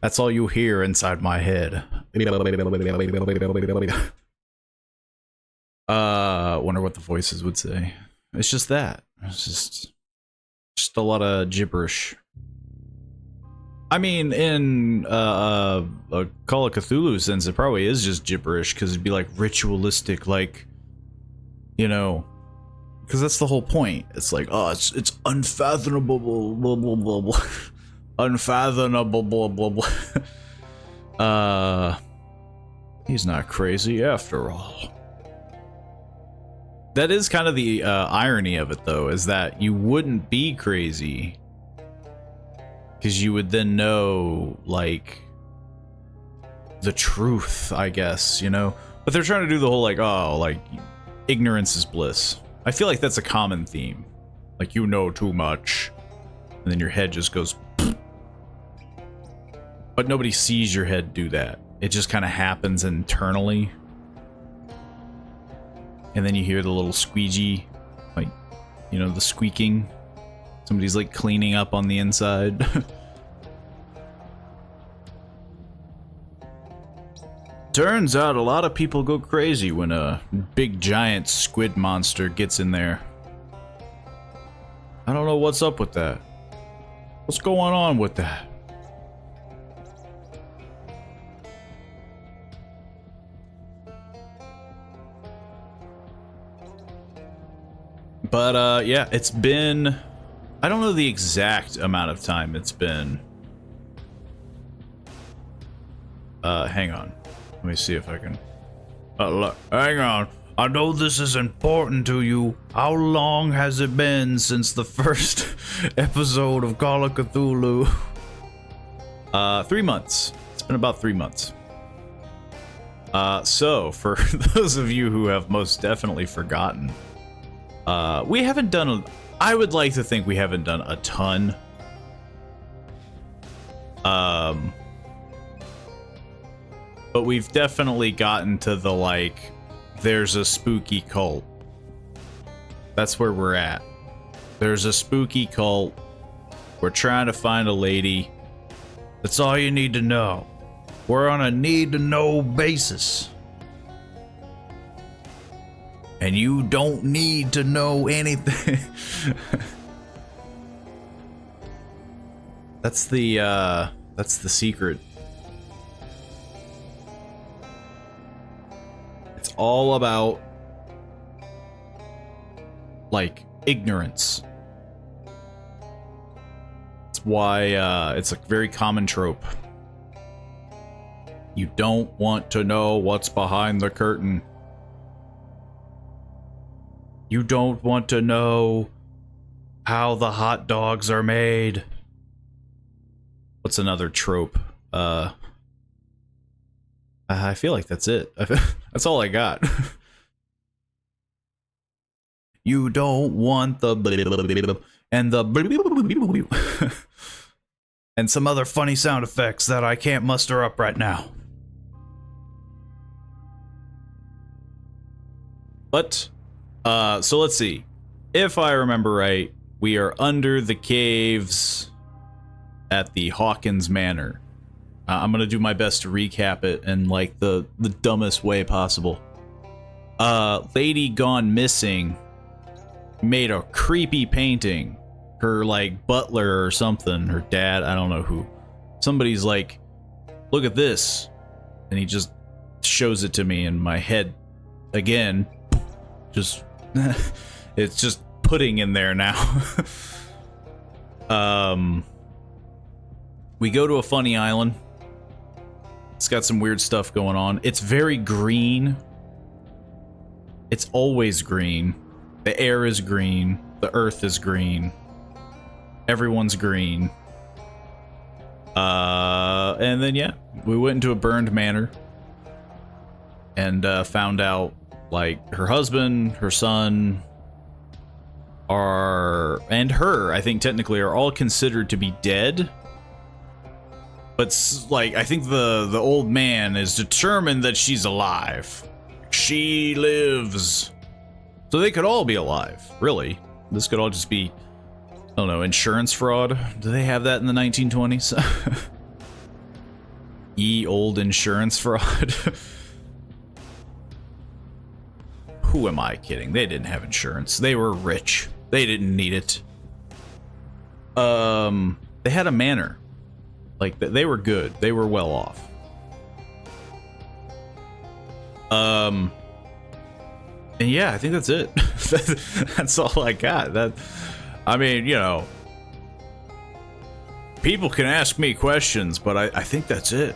That's all you hear inside my head. Wonder what the voices would say. It's just that. It's just a lot of gibberish. I mean, in a Call of Cthulhu sense, it probably is just gibberish, because it'd be like ritualistic, like, you know, because that's the whole point. It's like, oh, it's unfathomable, blah, blah, blah, blah. Unfathomable, blah, blah, blah. He's not crazy after all. That is kind of the irony of it, though, is that you wouldn't be crazy, because you would then know, like, the truth, I guess, you know? But they're trying to do the whole, like, oh, like, ignorance is bliss. I feel like that's a common theme. Like, you know too much, and then your head just goes... But nobody sees your head do that. It just kind of happens internally. And then you hear the little squeegee, like, you know, the squeaking. Somebody's, like, cleaning up on the inside. Turns out a lot of people go crazy when a big giant squid monster gets in there. I don't know what's up with that. What's going on with that? But, yeah, it's been... I don't know the exact amount of time it's been. Hang on. Let me see if I can... look, hang on. I know this is important to you. How long has it been since the first episode of Call of Cthulhu? 3 months. It's been about 3 months. So, for those of you who have most definitely forgotten, we haven't done I would like to think we haven't done a ton. But we've definitely gotten to the, like, there's a spooky cult. That's where we're at. There's a spooky cult. We're trying to find a lady. That's all you need to know. We're on a need-to-know basis. And you don't need to know anything. That's the secret. It's all about, like, ignorance. It's why it's a very common trope. You don't want to know what's behind the curtain. You don't want to know how the hot dogs are made. What's another trope? I feel like that's it. That's all I got. You don't want the and the and some other funny sound effects that I can't muster up right now. But so let's see. If I remember right, we are under the caves at the Hawkins Manor. I'm gonna do my best to recap it in like the dumbest way possible. Lady gone missing made a creepy painting. Her like butler or something, her dad, I don't know who. Somebody's like, look at this. And he just shows it to me in my head again. Just it's just pudding in there now. We go to a funny island. It's got some weird stuff going on. It's very green. It's always green. The air is green. The earth is green. Everyone's green. And then yeah, we went into a burned manor and found out like her husband, her son, and her, I think technically are all considered to be dead. But like I think the old man is determined that she's alive. She lives. So they could all be alive, really. This could all just be, I don't know, insurance fraud. Do they have that in the 1920s? Ye old insurance fraud. Who am I kidding? They didn't have insurance. They were rich. They didn't need it. They had a manor. Like, they were good. They were well off. And yeah, I think that's it. That's all I got. I mean, you know, people can ask me questions, but I think that's it.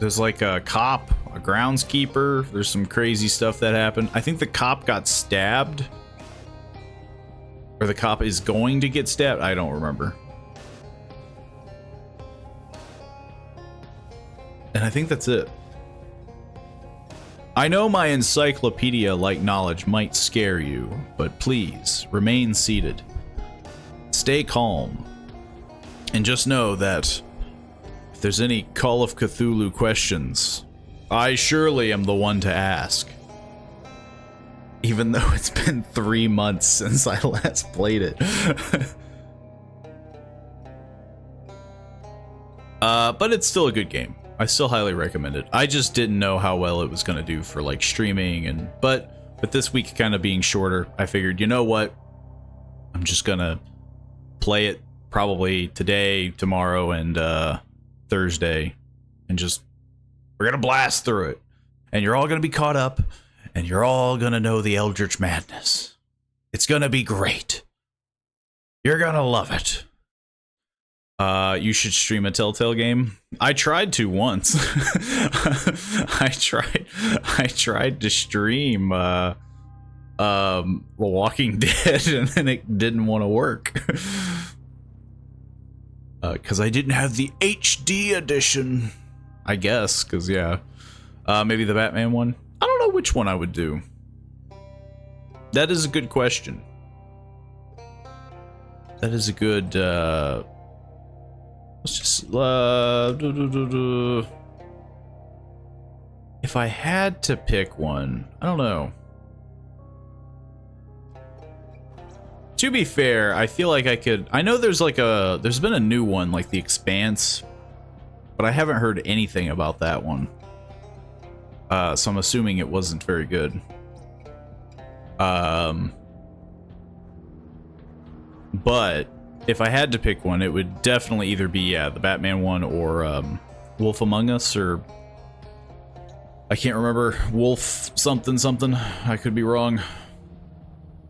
There's like a cop, a groundskeeper. There's some crazy stuff that happened. I think the cop got stabbed. Or the cop is going to get stabbed. I don't remember. And I think that's it. I know my encyclopedia-like knowledge might scare you, but please, remain seated. Stay calm. And just know that if there's any Call of Cthulhu questions, I surely am the one to ask. Even though it's been 3 months since I last played it. But it's still a good game. I still highly recommend it. I just didn't know how well it was going to do for like streaming but with this week kind of being shorter, I figured, you know what? I'm just going to play it probably today, tomorrow, and Thursday, and we're going to blast through it. And you're all going to be caught up, and you're all going to know the Eldritch Madness. It's going to be great. You're going to love it. You should stream a Telltale game. I tried to once. I tried to stream The Walking Dead, and then it didn't want to work. Because I didn't have the HD edition. I guess, because yeah. Maybe the Batman one? I don't know which one I would do. That is a good question. That is a good, let's just, if I had to pick one, I don't know. To be fair, I feel like I could... I know there's been a new one, like The Expanse, but I haven't heard anything about that one. So I'm assuming it wasn't very good. But if I had to pick one, it would definitely either be, yeah, the Batman one or Wolf Among Us, or... I can't remember. Wolf something something. I could be wrong.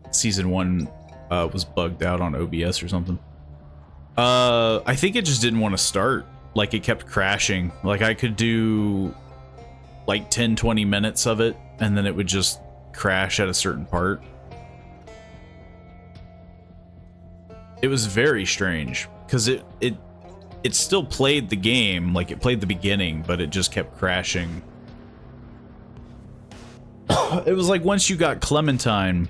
Season 1 was bugged out on OBS or something. I think it just didn't want to start. Like, it kept crashing. Like, I could do like 10-20 minutes of it, and then it would just crash at a certain part. It was very strange, because it still played the game, like it played the beginning, but it just kept crashing. It was like once you got Clementine,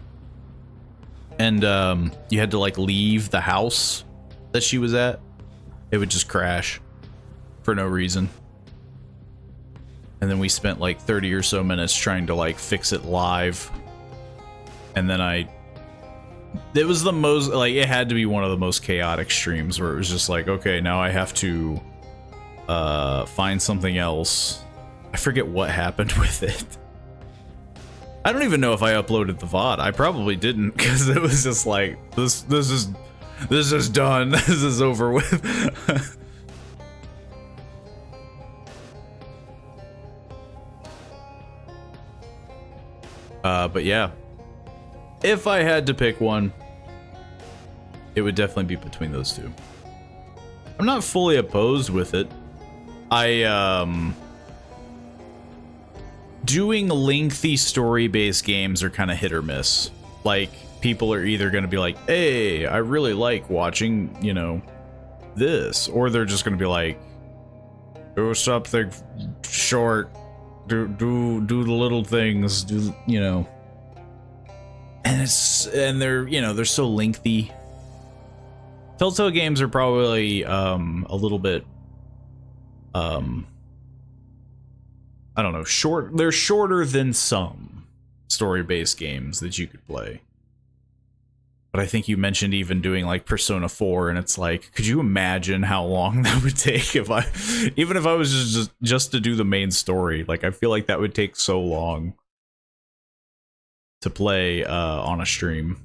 and you had to like leave the house that she was at, it would just crash for no reason. And then we spent like 30 or so minutes trying to like fix it live. And then it was the most, like, it had to be one of the most chaotic streams where it was just like, okay, now I have to find something else. I forget what happened with it. I don't even know if I uploaded the VOD. I probably didn't, because it was just like, this is done. This is over with. But yeah, if I had to pick one, it would definitely be between those two. I'm not fully opposed with it. Doing lengthy story-based games are kind of hit or miss. Like, people are either going to be like, hey, I really like watching, you know, this. Or they're just going to be like, do something short. Do the little things. Do, you know. And they're, you know, they're so lengthy. Telltale games are probably a little bit I don't know, they're shorter than some story-based games that you could play. But I think you mentioned even doing like Persona 4, and it's like, could you imagine how long that would take if even if I was just to do the main story? Like, I feel like that would take so long to play on a stream.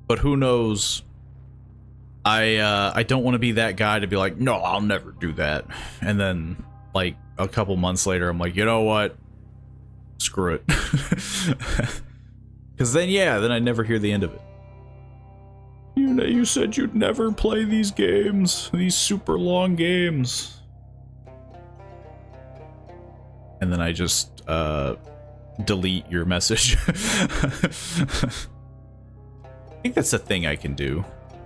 But who knows? I don't want to be that guy to be like, no, I'll never do that. And then, like, a couple months later, I'm like, you know what? Screw it. Because then, yeah, then I never hear the end of it. You said you'd never play these games. These super long games. And then I just, delete your message. I think that's a thing I can do.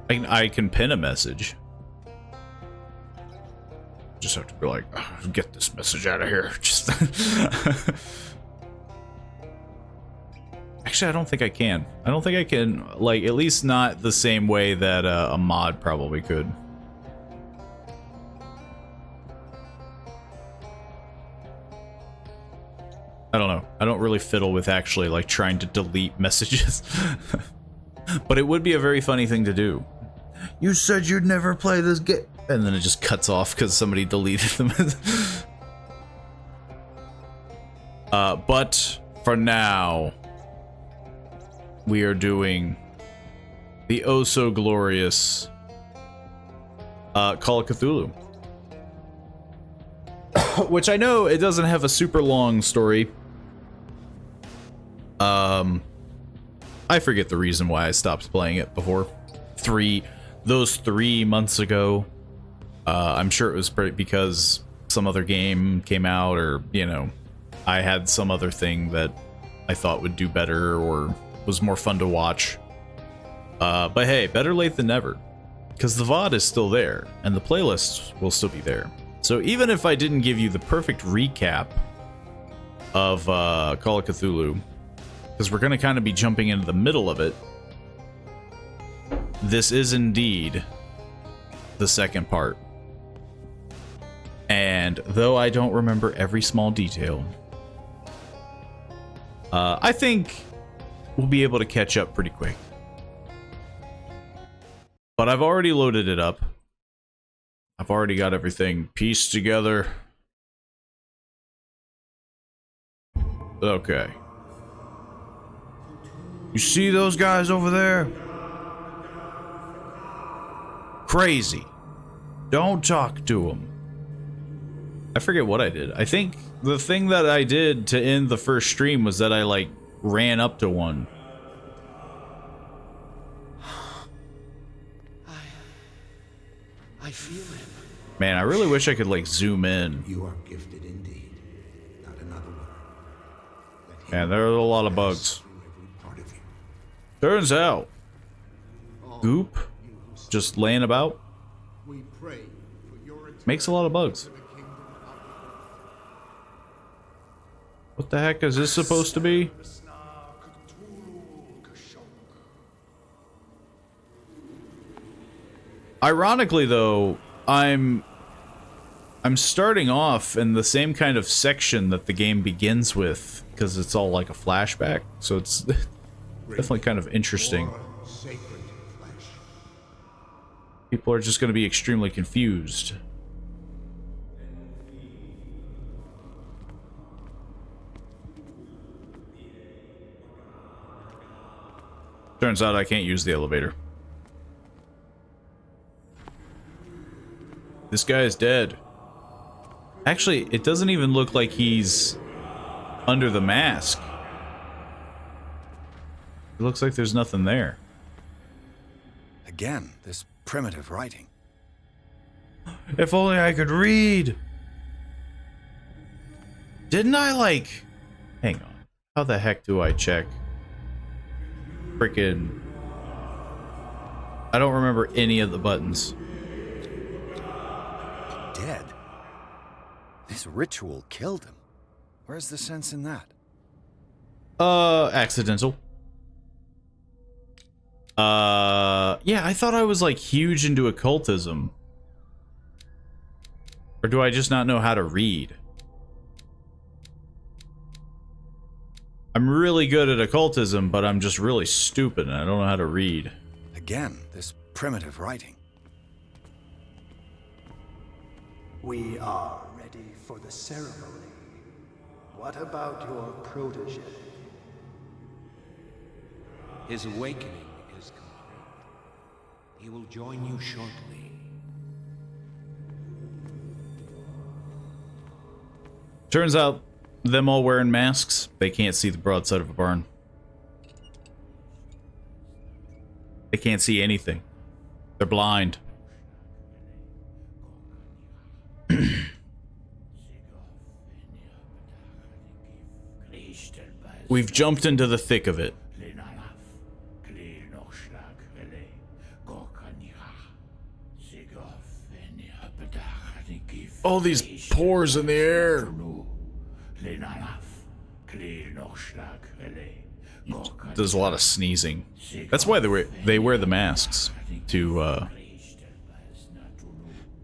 I can pin a message. Just have to be like, oh, get this message out of here. Just actually, I don't think I can. I don't think I can, like, at least not the same way that a mod probably could. I don't know. I don't really fiddle with actually, like, trying to delete messages. But it would be a very funny thing to do. You said you'd never play this game. And then it just cuts off because somebody deleted them. But for now, we are doing the oh so glorious Call of Cthulhu. Which I know it doesn't have a super long story. I forget the reason why I stopped playing it before. Those 3 months ago. I'm sure it was because some other game came out, or, you know, I had some other thing that I thought would do better or was more fun to watch. But hey, better late than never. Because the VOD is still there, and the playlists will still be there. So even if I didn't give you the perfect recap of Call of Cthulhu, because we're going to kind of be jumping into the middle of it, this is indeed the second part. And though I don't remember every small detail, I think we'll be able to catch up pretty quick. But I've already loaded it up. I've already got everything pieced together. Okay. You see those guys over there? Crazy. Don't talk to them. I forget what I did. I think the thing that I did to end the first stream was that I, like, ran up to one. I feel him. Man, I really wish I could, like, zoom in. You are gifted indeed. Not another word. Man, there are a lot of bugs. Every part of you. Turns out, goop just laying about We pray for your makes a lot of bugs. What the heck is this supposed to be? Ironically, though, I'm starting off in the same kind of section that the game begins with, because it's all like a flashback, so it's definitely kind of interesting. sacred flesh. People are just going to be extremely confused. Turns out I can't use the elevator. This guy is dead. Actually, it doesn't even look like he's under the mask. It looks like there's nothing there. Again, this primitive writing. If only I could read. Didn't I, like... Hang on. How the heck do I check? Frickin'... I don't remember any of the buttons. Dead? This ritual killed him. Where's the sense in that? Accidental. Yeah, I thought I was, like, huge into occultism. Or do I just not know how to read? I'm really good at occultism, but I'm just really stupid and I don't know how to read. Again, this primitive writing. We are ready for the ceremony. What about your protege? His awakening is complete. He will join you shortly. Turns out, them all wearing masks, they can't see the broadside of a barn. They can't see anything. They're blind. We've jumped into the thick of it. All these pores in the air. There's a lot of sneezing. That's why they wear the masks to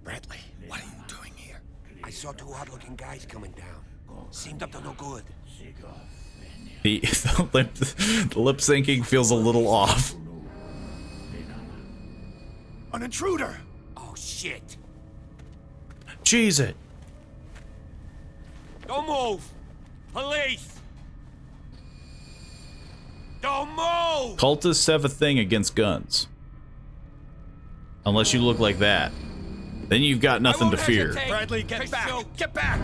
Bradley, what are you doing here? I saw two odd-looking guys coming down. Seemed up to no good. the lip syncing feels a little off. An intruder! Oh shit! Cheese it. Don't move! Police! Don't move! Cultists have a thing against guns. Unless you look like that. Then you've got nothing to fear. Bradley, get back! Get back!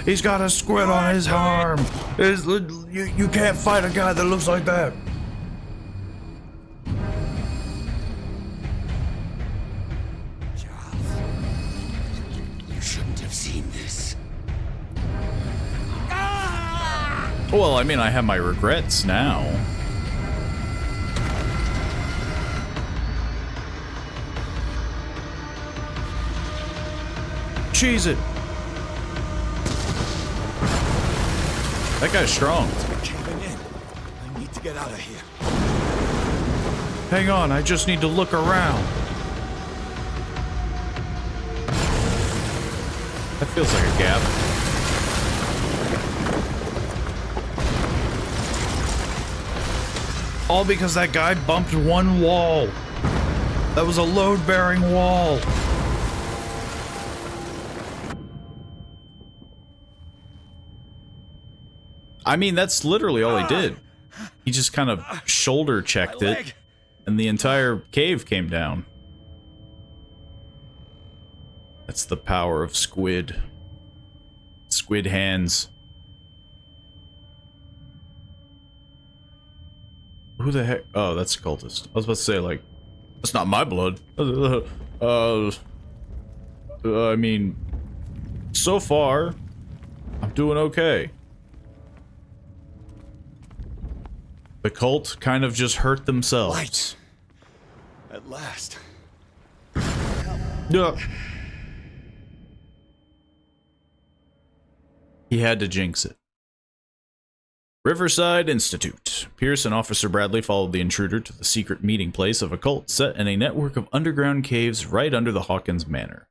He's got a squid on his arm. You can't fight a guy that looks like that. Charles, you shouldn't have seen this. Well, I mean, I have my regrets now. Cheese it. That guy's strong. Caving in. I need to get out of here. Hang on, I just need to look around. That feels like a gap. All because that guy bumped one wall. That was a load-bearing wall. I mean, that's literally all he did. He just kind of shoulder checked it, and the entire cave came down. That's the power of squid. Squid hands. Who the heck? Oh, that's a cultist. I was about to say, like, that's not my blood. I mean, so far, I'm doing okay. The cult kind of just hurt themselves. Light. At last. Yeah. He had to jinx it. Riverside Institute. Pierce and Officer Bradley followed the intruder to the secret meeting place of a cult set in a network of underground caves right under the Hawkins Manor.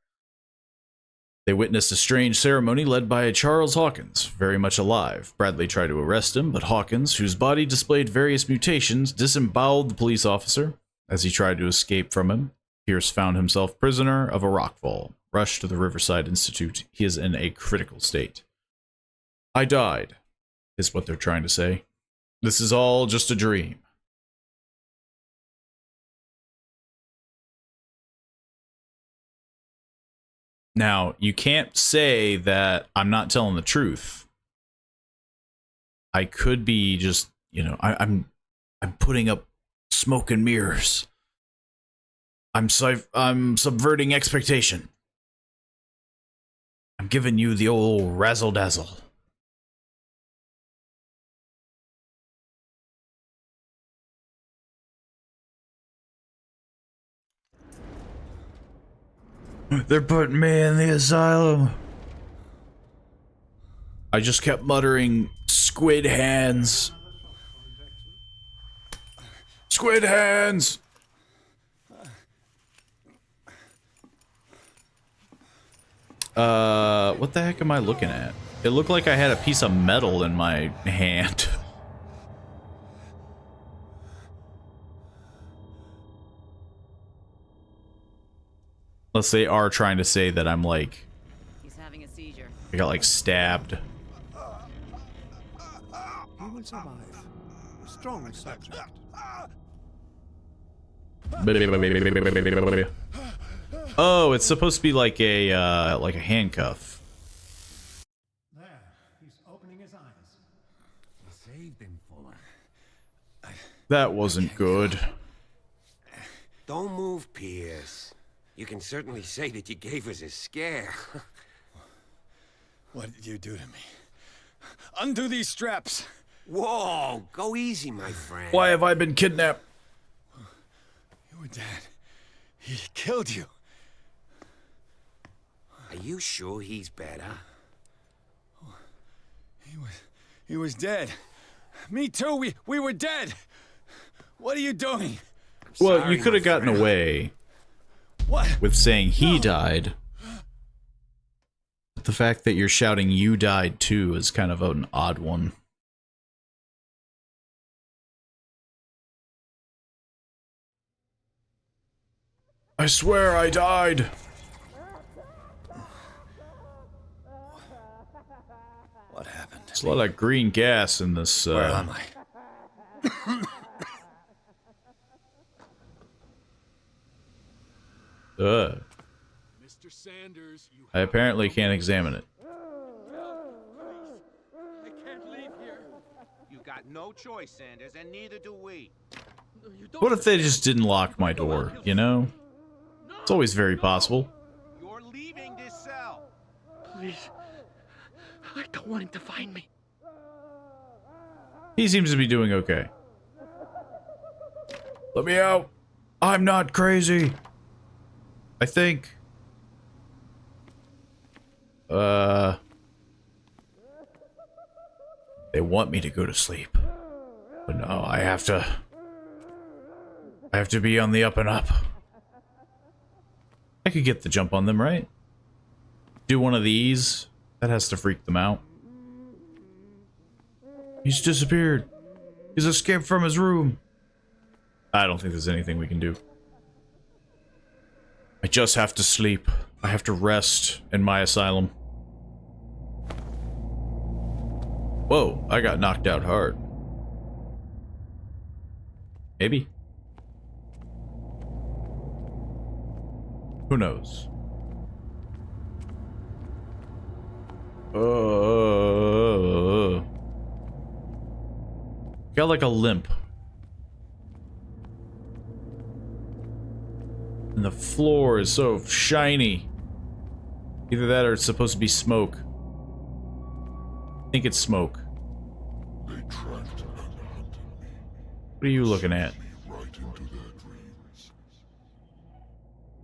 They witnessed a strange ceremony led by a Charles Hawkins, very much alive. Bradley tried to arrest him, but Hawkins, whose body displayed various mutations, disemboweled the police officer. As he tried to escape from him, Pierce found himself prisoner of a rockfall. Rushed to the Riverside Institute. He is in a critical state. I died, is what they're trying to say. This is all just a dream. Now, you can't say that I'm not telling the truth. I could be just, you know, I'm putting up smoke and mirrors. I'm subverting expectation. I'm giving you the old razzle-dazzle. They're putting me in the asylum. I just kept muttering, squid hands. Squid hands! What the heck am I looking at? It looked like I had a piece of metal in my hand. Unless they are trying to say that I'm like... He's having a seizure. I got like stabbed. He will survive. A strong subject. Oh, it's supposed to be like a handcuff. There, he's opening his eyes. Saved him, Fuller. That wasn't good. Don't move, Pierce. You can certainly say that you gave us a scare. What did you do to me? Undo these straps. Whoa, go easy, my friend. Why have I been kidnapped? You were dead. He killed you. Are you sure he's better? He was dead. Me too. We were dead. What are you doing? Well, Sorry, you could have my gotten friend. away What? with saying he died. But the fact that you're shouting you died too is kind of an odd one. I swear I died. What happened? There's a lot of green gas in this. Where am I? Mr. Sanders, you I apparently can't examine it. I can't leave here. You got no choice, Sanders, and neither do we. You don't What if they just didn't lock my door, you know? It's always very possible. You're leaving this cell. Please. I don't want him to find me. He seems to be doing okay. Let me out. I'm not crazy. I think. They want me to go to sleep. But no, I have to be on the up and up. I could get the jump on them, right? Do one of these. That has to freak them out. He's disappeared. He's escaped from his room. I don't think there's anything we can do. I just have to sleep. I have to rest in my asylum. Whoa, I got knocked out hard. Maybe. Who knows? Got like a limp. And the floor is so shiny. Either that or it's supposed to be smoke. I think it's smoke. They tracked and hunted me. What are you looking at? Me right into their dreams.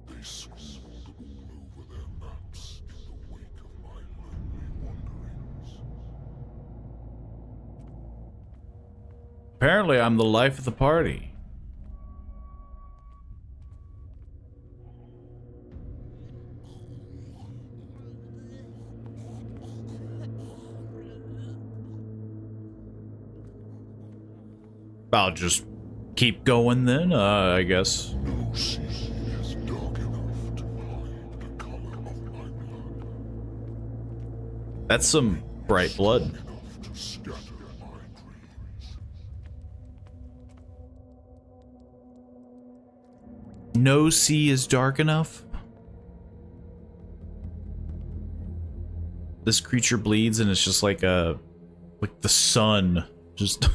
They swooned all over their maps in the wake of my lonely wanderings. Apparently, I'm the life of the party. I'll just keep going then, I guess. No sea is dark enough to hide the color of my blood. That's some bright blood. Enough to scatter my dreams. No sea is dark enough? This creature bleeds and it's just like the sun. Just...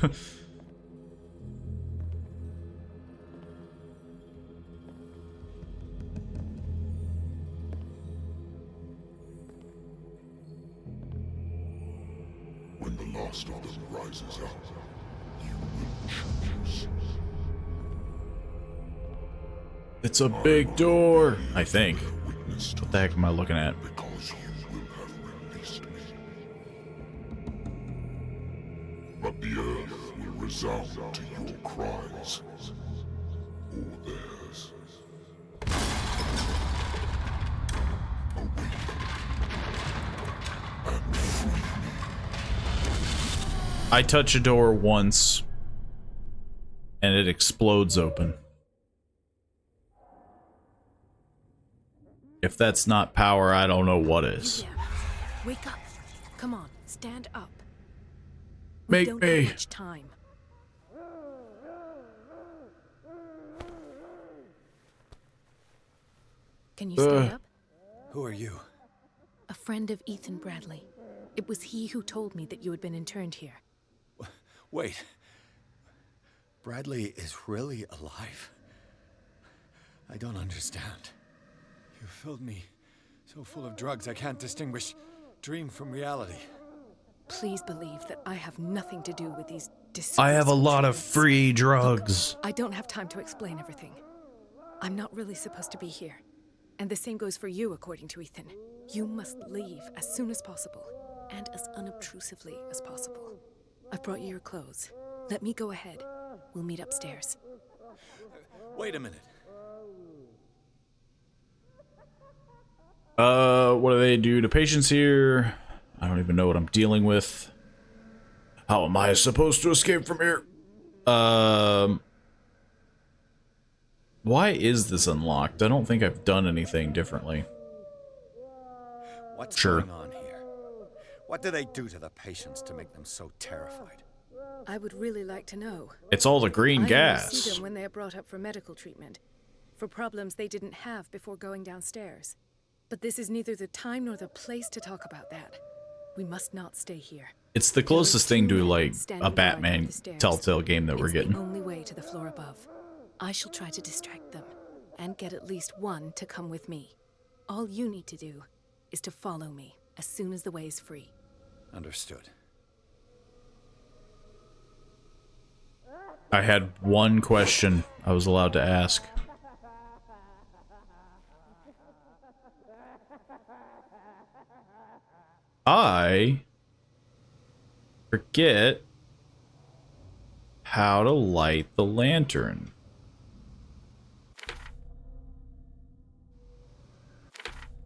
When the last of them rises up, you will choose. It's a big door, I think. Witness to What the heck am I looking at? because you will have released me. But the earth will resound to your cries, or theirs. Awaken and free me. I touch a door once, and it explodes open. If that's not power, I don't know what is. Yeah. Wake up. Come on, stand up. Make we don't me. have much time. Can you stand up? Who are you? A friend of Ethan Bradley. It was he who told me that you had been interned here. Wait. Bradley is really alive? I don't understand. You filled me so full of drugs I can't distinguish dream from reality. Please believe that I have nothing to do with these I have a disgraceful lot of treatments. free drugs. I don't have time to explain everything. I'm not really supposed to be here. And the same goes for you, according to Ethan. You must leave as soon as possible, and as unobtrusively as possible. I've brought you your clothes. Let me go ahead. We'll meet upstairs. Wait a minute. What do they do to patients here? I don't even know what I'm dealing with. How am I supposed to escape from here? Why is this unlocked? I don't think I've done anything differently. What's Sure. going on here? What do they do to the patients to make them so terrified? I would really like to know. It's all the green I only gas. see them when they are brought up for medical treatment, for problems they didn't have before going downstairs. But this is neither the time nor the place to talk about that. We must not stay here. It's the closest thing to like Standing a guard Batman at the stairs. Telltale game that we're It's getting. the only way to the floor above. I shall try to distract them, and get at least one to come with me. All you need to do is to follow me as soon as the way is free. Understood. I had one question I was allowed to ask. I forget how to light the lantern.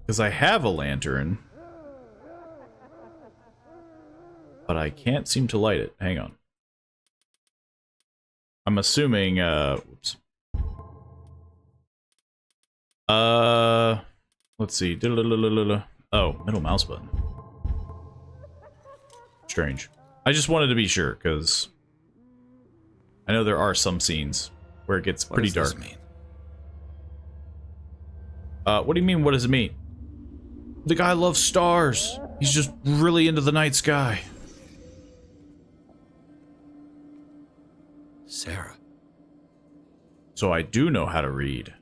Because I have a lantern, but I can't seem to light it. Hang on. I'm assuming, whoops. Let's see. Oh, middle mouse button. Strange. I just wanted to be sure, because I know there are some scenes where it gets pretty dark. What does this mean? What do you mean, what does it mean? The guy loves stars. He's just really into the night sky. Sarah. So I do know how to read.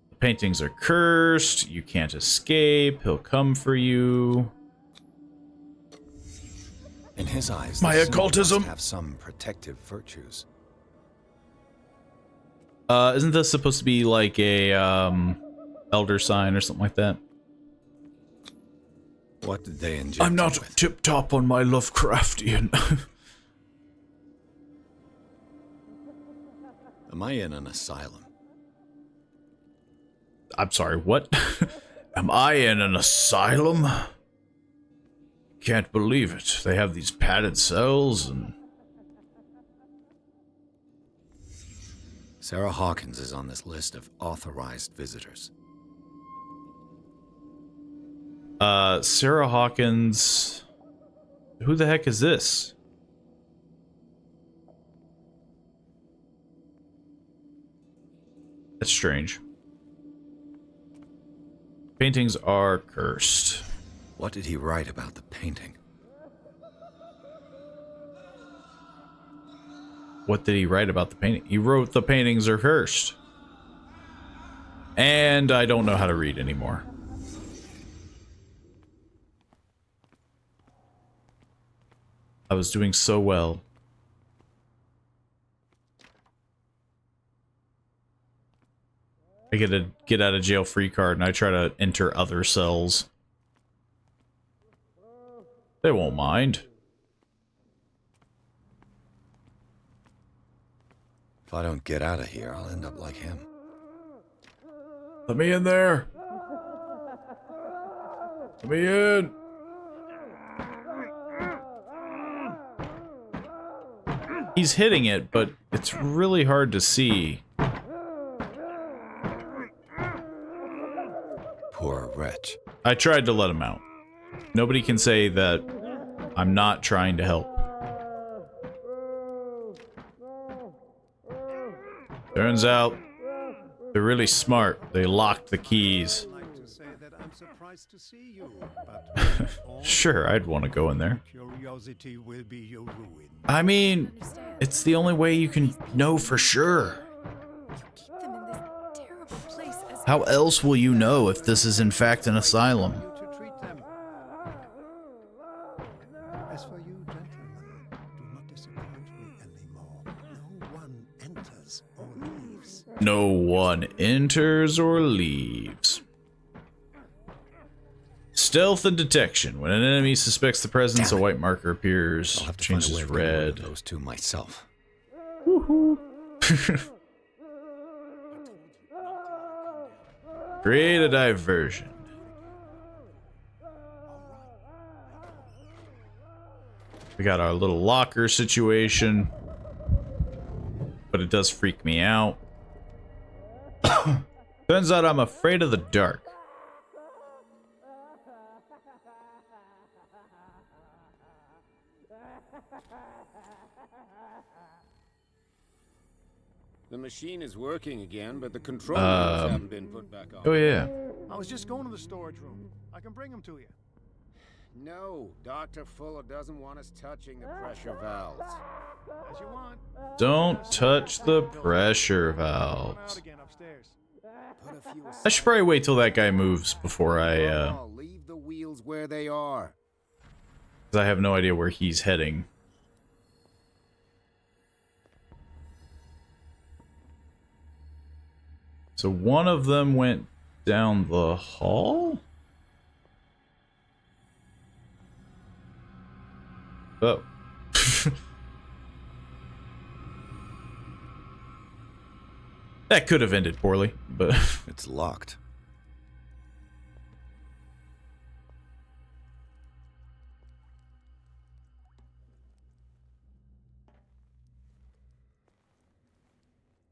The paintings are cursed. You can't escape. He'll come for you. In his eyes, My the symbol occultism must have some protective virtues. Isn't this supposed to be like a elder sign or something like that? What did they inject? I'm not tip top on my Lovecraftian. Am I in an asylum? I'm sorry, what? Am I in an asylum? Can't believe it. They have these padded cells and... Sarah Hawkins is on this list of authorized visitors. Sarah Hawkins... Who the heck is this? That's strange. Paintings are cursed. What did he write about the painting? What did he write about the painting? He wrote the paintings are cursed. And I don't know how to read anymore. I was doing so well. I get a get out of jail free card and I try to enter other cells. They won't mind. If I don't get out of here, I'll end up like him. Let me in there. Let me in. He's hitting it, but it's really hard to see. Poor wretch. I tried to let him out. Nobody can say that I'm not trying to help. Turns out they're really smart. They locked the keys. I'd like to say that I'm surprised to see you, but Sure, I'd want to go in there. curiosity will be your ruin. I mean, it's the only way you can know for sure. Keep them in this terrible place as How else will you know if this is in fact an asylum? You to treat them. As for you, gentlemen, do not disappoint me anymore. No one enters or leaves. No one enters or leaves. Stealth and detection. When an enemy suspects the presence, a white marker appears. I'll have to find a way Changes of getting rid red. of those two myself. Create a diversion. We got our little locker situation. But it does freak me out. Turns out I'm afraid of the dark. The machine is working again, but the control rooms haven't been put back on. Oh yeah. I was just going to the storage room. I can bring them to you. No, Dr. Fuller doesn't want us touching the pressure valves. As you want. Don't touch the pressure Come out valves. again upstairs. Put a few I should probably wait till that guy moves before Oh, leave the wheels where they are. 'cause I have no idea where he's heading. So one of them went down the hall? Oh. That could have ended poorly, but... It's locked.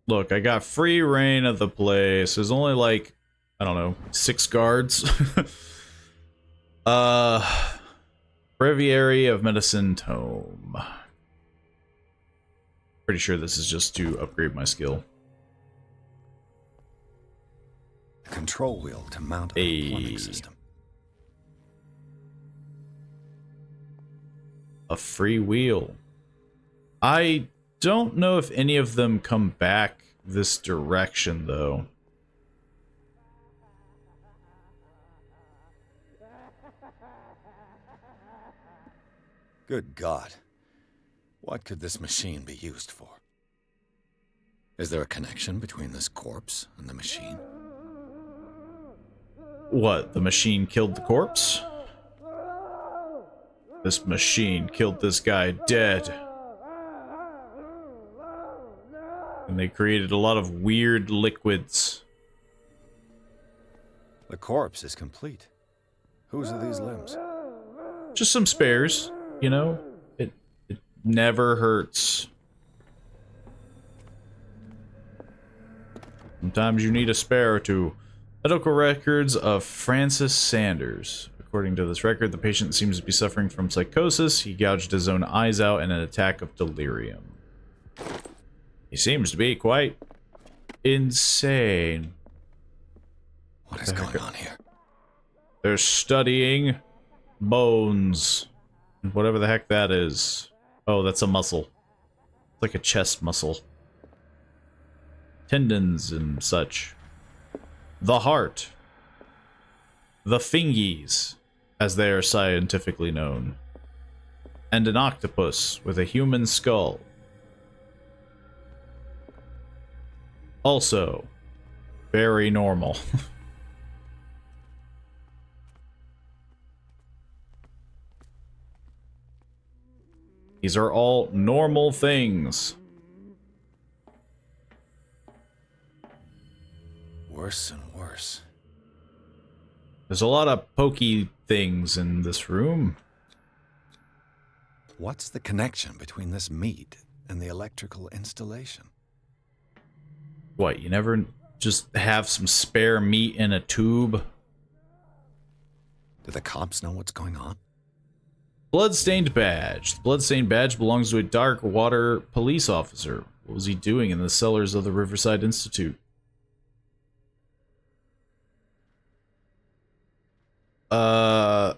Look, I got free reign of the place. There's only like, I don't know, 6 guards. Breviary of Medicine Tome. Pretty sure this is just to upgrade my skill. A control wheel to mount a plumbing system. A free wheel. I don't know if any of them come back this direction, though. Good God. What could this machine be used for? Is there a connection between this corpse and the machine? What, the machine killed the corpse? This machine killed this guy dead. And they created a lot of weird liquids. The corpse is complete. Whose are these limbs? Just some spares, you know? It never hurts. Sometimes you need a spare or two. Medical records of Francis Sanders. According to this record, the patient seems to be suffering from psychosis. He gouged his own eyes out in an attack of delirium. He seems to be quite insane. What is going on here? They're studying bones. Whatever the heck that is. Oh, that's a muscle. It's like a chest muscle. Tendons and such. The heart. The fingies, as they are scientifically known. And an octopus with a human skull. Also, very normal. These are all normal things. Worse and worse. There's a lot of pokey things in this room. What's the connection between this meat and the electrical installation? What, you never just have some spare meat in a tube? Do the cops know what's going on? Bloodstained badge. The bloodstained badge belongs to a dark water police officer. What was he doing in the cellars of the Riverside Institute?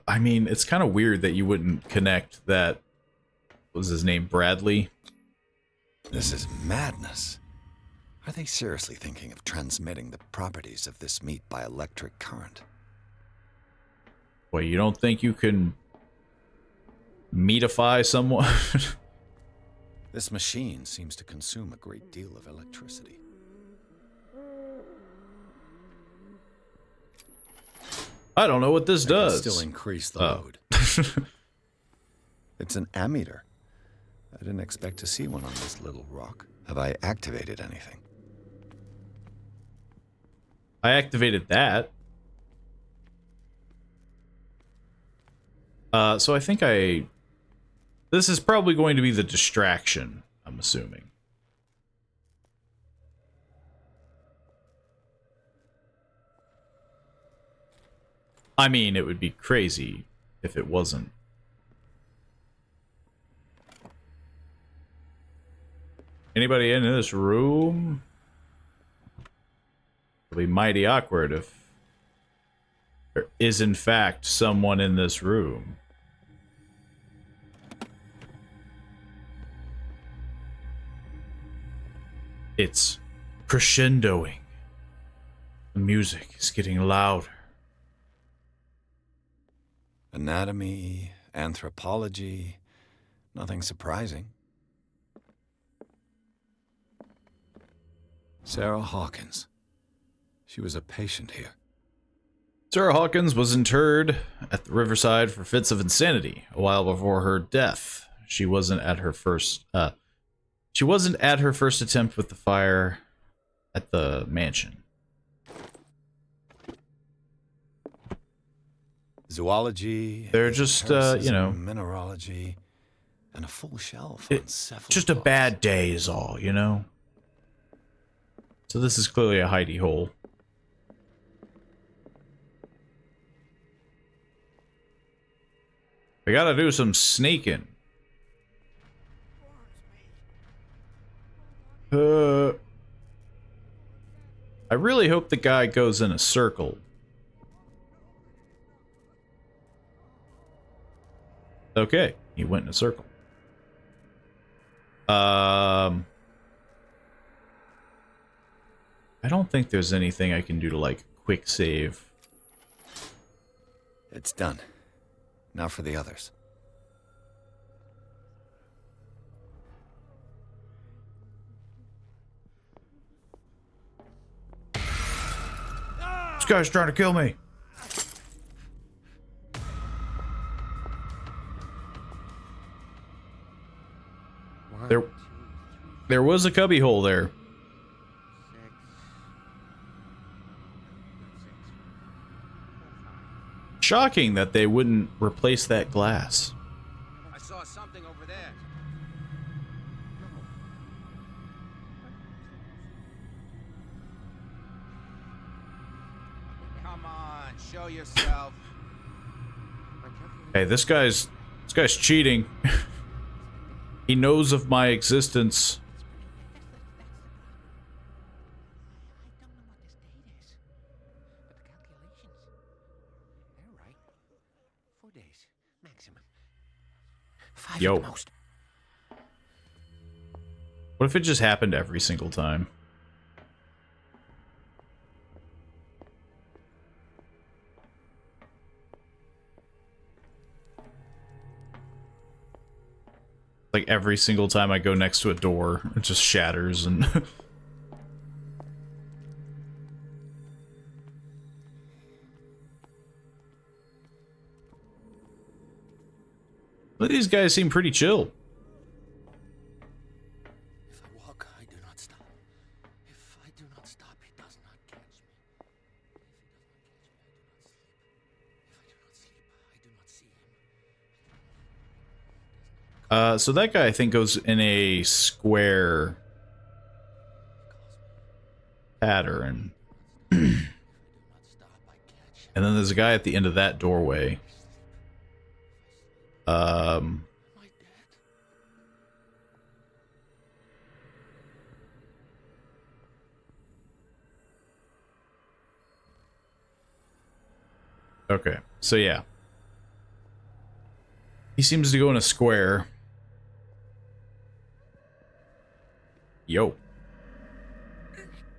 I mean, it's kind of weird that you wouldn't connect that. What was his name? Bradley? This is madness. Are they seriously thinking of transmitting the properties of this meat by electric current? Well, you don't think you can meatify someone? This machine seems to consume a great deal of electricity. I don't know what this does. Still increase the load. It's an ammeter. I didn't expect to see one on this little rock. Have I activated anything? I activated that. So I think this is probably going to be the distraction, I'm assuming. I mean, it would be crazy if it wasn't. Anybody in this room? It'll be mighty awkward if there is in fact someone in this room. It's crescendoing. The music is getting louder. Anatomy, anthropology, nothing surprising. Sarah Hawkins. She was a patient here. Sarah Hawkins was interred at the Riverside for fits of insanity a while before her death. She wasn't at her first attempt with the fire at the mansion. Zoology. They're just, you know, mineralogy, and a full shelf on cephalopods. Just a bad day is all, you know? So this is clearly a hidey hole. I gotta do some sneaking. I really hope the guy goes in a circle. Okay, he went in a circle. I don't think there's anything I can do to, like, quick save. It's done. Now for the others. This guy's trying to kill me. There was a cubby hole there. Shocking that they wouldn't replace that glass. I saw something over there. Come on, show yourself. Hey, this guy's cheating. He knows of my existence. Yo. What if it just happened every single time? Like every single time I go next to a door, it just shatters and... But these guys seem pretty chill. If I walk, I do not stop. If I do not stop, he does not catch me. If he does not catch me, I do not sleep. If I do not sleep, I do not see him. So that guy, I think, goes in a square pattern. And then there's a guy at the end of that doorway. Okay, so yeah. He seems to go in a square. Yo.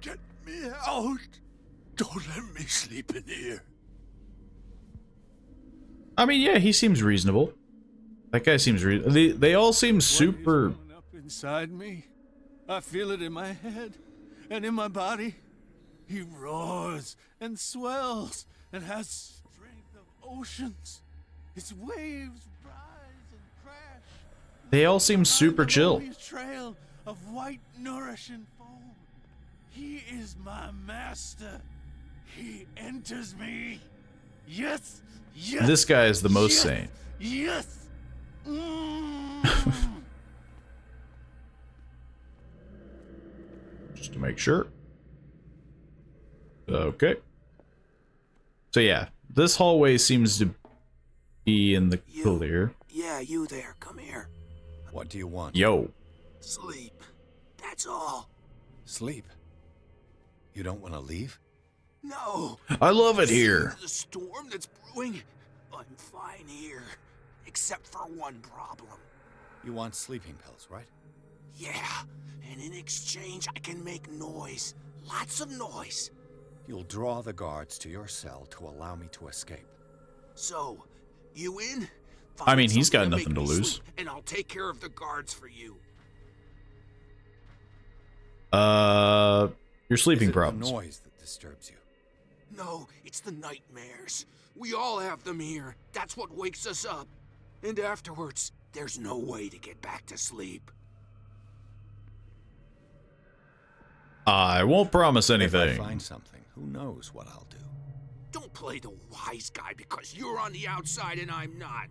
Get me out! Don't let me sleep in here. I mean, yeah, he seems reasonable. That guy seems reasonable. They all seem super... What is going up inside me? I feel it in my head and in my body. He roars and swells and has strength of oceans. Its waves rise and crash. They all seem super chill. Trail of white nourishing foam. He is my master. He enters me. Yes. Yes. This guy is the most sane. Yes. Just to make sure. Okay. So yeah, this hallway seems to be in the clear. Yeah, you there. Come here. What do you want? Yo. Sleep. That's all. Sleep? You don't want to leave? No. I love it here. The storm that's brewing. I'm fine here. Except for one problem. You want sleeping pills, right? Yeah, and in exchange I can make noise. Lots of noise. You'll draw the guards to your cell to allow me to escape. So, you in? I mean, he's got Find nothing something to make me lose. sleep, and I'll take care of the guards for you. Your sleeping Is it problems. the noise that disturbs you? No, it's the nightmares. We all have them here. That's what wakes us up. And afterwards, there's no way to get back to sleep. I won't promise If I anything. find something, who knows what I'll do. Don't play the wise guy because you're on the outside and I'm not.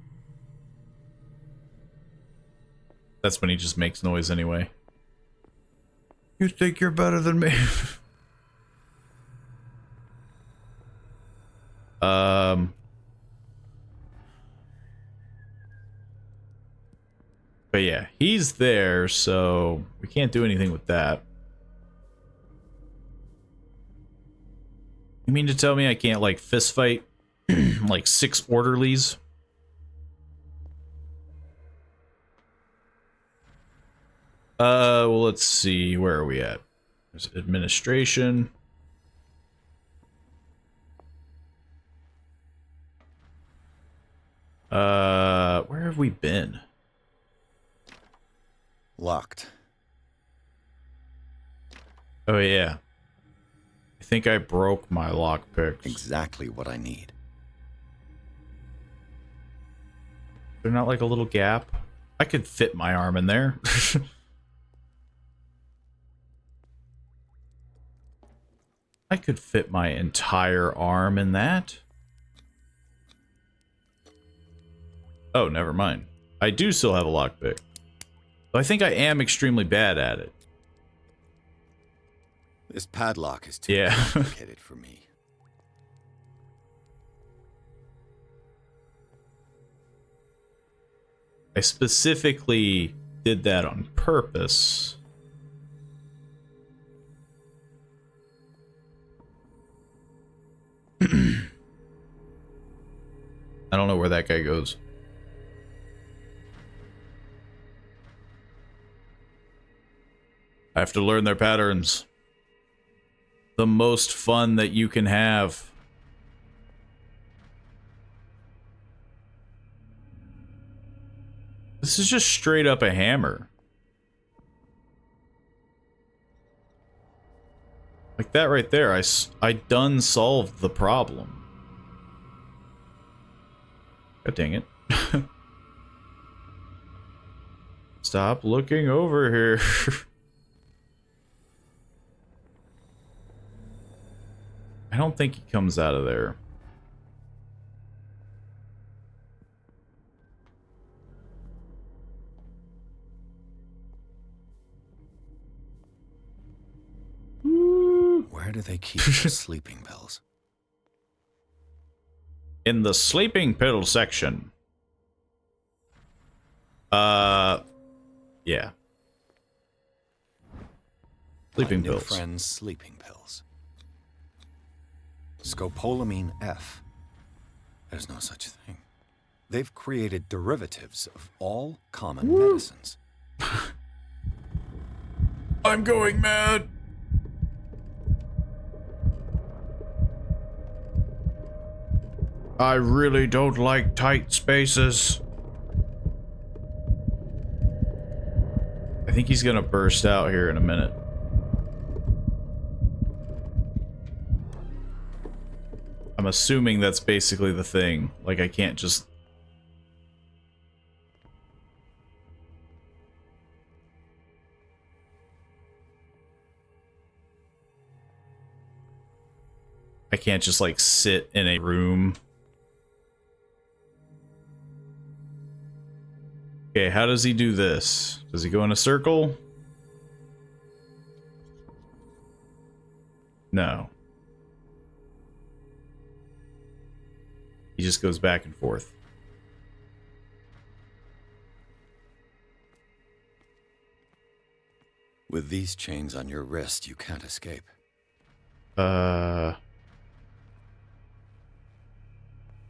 That's when he just makes noise anyway. You think you're better than me? But yeah, he's there, so we can't do anything with that. You mean to tell me I can't, like, fist fight like 6 orderlies? Well, let's see. Where are we at? There's administration. Where have we been? Locked. Oh, yeah. I think I broke my lockpicks. Exactly what I need. They're not like a little gap. I could fit my arm in there. I could fit my entire arm in that. Oh, never mind. I do still have a lockpick. I think I am extremely bad at it. This padlock is too complicated for me. I specifically did that on purpose. I don't know where that guy goes. I have to learn their patterns. The most fun that you can have. This is just straight up a hammer. Like that right there, I done solved the problem. God dang it. Stop looking over here. I don't think he comes out of there. Where do they keep the sleeping pills? In the sleeping pill section. Yeah. Sleeping pills. Friends' sleeping pills. Scopolamine F. There's no such thing. They've created derivatives of all common medicines. I'm going mad. I really don't like tight spaces. I think he's gonna burst out here in a minute. I'm assuming that's basically the thing. Like, I can't just... I can't just, like, sit in a room. Okay, how does he do this? Does he go in a circle? No. He just goes back and forth. With these chains on your wrist, you can't escape. There's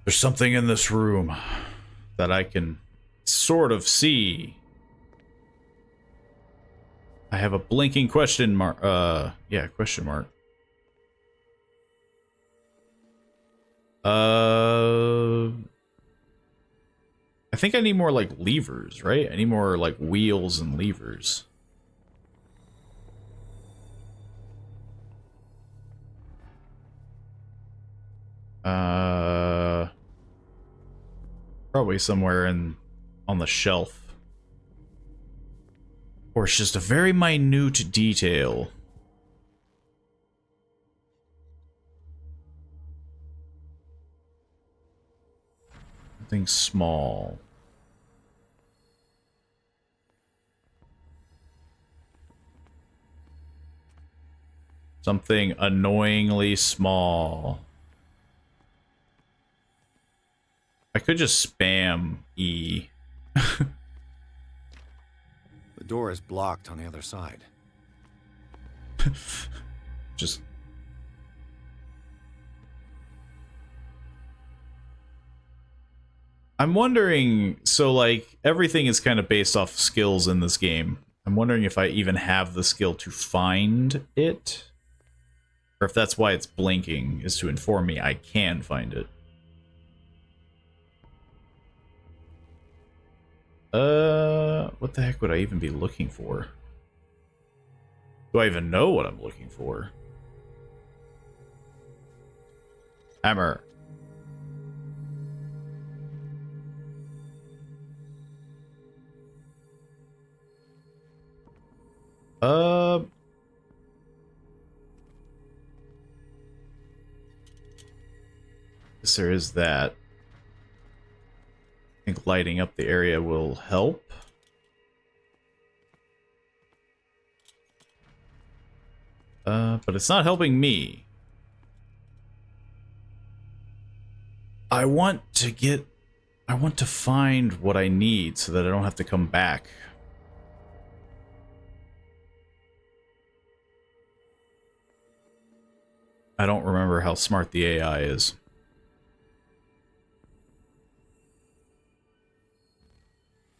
something in this room that I can sort of see. I have a blinking question mark. Yeah, question mark. I think I need more, like, levers, right? I need more, like, wheels and levers. Probably somewhere on the shelf. Or it's just a very minute detail. Something small. Something annoyingly small. I could just spam E. The door is blocked on the other side. Just... I'm wondering, so like, everything is kind of based off skills in this game. I'm wondering if I even have the skill to find it. Or if that's why it's blinking, is to inform me I can find it. What the heck would I even be looking for? Do I even know what I'm looking for? Hammer. Guess there is that. I think lighting up the area will help. But it's not helping me. I want to find what I need so that I don't have to come back. I don't remember how smart the AI is.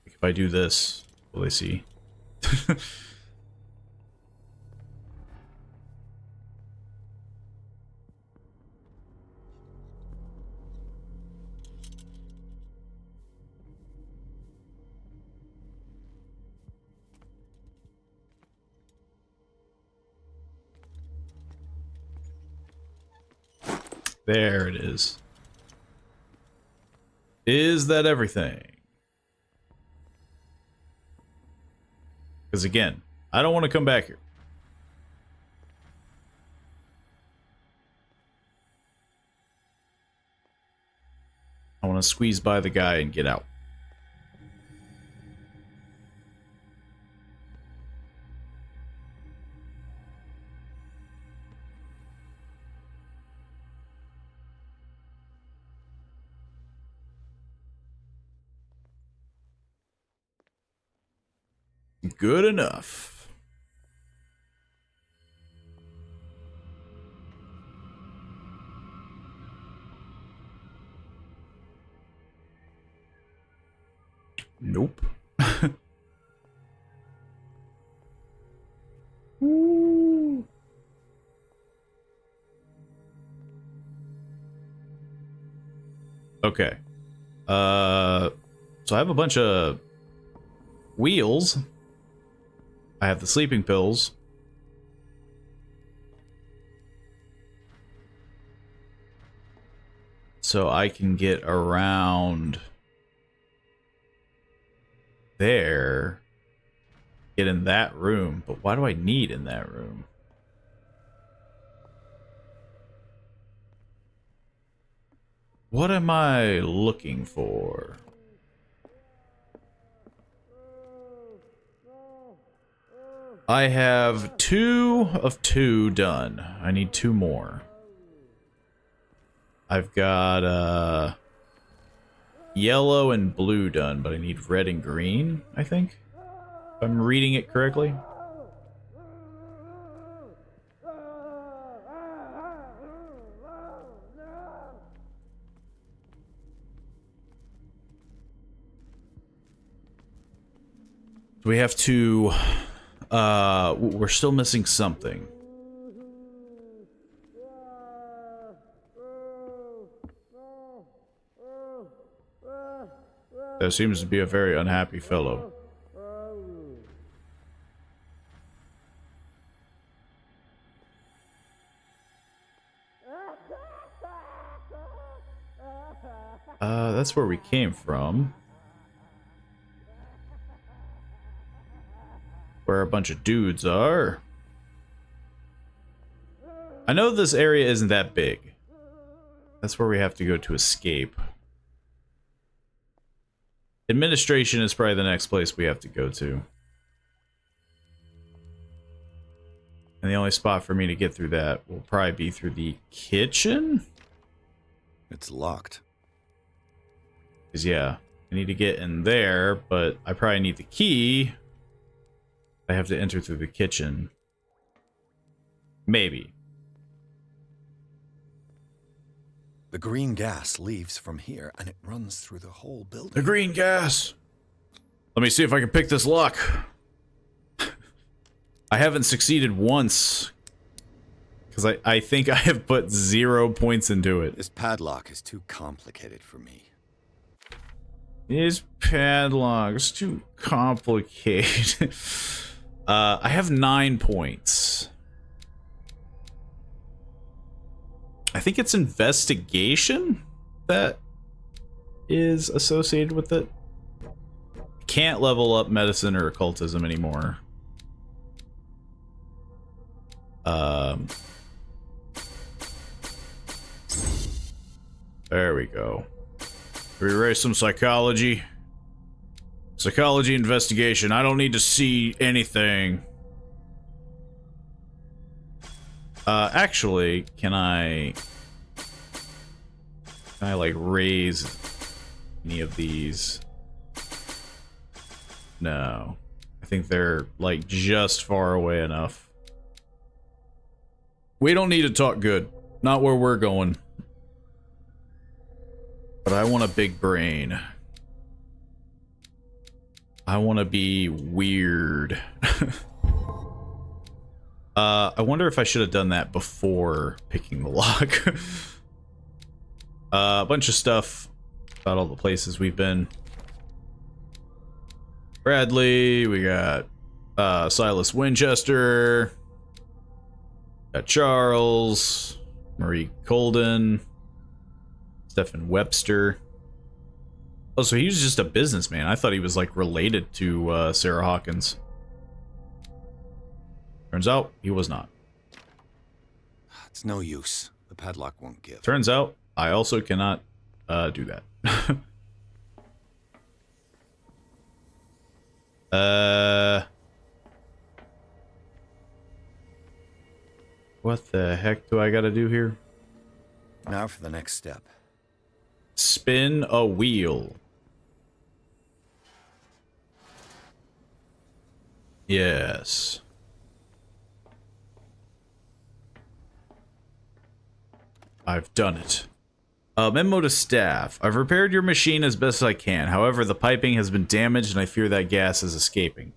If I do this, will they see? There it is. Is that everything? Because again, I don't want to come back here. I want to squeeze by the guy and get out. Good enough. Nope. Ooh. Okay. So I have a bunch of wheels. I have the sleeping pills. So I can get around there. Get in that room. But why do I need in that room? What am I looking for? I have 2 of 2 done. I need 2 more. I've got yellow and blue done, but I need red and green, I think. If I'm reading it correctly. We have to we're still missing something. There seems to be a very unhappy fellow. That's where we came from. Where a bunch of dudes are. I know this area isn't that big. That's where we have to go to escape. Administration is probably the next place we have to go to. And the only spot for me to get through that will probably be through the kitchen? It's locked. Because, yeah, I need to get in there, but I probably need the key. I have to enter through the kitchen. Maybe. The green gas leaves from here, and it runs through the whole building. The green gas! Let me see if I can pick this lock. I haven't succeeded once. Because I think I have put 0 points into it. This padlock is too complicated for me. This padlock is too complicated. I have 9 points. I think it's investigation that is associated with it. Can't level up medicine or occultism anymore. There we go. We erase some psychology. Psychology investigation. I don't need to see anything. Actually, can I like raise any of these? No. I think they're like just far away enough. We don't need to talk good. Not where we're going. But I want a big brain. I want to be weird. I wonder if I should have done that before picking the lock. A bunch of stuff about all the places we've been. Bradley, we got Silas Winchester, got Charles, Marie Colden, Stephen Webster. Oh, so he was just a businessman. I thought he was like related to Sarah Hawkins. Turns out he was not. It's no use. The padlock won't give. Turns out I also cannot do that. What the heck do I gotta do here? Now for the next step. Spin a wheel. Yes. I've done it. Memo to staff. I've repaired your machine as best as I can. However, the piping has been damaged and I fear that gas is escaping.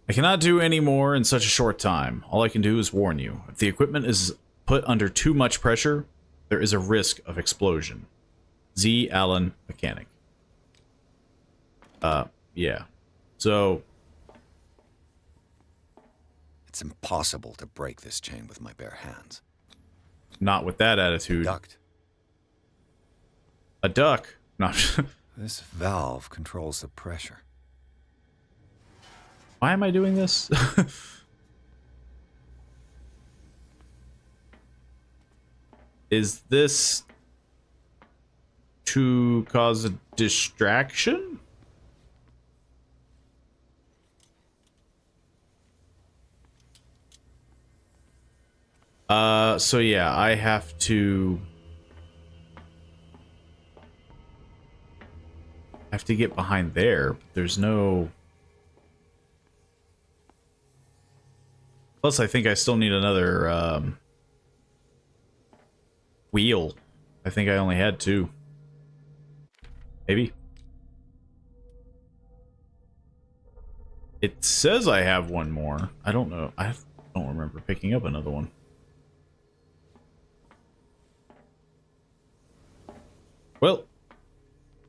I cannot do any more in such a short time. All I can do is warn you. If the equipment is put under too much pressure, there is a risk of explosion. Z. Allen, mechanic. Yeah. So... It's impossible to break this chain with my bare hands. Not with that attitude. Duct. A duck. No. This valve controls the pressure. Why am I doing this? Is this to cause a distraction? So yeah, I have to get behind there. There's no... Plus, I think I still need another, wheel. I think I only had 2. Maybe. It says I have one more. I don't know. I don't remember picking up another one. Well,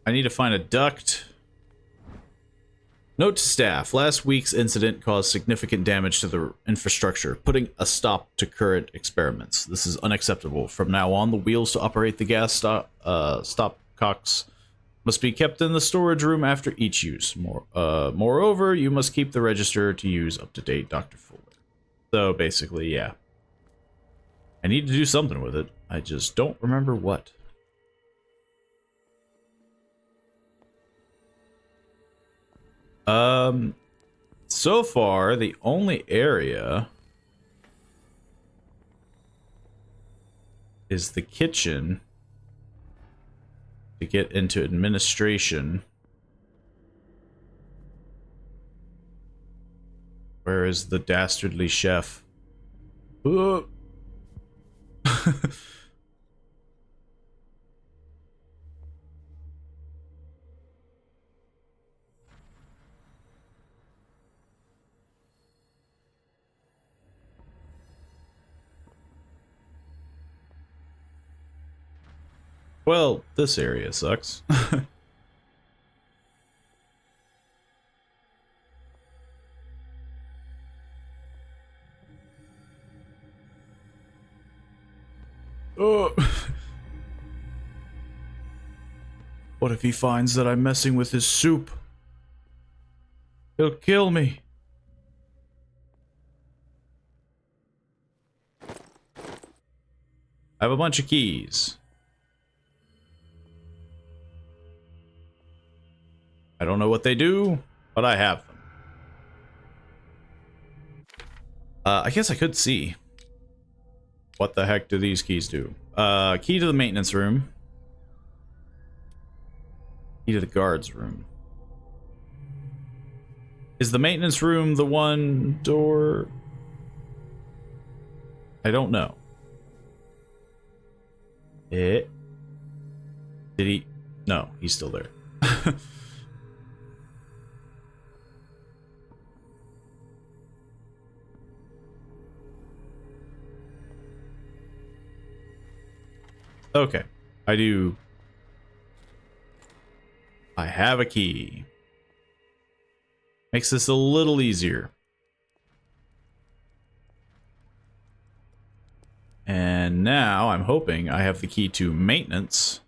I need to find a duct. Note to staff, last week's incident caused significant damage to the infrastructure, putting a stop to current experiments. This is unacceptable. From now on, the wheels to operate the gas stopcocks must be kept in the storage room after each use. Moreover, you must keep the register to use up to date, Dr. Fuller. So basically, yeah. I need to do something with it. I just don't remember what. So far, the only area is the kitchen. to get into administration. Where is the dastardly chef? Well, this area sucks. Oh. What if he finds that I'm messing with his soup? He'll kill me. I have a bunch of keys. I don't know what they do, but I have them. I guess I could see. What the heck do these keys do? Key to the maintenance room. Key to the guards room. Is the maintenance room the one door? I don't know. Did he? No, he's still there. Okay, I do. I have a key. Makes this a little easier. And now I'm hoping I have the key to maintenance.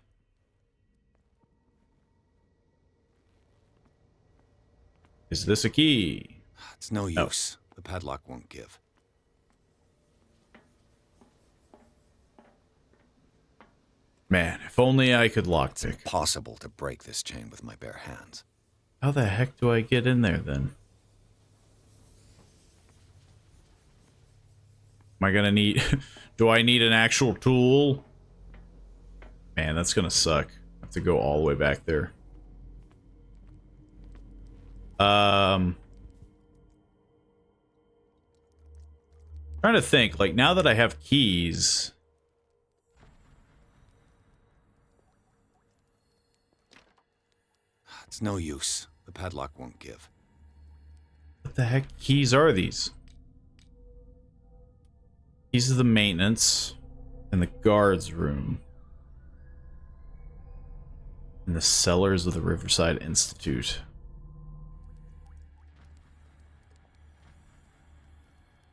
Is this a key? It's no use. The padlock won't give. Man, if only I could lockpick. It's impossible to break this chain with my bare hands. How the heck do I get in there then? Am I gonna need... Do I need an actual tool? Man, that's gonna suck. I have to go all the way back there. Trying to think, like, now that I have keys... It's no use. The padlock won't give. What the heck keys are these? Keys of the maintenance and the guards room. In the cellars of the Riverside Institute.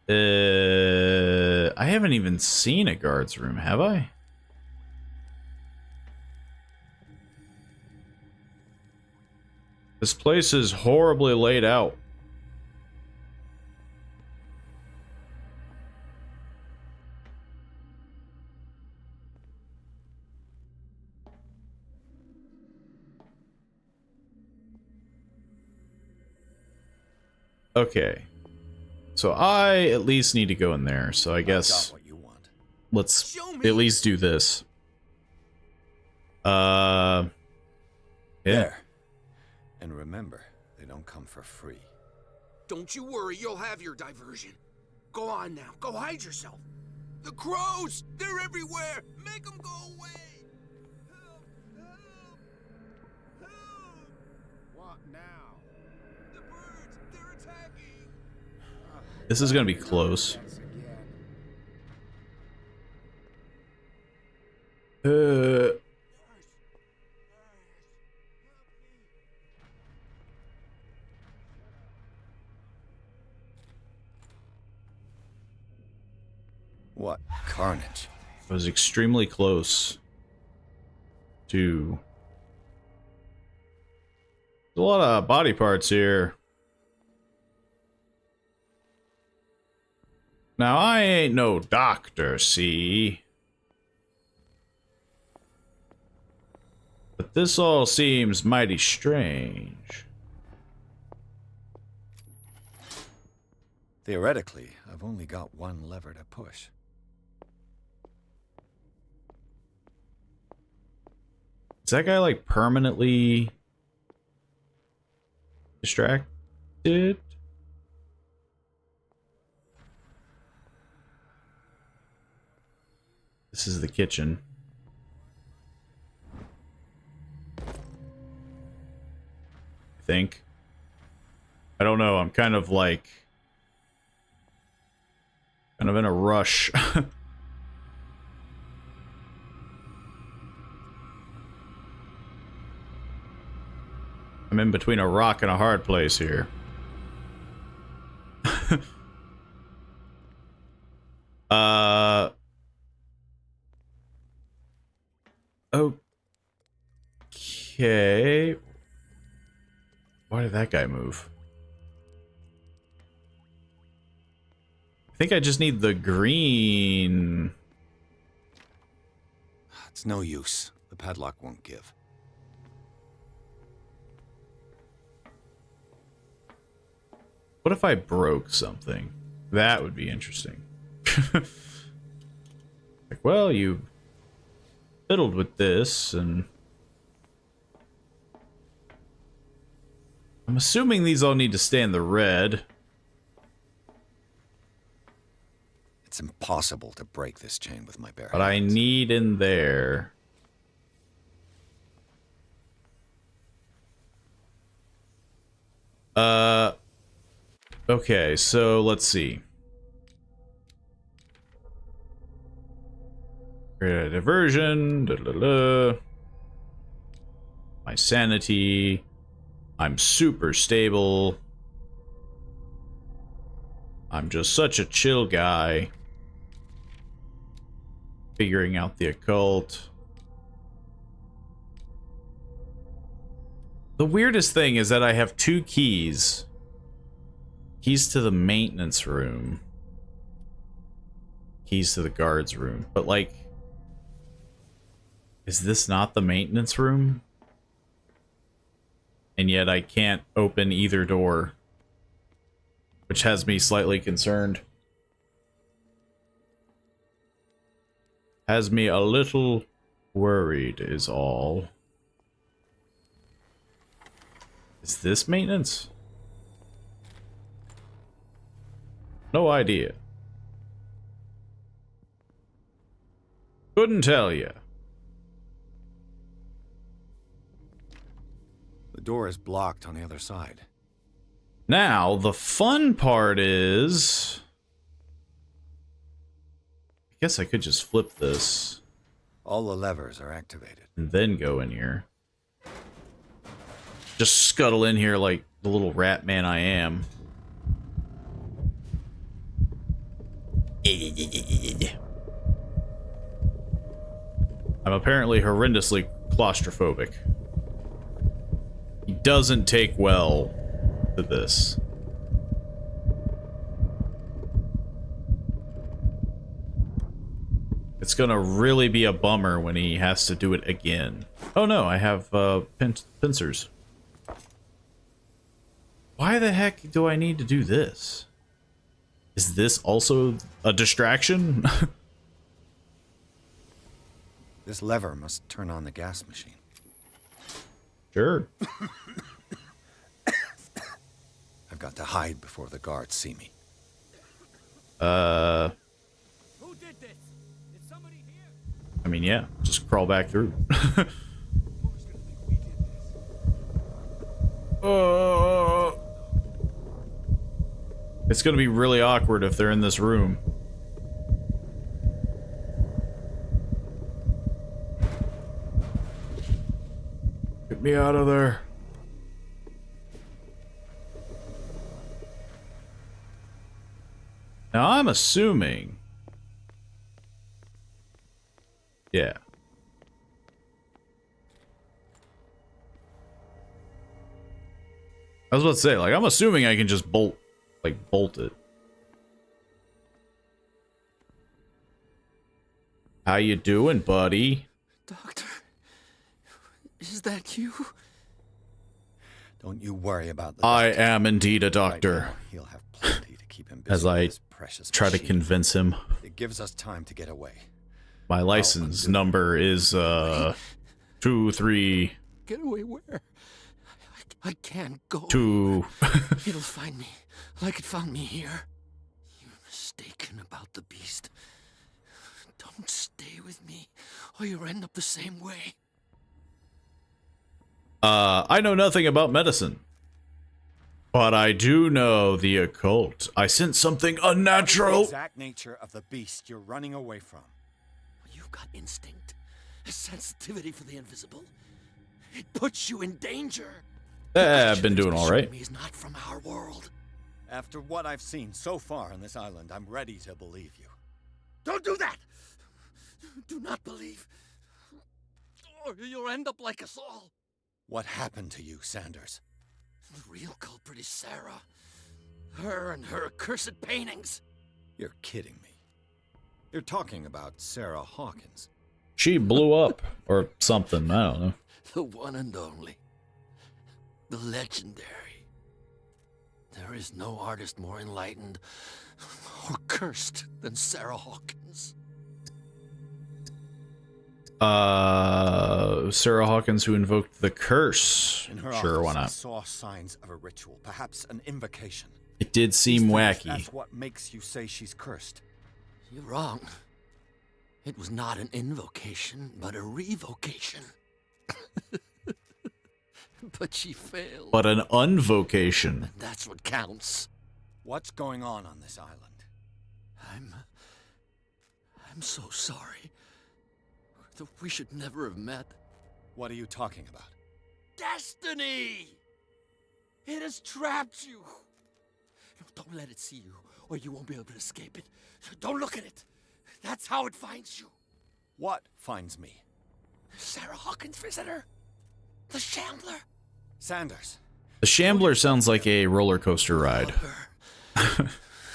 I haven't even seen a guards room, have I? This place is horribly laid out. Okay. So I at least need to go in there, so I guess let's at least do this. Yeah. There. And remember, they don't come for free. Don't you worry, you'll have your diversion. Go on now, go hide yourself. The crows, they're everywhere. Make them go away. Help, help, help. What now? The birds, they're attacking. This is gonna be close. What carnage. I was extremely close to... There's a lot of body parts here. Now, I ain't no doctor, see? But this all seems mighty strange. Theoretically, I've only got one lever to push. Is that guy like permanently distracted? This is the kitchen. I think. I don't know. I'm kind of like... kind of in a rush. I'm in between a rock and a hard place here. Okay. Why did that guy move? I think I just need the green. It's no use. The padlock won't give. What if I broke something? That would be interesting. Like, well, you fiddled with this, and... I'm assuming these all need to stay in the red. It's impossible to break this chain with my bare But I hands. need in there. Okay, so let's see. Create a diversion. Da, da, da. My sanity. I'm super stable. I'm just such a chill guy. Figuring out the occult. The weirdest thing is that I have 2 keys. Keys to the maintenance room. Keys to the guards room. But like... is this not the maintenance room? And yet I can't open either door. Which has me slightly concerned. Has me a little worried is all. Is this maintenance? No idea. Couldn't tell you. The door is blocked on the other side. Now, the fun part is... I guess I could just flip this. All the levers are activated. And then go in here. Just scuttle in here like the little rat man I am. I'm apparently horrendously claustrophobic. He doesn't take well to this. It's gonna really be a bummer when he has to do it again. Oh no, I have pincers. Why the heck do I need to do this? Is this also a distraction? This lever must turn on the gas machine. Sure. I've got to hide before the guards see me. Who did this? Is somebody here? I mean, yeah, just crawl back through. It's gonna be really awkward if they're in this room. Get me out of there. Now I'm assuming... yeah. I was about to say, like, I'm assuming I can just bolt it. How you doing, buddy? Doctor, is that you? Don't you worry about the I doctor. am indeed a Right doctor. now, he'll have plenty to keep him busy As with I this precious try to machine. convince him. It gives us time to get away. My license undo it. number is, 2, 3, Get away where? I can't go. 2. It'll find me, like it found me here. You're mistaken about the beast. Don't stay with me, or you'll end up the same way. I know nothing about medicine. But I do know the occult. I sense something unnatural. The exact nature of the beast you're running away from. You've got instinct, a sensitivity for the invisible. It puts you in danger. I've been doing all right. He's not from our world. After what I've seen so far on this island, I'm ready to believe you. Don't do that! Do not believe, or you'll end up like us all. What happened to you, Sanders? The real culprit is Sarah. Her and her accursed paintings. You're kidding me. You're talking about Sarah Hawkins. She blew up, or something, I don't know. The one and only. The legendary. There is no artist more enlightened or cursed than Sarah Hawkins. Sarah Hawkins, who invoked the curse. In her Sure, office, why I not? saw signs of a ritual, perhaps an invocation. It did seem wacky. That's what makes you say she's cursed. You're wrong. It was not an invocation, but a revocation. But she failed. But an unvocation. And that's what counts. What's going on this island? I'm so sorry. We should never have met. What are you talking about? Destiny! It has trapped you. No, don't let it see you, or you won't be able to escape it. Don't look at it. That's how it finds you. What finds me? Sarah Hawkins' visitor. The Shambler. Sanders. The Shambler sounds like a roller coaster ride.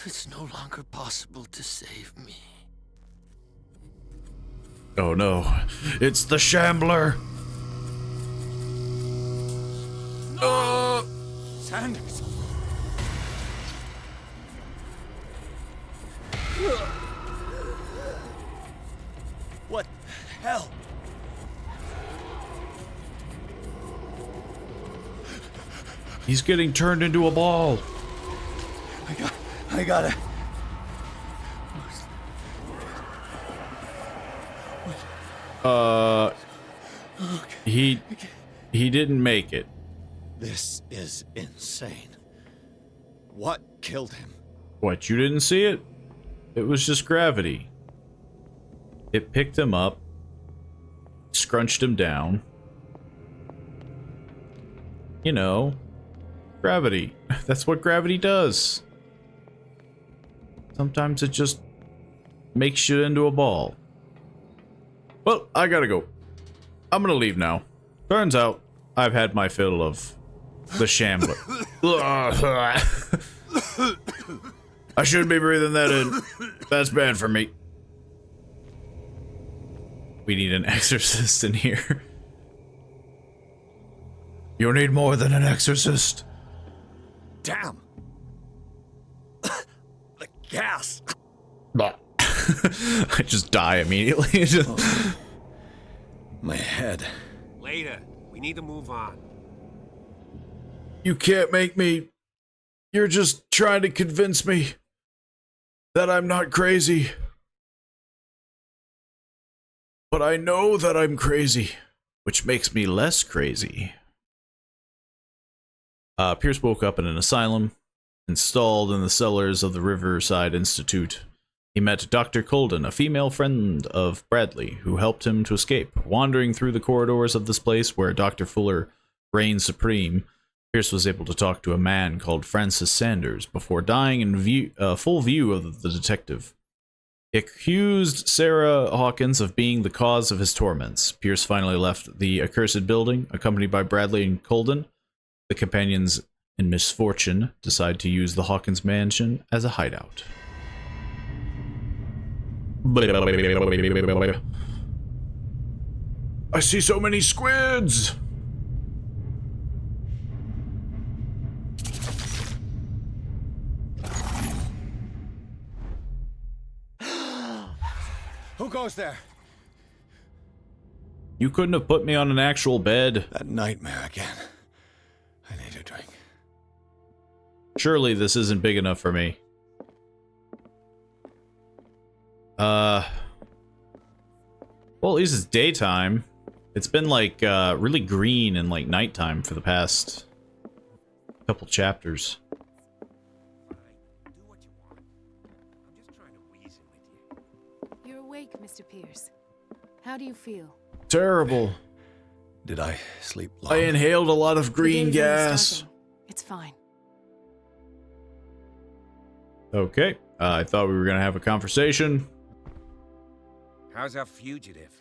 It's no longer possible to save me. Oh no, it's the Shambler! Sanders! What the hell? He's getting turned into a ball. I gotta. He didn't make it. This is insane. What killed him? What, you didn't see it? It was just gravity. It picked him up, scrunched him down. You know, gravity. That's what gravity does. Sometimes it just makes you into a ball. Well, I gotta go. I'm gonna leave now. Turns out, I've had my fill of the Shambler. I shouldn't be breathing that in. That's bad for me. We need an exorcist in here. You'll need more than an exorcist. Damn! The gas! I just die immediately. My head. Later. We need to move on. You can't make me. You're just trying to convince me that I'm not crazy. But I know that I'm crazy, which makes me less crazy. Pierce woke up in an asylum, installed in the cellars of the Riverside Institute. He met Dr. Colden, a female friend of Bradley, who helped him to escape. Wandering through the corridors of this place where Dr. Fuller reigned supreme, Pierce was able to talk to a man called Francis Sanders before dying in full view of the detective. He accused Sarah Hawkins of being the cause of his torments. Pierce finally left the accursed building, accompanied by Bradley and Colden. The companions in misfortune decide to use the Hawkins mansion as a hideout. I see so many squids! Who goes there? You couldn't have put me on an actual bed. That nightmare again. I need a drink. Surely this isn't big enough for me. Well, at least it's daytime. It's been like really green and like nighttime for the past couple chapters. Do what you want. I'm just trying to reason with you. You're awake, Mr. Pierce. How do you feel? Terrible. Did I sleep long? I inhaled a lot of The green day's only gas. starting. It's fine. Okay, I thought we were gonna have a conversation. How's our fugitive?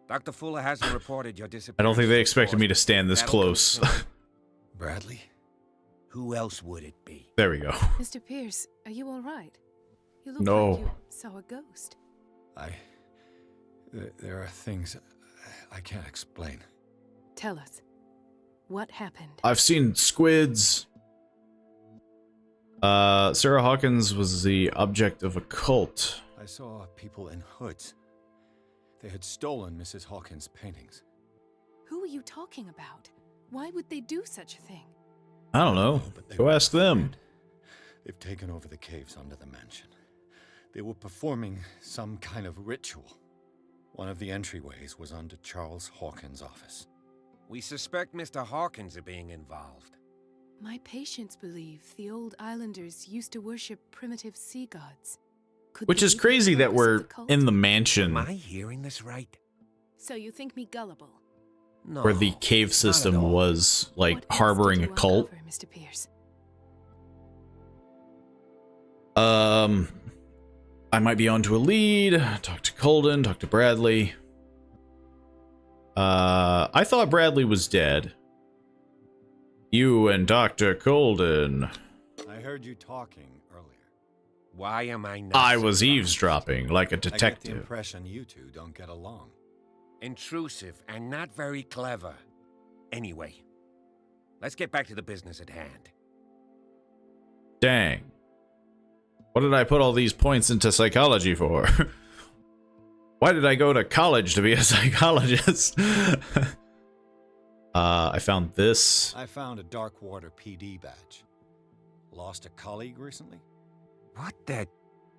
Dr. Fuller hasn't reported your disappearance. I don't think they expected me to stand this That'll come close. soon. Bradley? Who else would it be? There we go. Mr. Pierce, are you all right? You look No. like you saw a ghost. There are things I can't explain. Tell us. What happened? I've seen squids. Sarah Hawkins was the object of a cult. I saw people in hoods. They had stolen Mrs. Hawkins' paintings. Who are you talking about? Why would they do such a thing? I don't know. But they Go were ask them. They've taken over the caves under the mansion. They were performing some kind of ritual. One of the entryways was under Charles Hawkins' office. We suspect Mr. Hawkins of being involved. My patients believe the old islanders used to worship primitive sea gods. Could Which they is be the crazy that focus of we're the cult? in the mansion Am I hearing this right? So you think me gullible? No. where the cave system all. was like What else harboring did a you cult. uncover, Mr. Pierce? I might be onto a lead. Talk to Colden, talk to Bradley. I thought Bradley was dead. You and Dr. Colden. I heard you talking earlier. Why am I not I was surprised? eavesdropping like a I get the detective. impression you two don't get along. Intrusive and not very clever. Anyway, let's get back to the business at hand. Dang. What did I put all these points into psychology for? Why did I go to college to be a psychologist? I found this. I found a Darkwater PD badge. Lost a colleague recently? What the?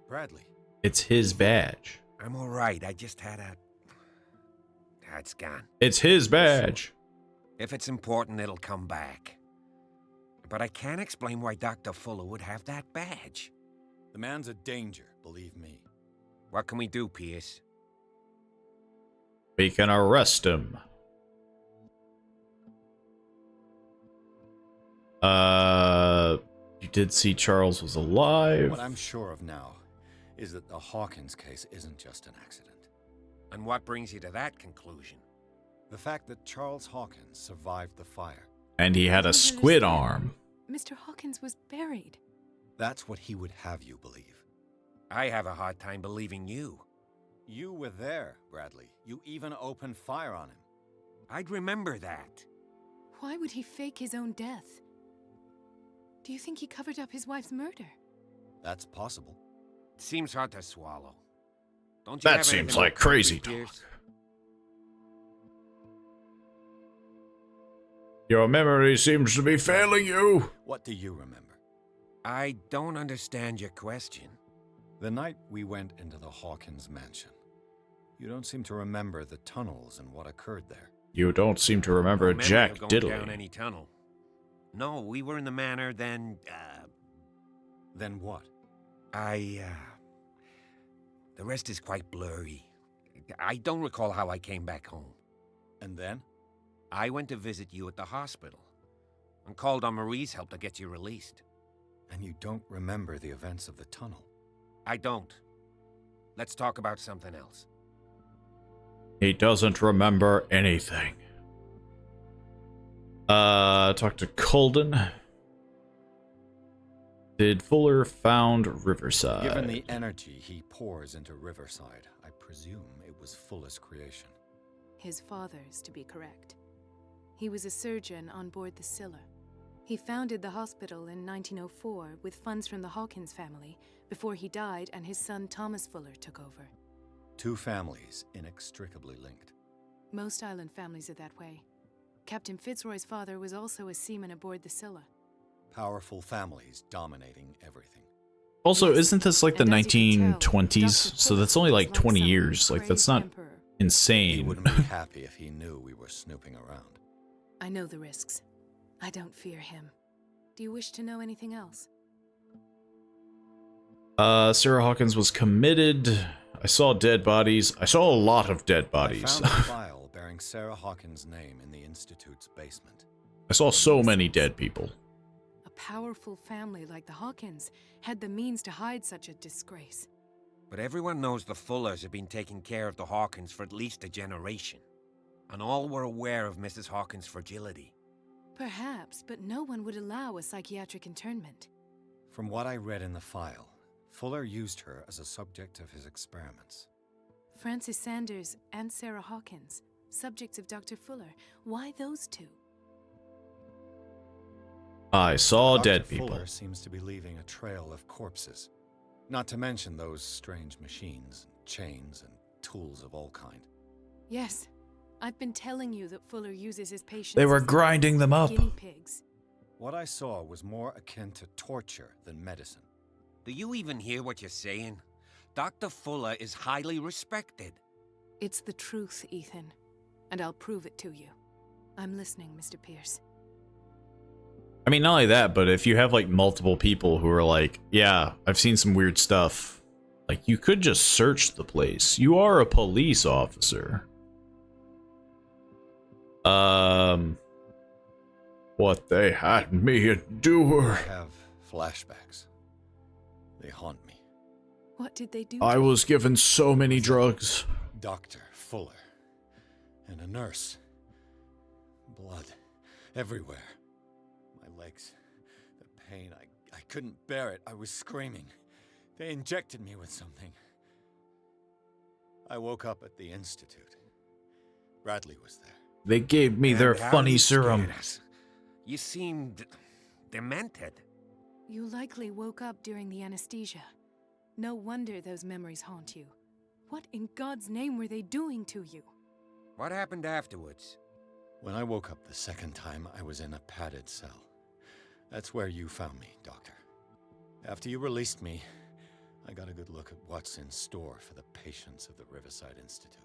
Bradley. It's his badge. I'm all right. I just had a... It's gone. It's his badge. If it's important, it'll come back. But I can't explain why Dr. Fuller would have that badge. The man's a danger, believe me. What can we do, Pierce? We can arrest him. You did see Charles was alive. What I'm sure of now is that the Hawkins case isn't just an accident. And what brings you to that conclusion? The fact that Charles Hawkins survived the fire. And he had a I don't squid understand. arm. Mr. Hawkins was buried. That's what he would have you believe. I have a hard time believing you. You were there, Bradley. You even opened fire on him. I'd remember that. Why would he fake his own death? Do you think he covered up his wife's murder? That's possible. It seems hard to swallow. Don't you That have seems anything like more concrete, crazy talk. Pierce? Your memory seems to be failing you. What do you remember? I don't understand your question. The night we went into the Hawkins mansion. You don't seem to remember the tunnels and what occurred there. You don't seem to remember No memory Jack of going Diddley. down any tunnel. No, we were in the manor, then, Then what? the rest is quite blurry. I don't recall how I came back home. And then? I went to visit you at the hospital and called on Marie's help to get you released. And you don't remember the events of the tunnel. I don't. Let's talk about something else. He doesn't remember anything. Talk to Colden. Did Fuller found Riverside? Given the energy he pours into Riverside, I presume it was Fuller's creation. His father's, to be correct. He was a surgeon on board the Scylla. He founded the hospital in 1904 with funds from the Hawkins family before he died and his son Thomas Fuller took over. Two families inextricably linked. Most island families are that way. Captain Fitzroy's father was also a seaman aboard the Scylla. Powerful families dominating everything. Also, Yes, isn't this like the and as you can tell, 1920s? Dr. So that's Fuller only was like 20 some years. Like, that's crazed not emperor. He insane. wouldn't be happy if he knew we were snooping around. I know the risks. I don't fear him. Do you wish to know anything else? Sarah Hawkins was committed. I saw dead bodies. I saw a lot of dead bodies. I found a file bearing Sarah Hawkins' name in the Institute's basement. I saw so many dead people. A powerful family like the Hawkins had the means to hide such a disgrace. But everyone knows the Fullers have been taking care of the Hawkins for at least a generation. And all were aware of Mrs. Hawkins' fragility. Perhaps, but no one would allow a psychiatric internment. From what I read in the file, Fuller used her as a subject of his experiments. Francis Sanders and Sarah Hawkins, subjects of Dr. Fuller. Why those two? I saw Dr. dead people. Fuller seems to be leaving a trail of corpses. Not to mention those strange machines, chains, and tools of all kind. Yes, I've been telling you that Fuller uses his patients. They were as grinding them up. guinea pigs. What I saw was more akin to torture than medicine. Do you even hear what you're saying? Dr. Fuller is highly respected. It's the truth, Ethan, and I'll prove it to you. I'm listening, Mr. Pierce. I mean, not only that, but if you have like multiple people who are like, yeah, I've seen some weird stuff, like you could just search the place. You are a police officer. What they had me endure. I have flashbacks. They haunt me. What did they do? I was given so many drugs. Dr. Fuller. And a nurse. Blood. Everywhere. My legs. The pain. I couldn't bear it. I was screaming. They injected me with something. I woke up at the Institute. Bradley was there. They gave me their And how funny you serum. scared us. You seemed demented. You likely woke up during the anesthesia. No wonder those memories haunt you. What in God's name were they doing to you? What happened afterwards? When I woke up the second time, I was in a padded cell. That's where you found me, Doctor. After you released me, I got a good look at what's in store for the patients of the Riverside Institute.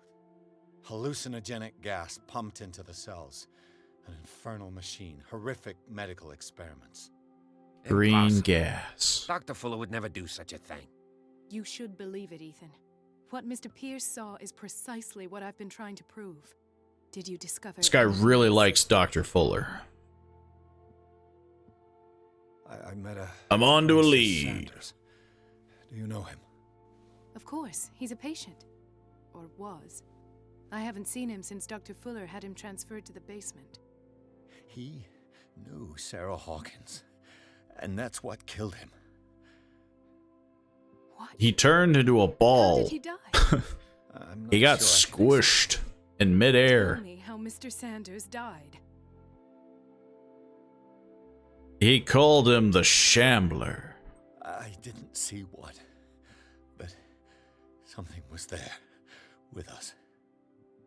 Hallucinogenic gas pumped into the cells. An infernal machine. Horrific medical experiments. Green Impossible. gas. Dr. Fuller would never do such a thing. You should believe it, Ethan. What Mr. Pierce saw is precisely what I've been trying to prove. Did you discover... This guy really likes Dr. Fuller. I met a... I'm on to a Mr. lead. Sanders. Do you know him? Of course, he's a patient. Or was. I haven't seen him since Dr. Fuller had him transferred to the basement. He knew Sarah Hawkins. And that's what killed him. What? He turned into a How ball. did he die? I'm not He got sure I can squished in midair. Tell me how Mr. Sanders died. He called him the Shambler. I didn't see what, but something was there with us.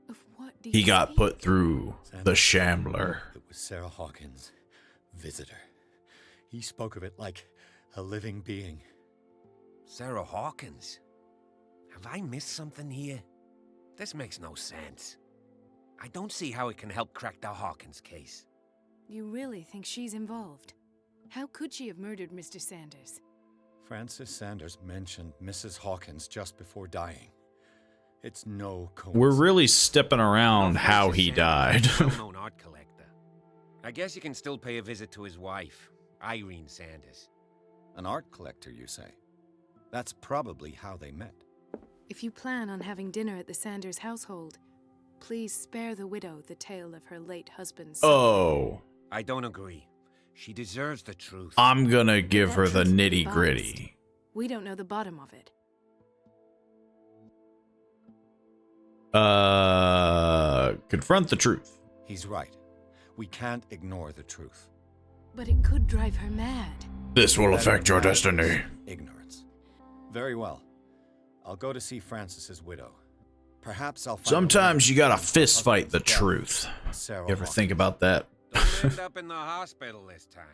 Of what do He you got speak? put through the Shambler. It was Sarah Hawkins' visitor. He spoke of it like a living being. Sarah Hawkins? Have I missed something here? This makes no sense. I don't see how it can help crack the Hawkins case. You really think she's involved? How could she have murdered Mr. Sanders? Francis Sanders mentioned Mrs. Hawkins just before dying. It's no coincidence. We're really stepping around Well, how Francis he Sanders died. is a well-known art collector. I guess you can still pay a visit to his wife, Irene Sanders. An art collector, you say? That's probably how they met. If you plan on having dinner at the Sanders household, please spare the widow the tale of her late husband's... Oh, I don't agree. She deserves the truth. I'm gonna give That her the truth will be nitty biased. gritty. We don't know the bottom of it. Confront the truth. He's right. We can't ignore the truth. But it could drive her mad. This will affect your Better than destiny. that is ignorance. Very well. I'll go to see Francis's widow. Perhaps I'll find Sometimes you gotta fist fight the truth. Sarah You ever Hawkins. think about that? Don't end up in the hospital this time.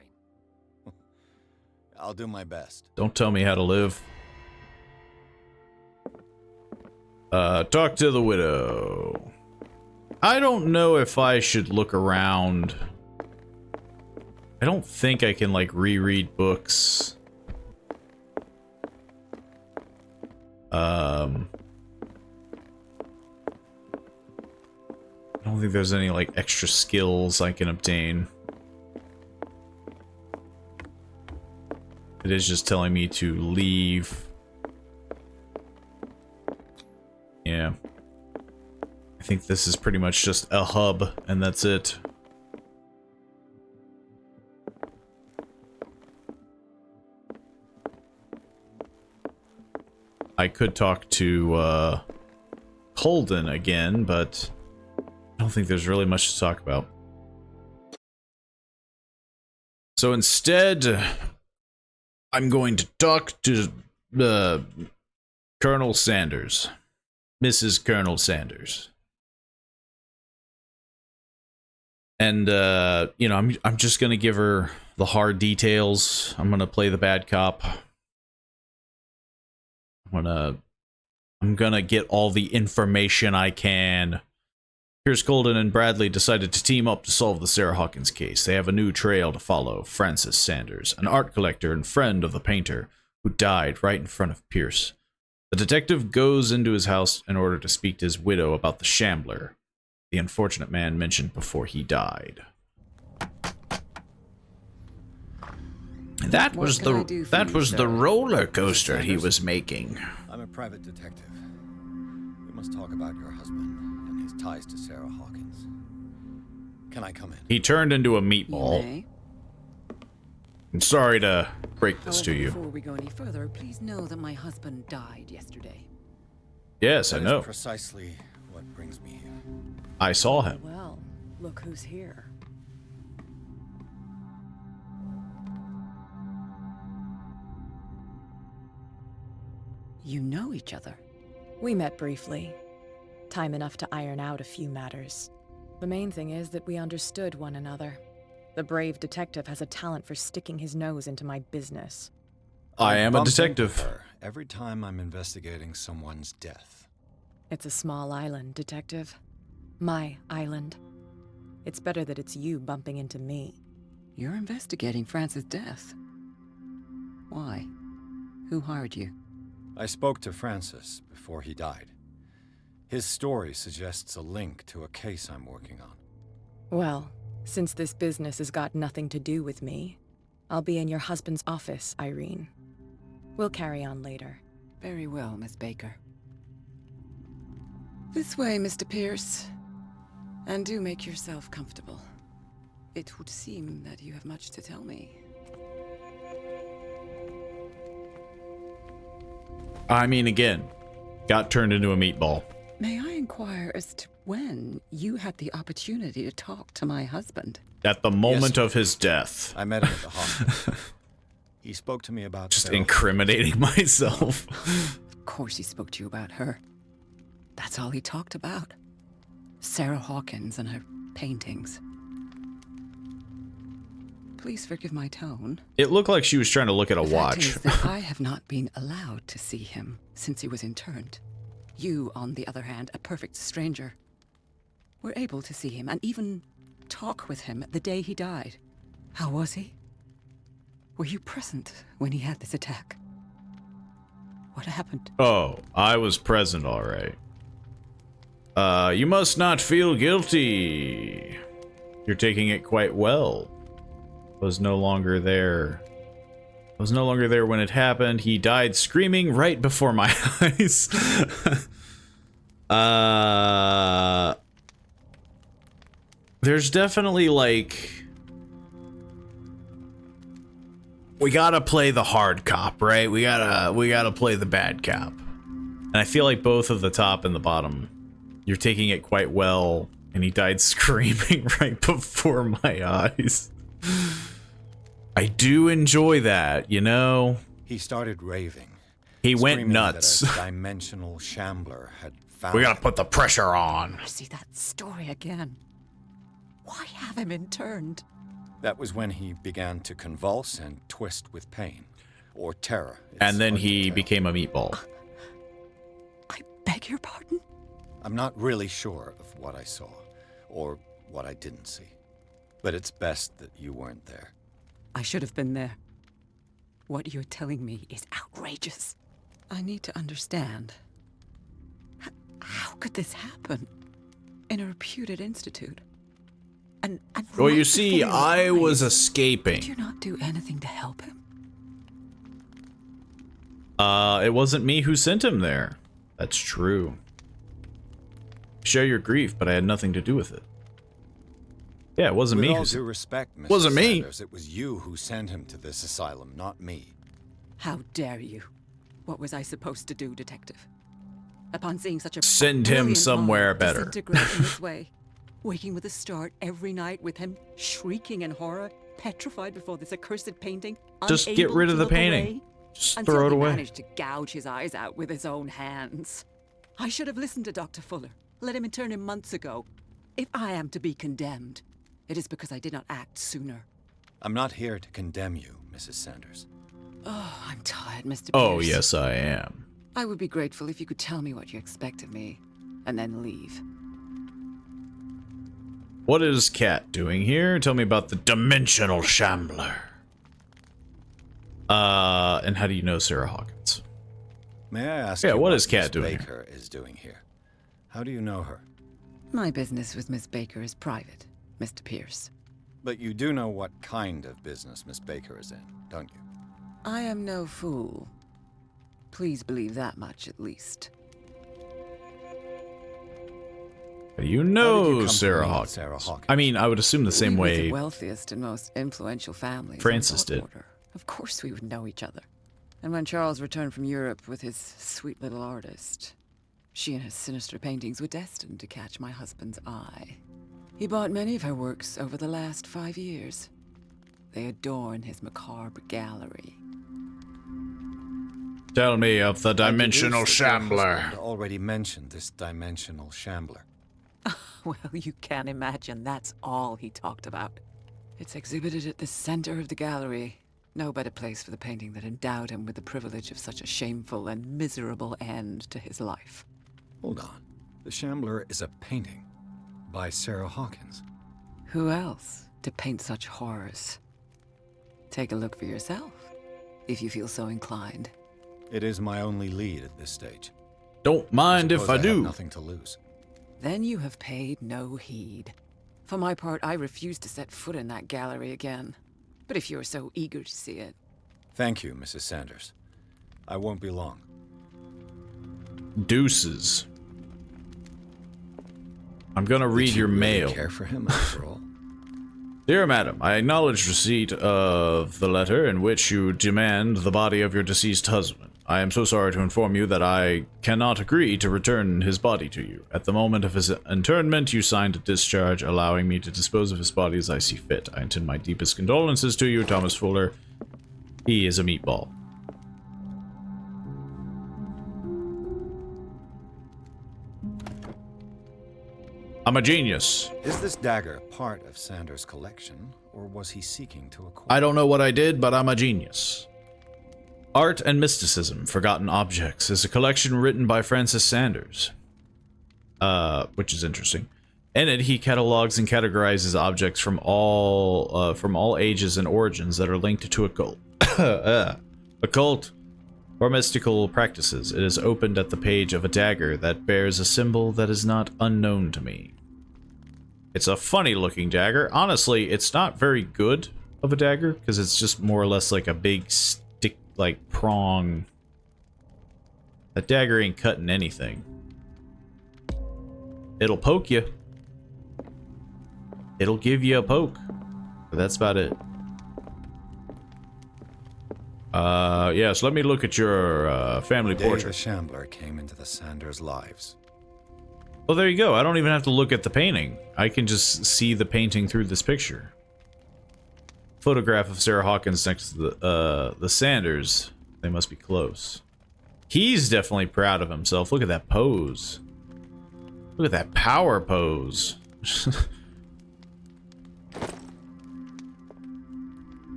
I'll do my best. Don't tell me how to live. Talk to the widow. I don't know if I should look around. I don't think I can, like, reread books. I don't think there's any, like, extra skills I can obtain. It is just telling me to leave. Yeah. I think this is pretty much just a hub, and that's it. I could talk to, Holden again, but I don't think there's really much to talk about. So instead, I'm going to talk to, Colonel Sanders. Mrs. Colonel Sanders. And, you know, I'm just gonna give her the hard details. I'm gonna play the bad cop. I'm gonna get all the information I can. Pierce Golden and Bradley decided to team up to solve the Sarah Hawkins case. They have a new trail to follow. Francis Sanders, an art collector and friend of the painter, who died right in front of Pierce. The detective goes into his house in order to speak to his widow about the shambler, the unfortunate man mentioned before he died. That was the roller coaster he was making. I'm a private detective. We must talk about your husband and his ties to Sarah Hawkins. Can I come in? He turned into a meatball. I'm sorry to break this to you. Before we go any further, please know that my husband died yesterday. Yes, I know. That is precisely what brings me here. I saw him. Well, look who's here. You know each other. We met briefly. Time enough to iron out a few matters. The main thing is that we understood one another. The brave detective has a talent for sticking his nose into my business. I am a Bump into detective. her every time I'm investigating someone's death. It's a small island, detective. My island. It's better that it's you bumping into me. You're investigating Francis' death. Why? Who hired you? I spoke to Francis before he died. His story suggests a link to a case I'm working on. Well, since this business has got nothing to do with me, I'll be in your husband's office, Irene. We'll carry on later. Very well, Miss Baker. This way, Mr. Pierce. And do make yourself comfortable. It would seem that you have much to tell me. I mean, again, got turned into a meatball. May I inquire as to when you had the opportunity to talk to my husband? At the moment of his death. I met him at the hospital. He spoke to me about Just Sarah incriminating myself. Of course he spoke to you about her. That's all he talked about. Sarah Hawkins and her paintings. Please forgive my tone. It looked like she was trying to look at a The fact watch. is that I have not been allowed to see him since he was interned. You, on the other hand, a perfect stranger, were able to see him and even talk with him the day he died. How was he? Were you present when he had this attack? What happened? Oh, I was present, all right. You must not feel guilty. You're taking it quite well. Was no longer there. Was no longer there when it happened. He died screaming right before my eyes. There's definitely, like, we gotta play the hard cop, right? We gotta play the bad cop. And I feel like both of the top and the bottom, you're taking it quite well, and he died screaming right before my eyes. I do enjoy that, you know? He started raving. He went screaming nuts. That a dimensional shambler had found We gotta him. put the pressure on. I see that story again. Why have him interned? That was when he began to convulse and twist with pain. Or terror. It's And then hard to he tell. became a meatball. I beg your pardon? I'm not really sure of what I saw, or what I didn't see. But it's best that you weren't there. I should have been there. What you're telling me is outrageous. I need to understand. How could this happen? In a reputed institute? And Well, you right see, before your I was eyes. escaping. Did you not do anything to help him? It wasn't me who sent him there. That's true. Share your grief, but I had nothing to do with it. Yeah, it wasn't With me all who due respect, Mr. Wasn't me. Sanders, it was you who sent him to this asylum, not me. How dare you? What was I supposed to do, detective? Upon seeing such a Send him brilliant somewhere mind better. disintegrate in this way, waking with a start every night with him shrieking in horror, petrified before this accursed painting, Just get unable rid to of the look painting. away, Just until throw it he away. managed to gouge his eyes out with his own hands. I should have listened to Dr. Fuller, let him intern him months ago. If I am to be condemned, it is because I did not act sooner. I'm not here to condemn you, Mrs. Sanders. Oh, I'm tired, Mr. Pierce. Oh, yes, I am. I would be grateful if you could tell me what you expect of me, and then leave. What is Cat doing here? Tell me about the Dimensional Shambler. And how do you know Sarah Hawkins? May I ask Yeah, you what is Kat Miss doing here? Baker is doing here? How do you know her? My business with Miss Baker is private, Mr. Pierce. But you do know what kind of business Miss Baker is in, don't you? I am no fool. Please believe that much, at least. How do you How did know you come to Sarah meet Hawkins? Sarah Hawkins? I mean, I would assume the same We were way the wealthiest and most influential families Francis on did. Order. Of course we would know each other. And when Charles returned from Europe with his sweet little artist, she and her sinister paintings were destined to catch my husband's eye. He bought many of her works over the last 5 years. They adorn his macabre gallery. Tell me of the I Dimensional deduce that your Shambler. husband already mentioned this dimensional shambler. Well, you can imagine that's all he talked about. It's exhibited at the center of the gallery. No better place for the painting that endowed him with the privilege of such a shameful and miserable end to his life. Hold on. The shambler is a painting by Sarah Hawkins. Who else to paint such horrors? Take a look for yourself, if you feel so inclined. It is my only lead at this stage. Don't mind if Suppose I do. have nothing to lose. Then you have paid no heed. For my part, I refuse to set foot in that gallery again. But if you're so eager to see it... Thank you, Mrs. Sanders. I won't be long. Deuces. I'm gonna read Did you your really mail. care for him after all? Dear Madam, I acknowledge receipt of the letter in which you demand the body of your deceased husband. I am so sorry to inform you that I cannot agree to return his body to you. At the moment of his internment, you signed a discharge allowing me to dispose of his body as I see fit. I intend my deepest condolences to you, Thomas Fuller. He is a meatball. I'm a genius. Is this dagger part of Sanders' collection, or was he seeking to acquire? I don't know what I did, but I'm a genius. Art and Mysticism, Forgotten Objects is a collection written by Francis Sanders. Which is interesting. In it, he catalogs and categorizes objects from all ages and origins that are linked to occult or mystical practices. It is opened at the page of a dagger that bears a symbol that is not unknown to me. It's a funny-looking dagger. Honestly, it's not very good of a dagger, because it's just more or less like a big stick, like prong. That dagger ain't cutting anything. It'll poke you. It'll give you a poke. But that's about it. Yes, let me look at your family The day portrait. the Shambler came into the Sanders' lives. Oh, there you go. I don't even have to look at the painting. I can just see the painting through this picture. Photograph of Sarah Hawkins next to the Sanders. They must be close. He's definitely proud of himself. Look at that pose. Look at that power pose.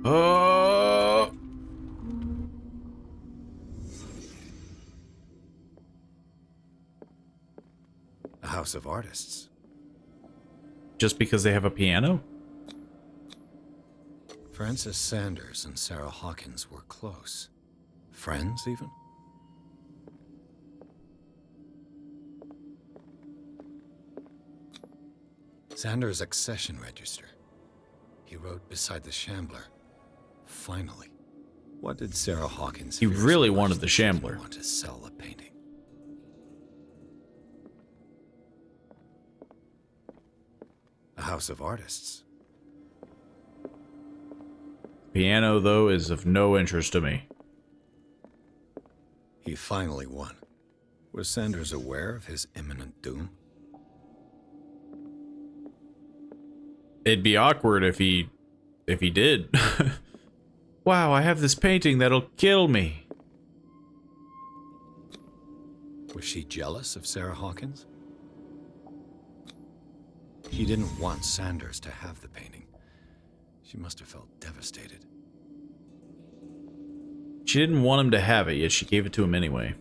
Oh. A house of artists. Just because they have a piano? Francis Sanders and Sarah Hawkins were close. Friends, even? Sanders' accession register. He wrote beside the Shambler, "Finally." What did Sarah Hawkins He fear really so much wanted the that she didn't Shambler. want to sell the painting? A house of artists. Piano, though, is of no interest to me. He finally won. Was Sanders aware of his imminent doom? It'd be awkward if he did. Wow, I have this painting that'll kill me. Was she jealous of Sarah Hawkins? She didn't want Sanders to have the painting. She must have felt devastated. She didn't want him to have it, yet she gave it to him anyway.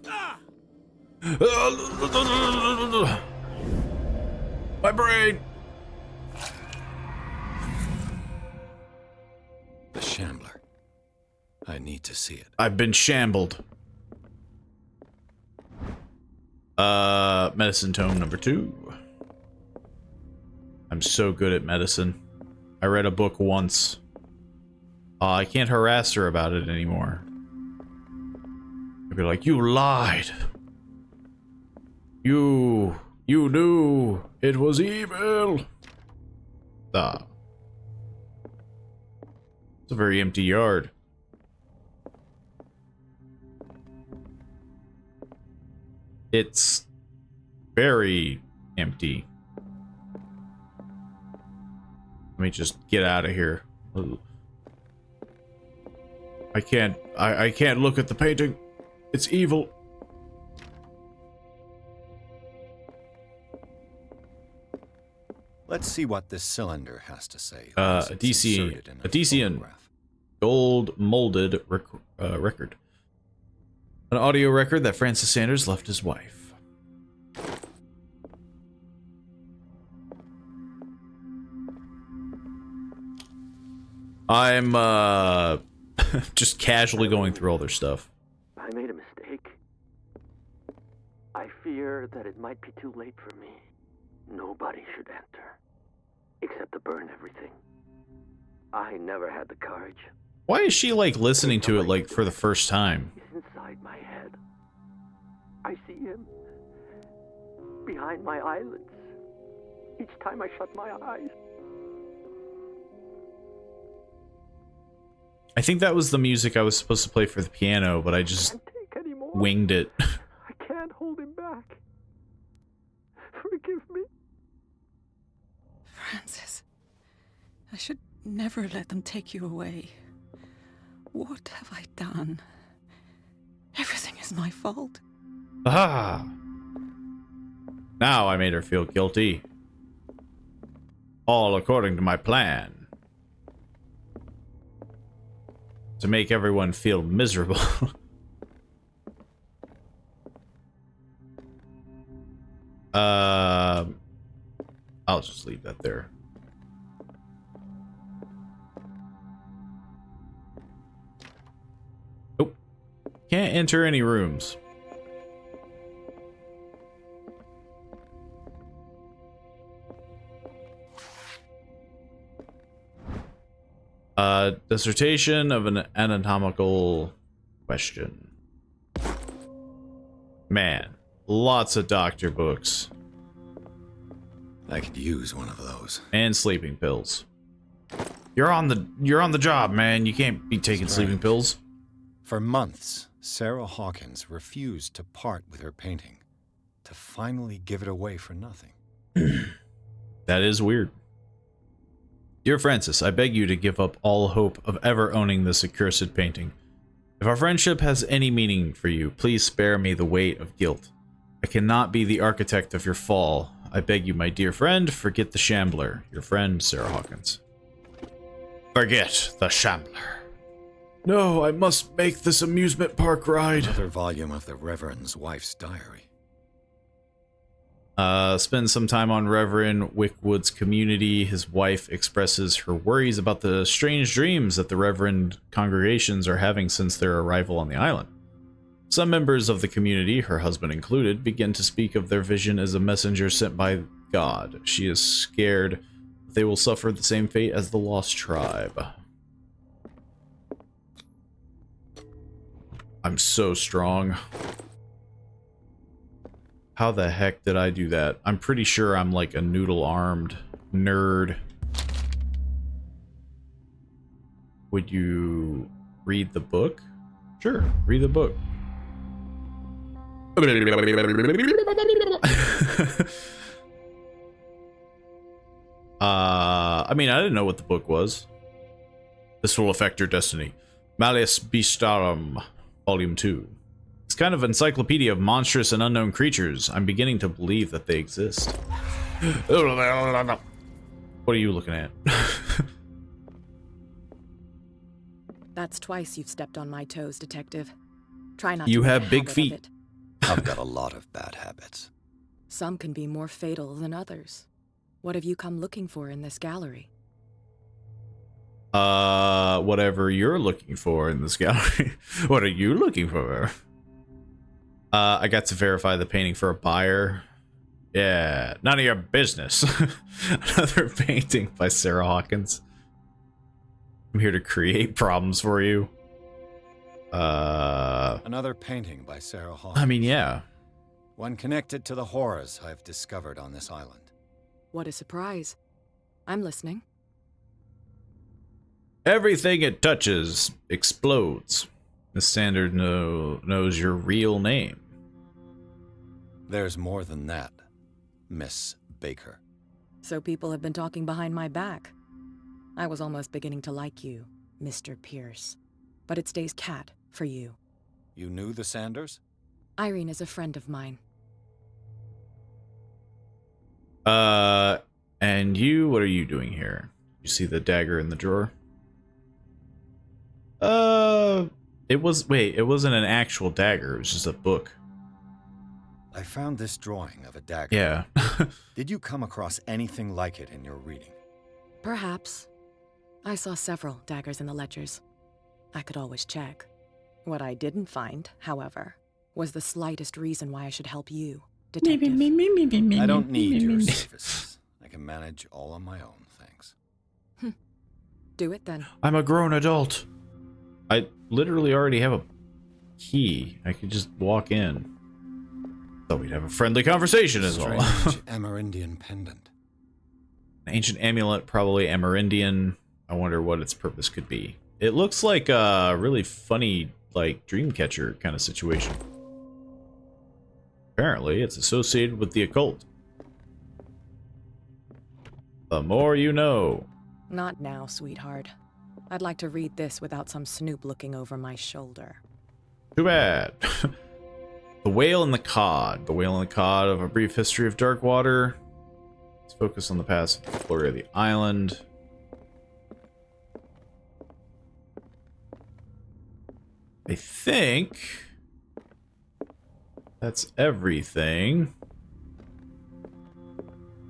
My brain! The Shambler. I need to see it. I've been shambled. Medicine tome number 2. I'm so good at medicine. I read a book once. I can't harass her about it anymore. I'd be like, you lied. You knew it was evil. Ah. It's a very empty yard. It's very empty. Let me just get out of here. I can't look at the painting. It's evil. Let's see what this cylinder has to say. A DC gold molded record. An audio record that Francis Sanders left his wife. I'm just casually going through all their stuff. I made a mistake. I fear that it might be too late for me. Nobody should enter, except to burn everything. I never had the courage. Why is she like listening to it like for the first time? He's inside my head. I see him behind my eyelids each time I shut my eyes. I think that was the music I was supposed to play for the piano, but I just winged it. I can't hold him back. Forgive me. Francis, I should never let them take you away. What have I done? Everything is my fault. Ah! Now I made her feel guilty. All according to my plan. To make everyone feel miserable. I'll just leave that there. Nope. Can't enter any rooms. Dissertation of an anatomical question. Man, lots of doctor books. I could use one of those. And sleeping pills. You're on the job, man. You can't be taking sleeping pills. For months, Sarah Hawkins refused to part with her painting, to finally give it away for nothing. That is weird. Dear Francis, I beg you to give up all hope of ever owning this accursed painting. If our friendship has any meaning for you, please spare me the weight of guilt. I cannot be the architect of your fall. I beg you, my dear friend, forget the Shambler. Your friend, Sarah Hawkins. Forget the Shambler. No, I must make this amusement park ride. Another volume of the Reverend's wife's diary. Spend some time on Reverend Wickwood's community. His wife expresses her worries about the strange dreams that the Reverend congregations are having since their arrival on the island. Some members of the community, her husband included, begin to speak of their vision as a messenger sent by God. She is scared they will suffer the same fate as the Lost Tribe. I'm so strong. How the heck did I do that? I'm pretty sure I'm like a noodle-armed nerd. Would you read the book? Sure, read the book. I mean, I didn't know what the book was. This will affect your destiny. Malleus Beastarum, Volume 2. It's kind of encyclopedia of monstrous and unknown creatures. I'm beginning to believe that they exist. What are you looking at? That's twice you've stepped on my toes, Detective. Try not You to make have a big habit of feet. it. I've got a lot of bad habits. Some can be more fatal than others. What have you come looking for in this gallery? Whatever you're looking for in this gallery. What are you looking for? I got to verify the painting for a buyer. Yeah, none of your business. Another painting by Sarah Hawkins. I'm here to create problems for you. Another painting by Sarah Hawkins. I mean, yeah. One connected to the horrors I've discovered on this island. What a surprise. I'm listening. Everything it touches explodes. Miss Sanders knows your real name. There's more than that, Miss Baker. So people have been talking behind my back. I was almost beginning to like you, Mr. Pierce. But it stays cat for you. You knew the Sanders? Irene is a friend of mine. And you, what are you doing here? You see the dagger in the drawer? It wasn't an actual dagger, it was just a book. I found this drawing of a dagger. Yeah. Did you come across anything like it in your reading? Perhaps. I saw several daggers in the ledgers. I could always check. What I didn't find, however, was the slightest reason why I should help you, Detective. I don't need your services. I can manage all on my own, thanks. Do it then. I'm a grown adult. I literally already have a key. I could just walk in. Thought we'd have a friendly conversation as well. Strange Amerindian pendant. An ancient amulet, probably Amerindian. I wonder what its purpose could be. It looks like a really funny, like, dream catcher kind of situation. Apparently, it's associated with the occult. The more you know. Not now, sweetheart. I'd like to read this without some snoop looking over my shoulder. Too bad. The Whale and the Cod. The Whale and the Cod of A Brief History of Darkwater. Let's focus on the past glory of the island. I think that's everything.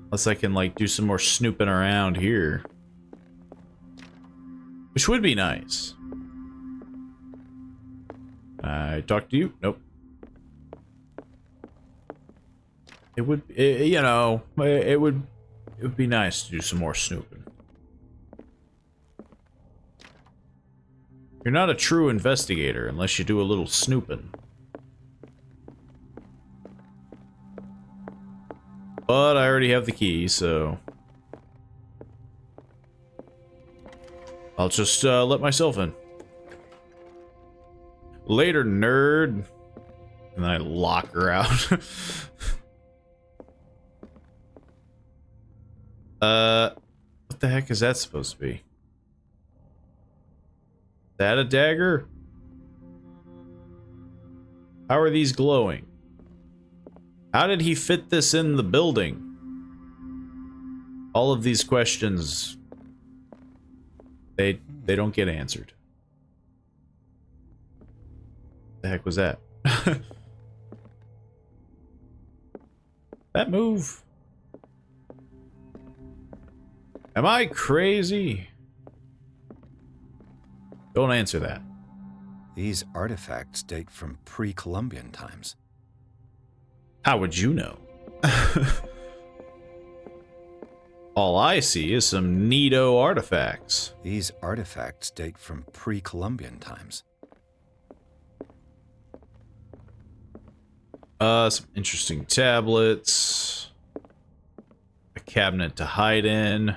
Unless I can, like, do some more snooping around here. Which would be nice. I talk to you? Nope. It would, you know, it would be nice to do some more snooping. You're not a true investigator unless you do a little snooping. But I already have the key, so I'll just let myself in. Later, nerd. And then I lock her out. What the heck is that supposed to be? Is that a dagger? How are these glowing? How did he fit this in the building? All of these questions, they don't get answered. The heck was that? That move. Am I crazy? Don't answer that. These artifacts date from pre-Columbian times. How would you know? All I see is some neato artifacts. These artifacts date from pre-Columbian times. Some interesting tablets. A cabinet to hide in.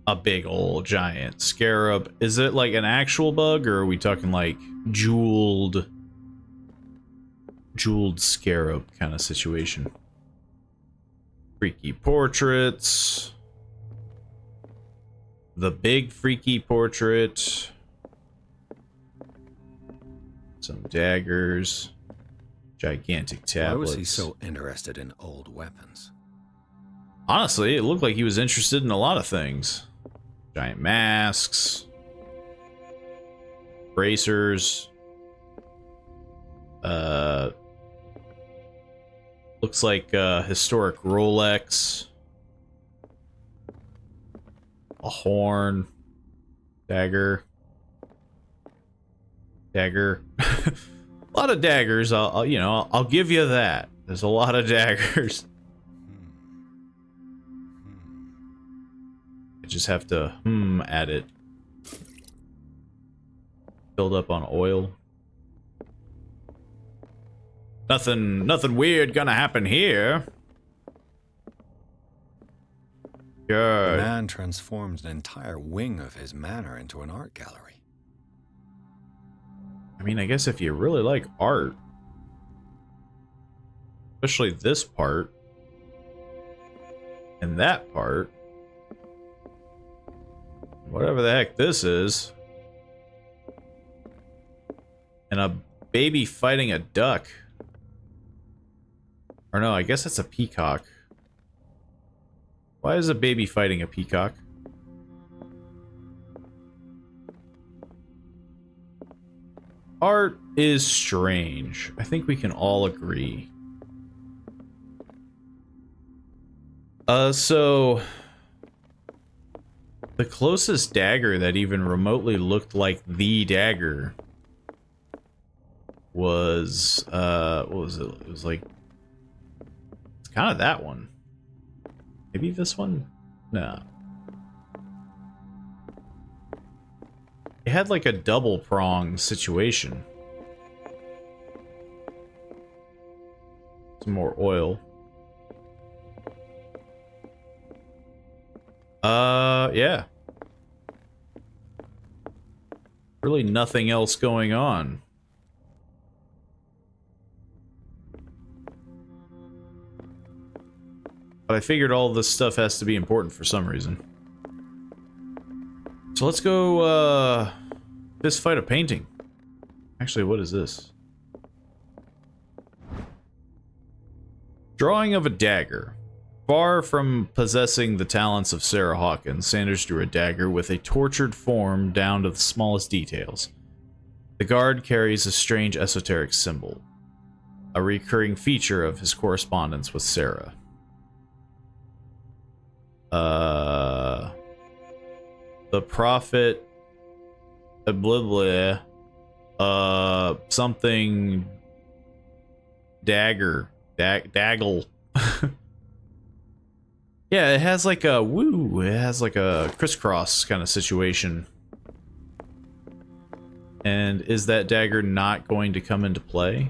A big old giant scarab. Is it like an actual bug, or are we talking like jeweled scarab kind of situation? Freaky portraits. The big freaky portrait. Some daggers. Gigantic tablets. Why was he so interested in old weapons? Honestly, it looked like he was interested in a lot of things. Giant masks. Bracers. Looks like a historic Rolex. A horn. Dagger. A lot of daggers. I'll give you that. There's a lot of daggers. I just have to at it. Filled up on oil. Nothing weird gonna happen here. Good. The man transformed an entire wing of his manor into an art gallery. I mean, I guess if you really like art, especially this part and that part, whatever the heck this is, and a baby fighting a duck. Or no, I guess that's a peacock. Why is a baby fighting a peacock? Art is strange. I think we can all agree. So the closest dagger that even remotely looked like the dagger was what was it? It was like, it's kind of that one. Maybe this one? No. It had like a double prong situation. Some more oil. Yeah. Really nothing else going on. But I figured all this stuff has to be important for some reason. So let's go, fist fight a painting. Actually, what is this? Drawing of a dagger. Far from possessing the talents of Sarah Hawkins, Sanders drew a dagger with a tortured form down to the smallest details. The guard carries a strange esoteric symbol, a recurring feature of his correspondence with Sarah. The prophet, blah, blah, something, dagger, daggle. Yeah, it has like a woo, it has like a crisscross kind of situation. And is that dagger not going to come into play?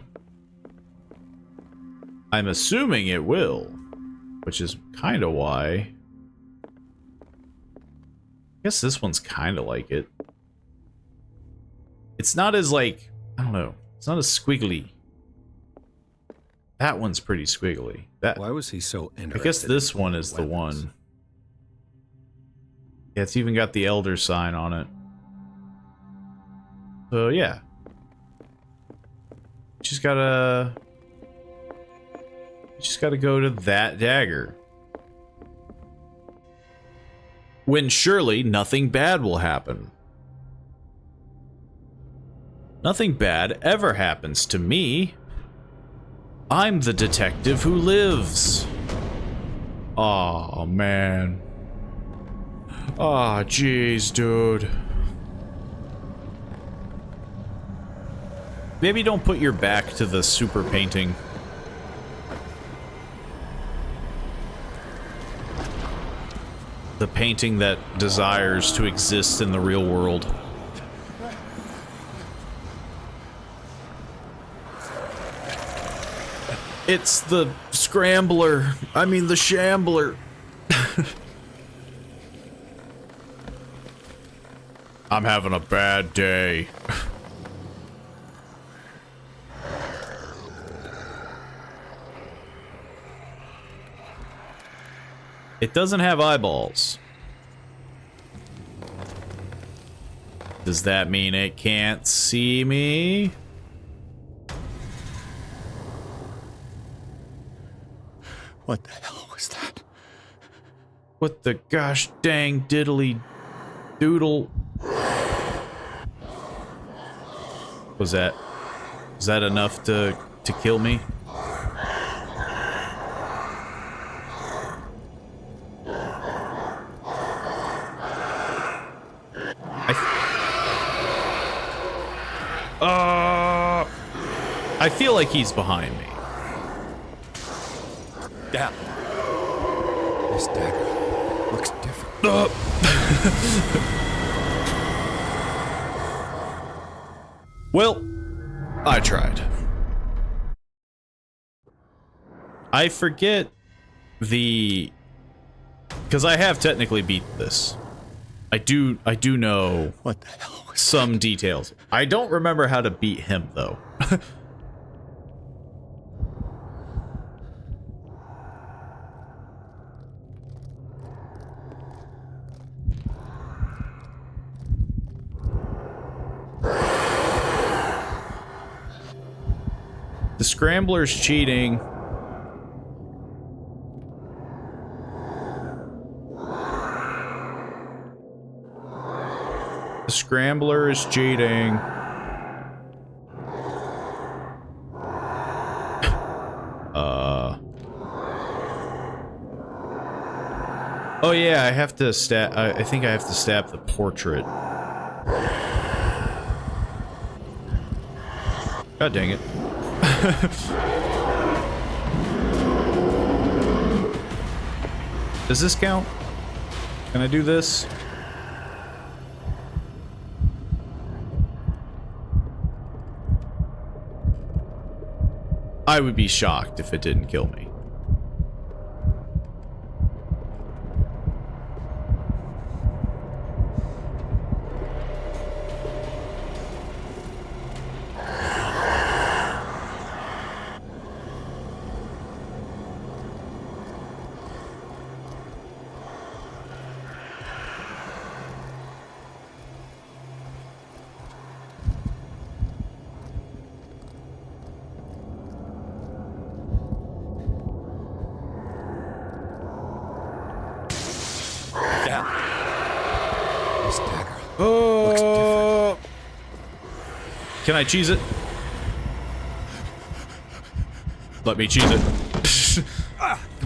I'm assuming it will, which is kind of why. I guess this one's kind of like it. It's not as like, I don't know, it's not as squiggly. That one's pretty squiggly. Why was he so interested? I guess this one is the one. Yeah, it's even got the elder sign on it. So yeah. Just gotta go to that dagger. When surely nothing bad will happen. Nothing bad ever happens to me. I'm the detective who lives. Oh man. Oh jeez, dude. Maybe don't put your back to the super painting. The painting that desires to exist in the real world. It's the scrambler. I mean the shambler. I'm having a bad day. It doesn't have eyeballs. Does that mean it can't see me? What the hell was that? What the gosh dang diddly doodle was that? Was that enough to kill me? I feel like he's behind me. Damn. This dagger looks different. Well, I tried. I forget because I have technically beat this. I do know what the hell was some details. I don't remember how to beat him though. The scrambler's cheating. The scrambler is cheating. Oh yeah, I have to stab. I think I have to stab the portrait. God dang it. Does this count? Can I do this? I would be shocked if it didn't kill me. Can I cheese it? Let me cheese it.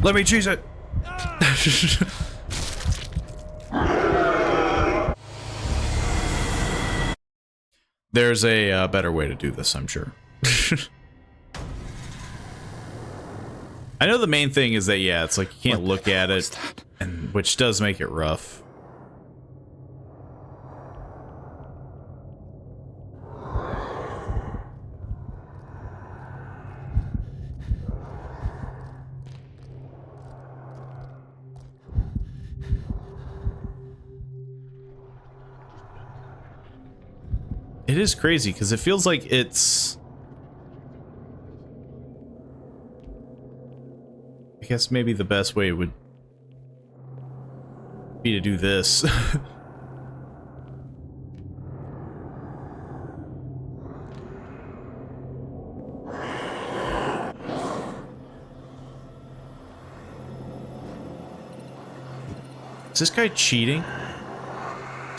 Let me cheese it. There's a better way to do this, I'm sure. I know the main thing is that, yeah, it's like you can't look at it, and which does make it rough. It is crazy because it feels like it's... I guess maybe the best way would be to do this. Is this guy cheating?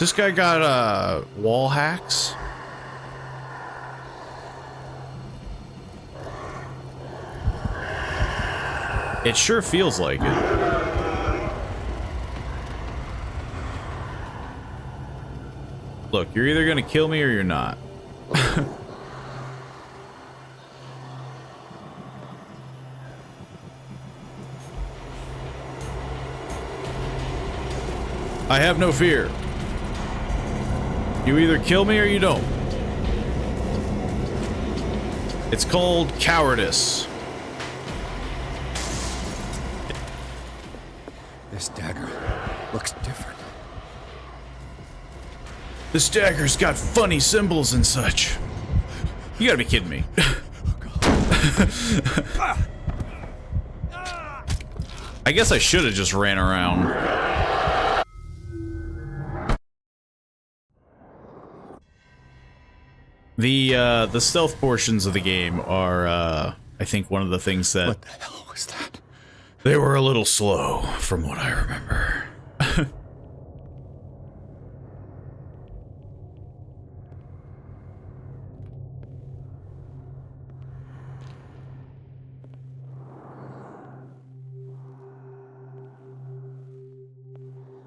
This guy got wall hacks? It sure feels like it. Look, you're either gonna kill me or you're not. I have no fear. You either kill me or you don't. It's called cowardice. This dagger looks different. This dagger's got funny symbols and such. You gotta be kidding me. I guess I should have just ran around. The stealth portions of the game are, I think, one of the things that... What the hell was that? They were a little slow, from what I remember.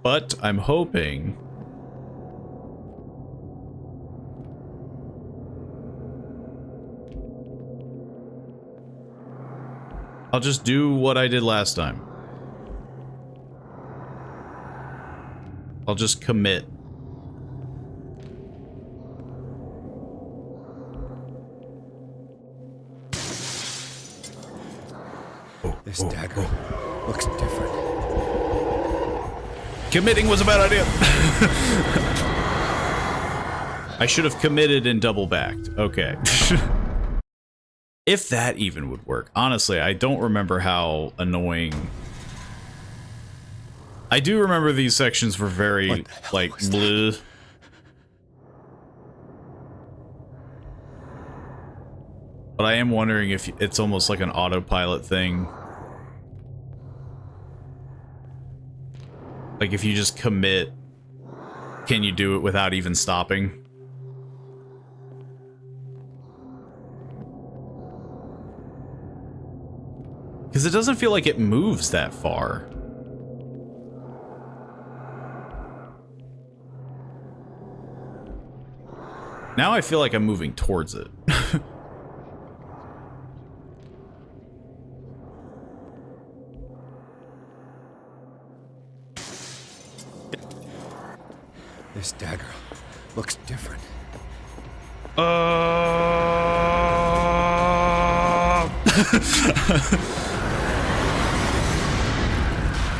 But I'm hoping... I'll just do what I did last time. I'll just commit. This dagger looks different. Committing was a bad idea. I should have committed and double backed. Okay. If that even would work. Honestly, I don't remember how annoying... I do remember these sections were very, like, bleh. But I am wondering if it's almost like an autopilot thing. Like, if you just commit, can you do it without even stopping? Because it doesn't feel like it moves that far. Now I feel like I'm moving towards it. This dagger looks different.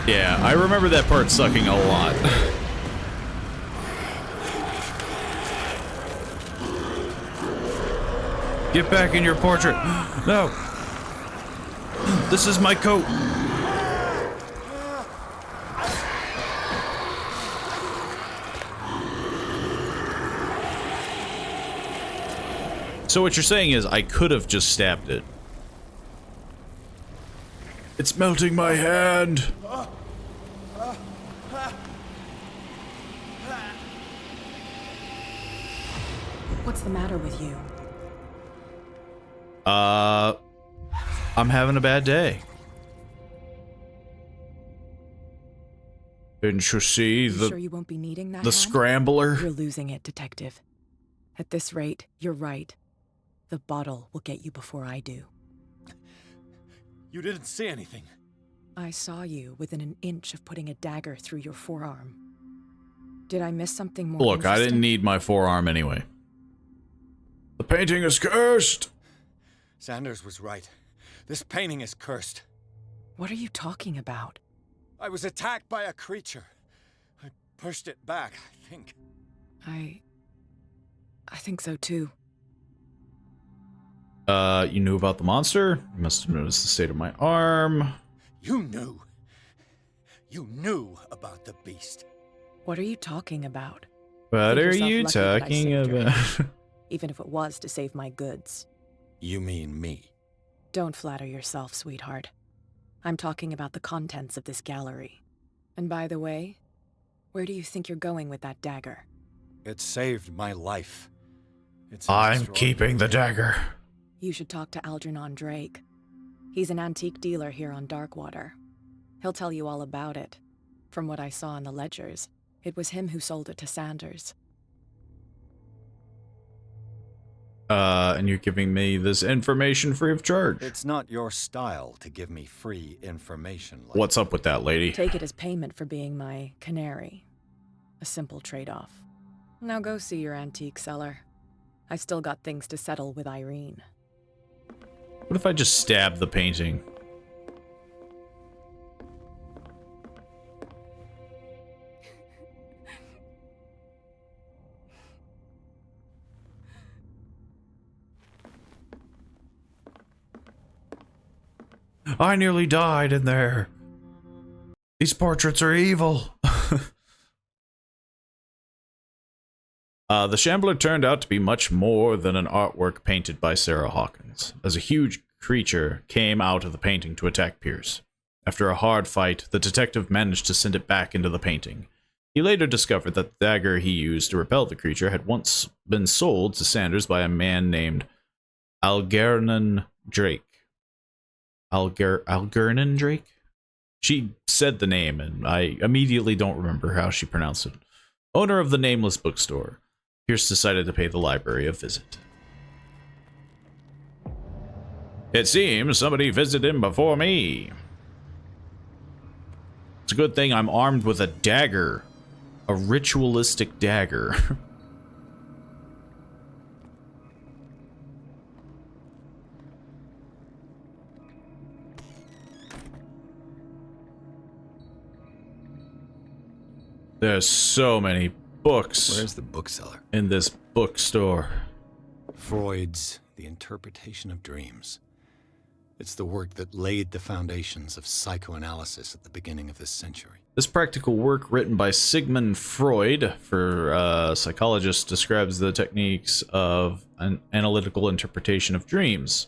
Yeah, I remember that part sucking a lot. Get back in your portrait. No. This is my coat. So what you're saying is I could have just stabbed it. It's melting my hand. What's the matter with you? I'm having a bad day. Didn't you see the... Sure you won't be needing that the hand? scrambler? You're losing it, Detective. At this rate, you're right. The bottle will get you before I do. You didn't see anything. I saw you within an inch of putting a dagger through your forearm. Did I miss something more Look, I didn't need my forearm anyway. The painting is cursed! Sanders was right. This painting is cursed. What are you talking about? I was attacked by a creature. I pushed it back, I think. I think so too. You knew about the monster? You must have noticed the state of my arm. You knew. You knew about the beast. What are you talking about? What Think are yourself you lucky that I talking saved your about? life, even if it was to save my goods. You mean me? Don't flatter yourself, sweetheart. I'm talking about the contents of this gallery. And by the way, Where do you think you're going with that dagger? It saved my life. I'm keeping the dagger. You should talk to Algernon Drake. He's an antique dealer here on Darkwater. He'll tell you all about it. From what I saw in the ledgers, it was him who sold it to Sanders. And you're giving me this information free of charge. It's not your style to give me free information. What's up with that, lady? Take it as payment for being my canary. A simple trade-off. Now go see your antique seller. I've still got things to settle with Irene. What if I just stab the painting? I nearly died in there. These portraits are evil. The Shambler turned out to be much more than an artwork painted by Sarah Hawkins, as a huge creature came out of the painting to attack Pierce. After a hard fight, the detective managed to send it back into the painting. He later discovered that the dagger he used to repel the creature had once been sold to Sanders by a man named Algernon Drake. Algernon Drake? She said the name, and I immediately don't remember how she pronounced it. Owner of the nameless bookstore, Pierce decided to pay the library a visit. It seems somebody visited him before me. It's a good thing I'm armed with a dagger. A ritualistic dagger. There's so many books. Where's the bookseller? In this bookstore. Freud's The Interpretation of Dreams. It's the work that laid the foundations of psychoanalysis at the beginning of this century. This practical work, written by Sigmund Freud, for psychologists, describes the techniques of an analytical interpretation of dreams.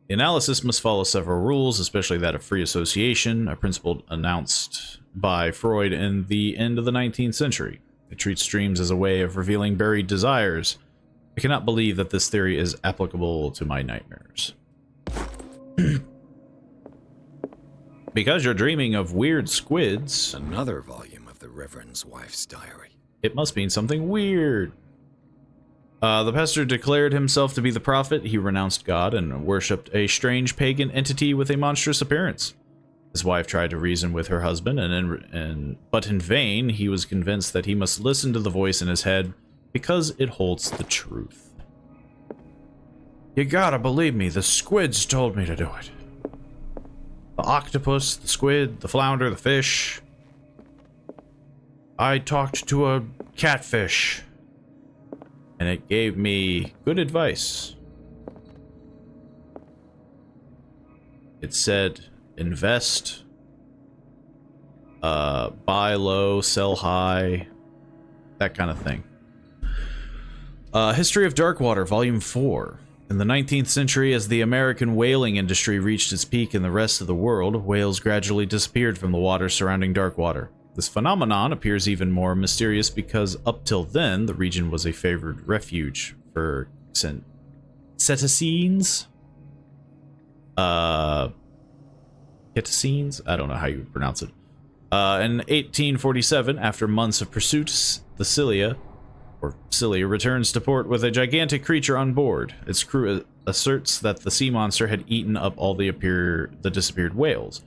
The analysis must follow several rules, especially that of free association, a principle announced by Freud in the end of the 19th century. It treats dreams as a way of revealing buried desires. I cannot believe that this theory is applicable to my nightmares. Because you're dreaming of weird squids. Another volume of the Reverend's wife's diary. It must mean something weird. The pastor declared himself to be the prophet. He renounced God and worshipped a strange pagan entity with a monstrous appearance. His wife tried to reason with her husband, but in vain. He was convinced that he must listen to the voice in his head because it holds the truth. You gotta believe me, the squids told me to do it. The octopus, the squid, the flounder, the fish. I talked to a catfish, and it gave me good advice. It said, invest, buy low, sell high, that kind of thing. History of Darkwater, Volume 4. In the 19th century, as the American whaling industry reached its peak in the rest of the world, whales gradually disappeared from the waters surrounding Darkwater. This phenomenon appears even more mysterious because up till then, the region was a favored refuge for cetaceans? Cetaceans? I don't know how you would pronounce it. In 1847, after months of pursuit, the Scylla returns to port with a gigantic creature on board. Its crew asserts that the sea monster had eaten up all the disappeared whales.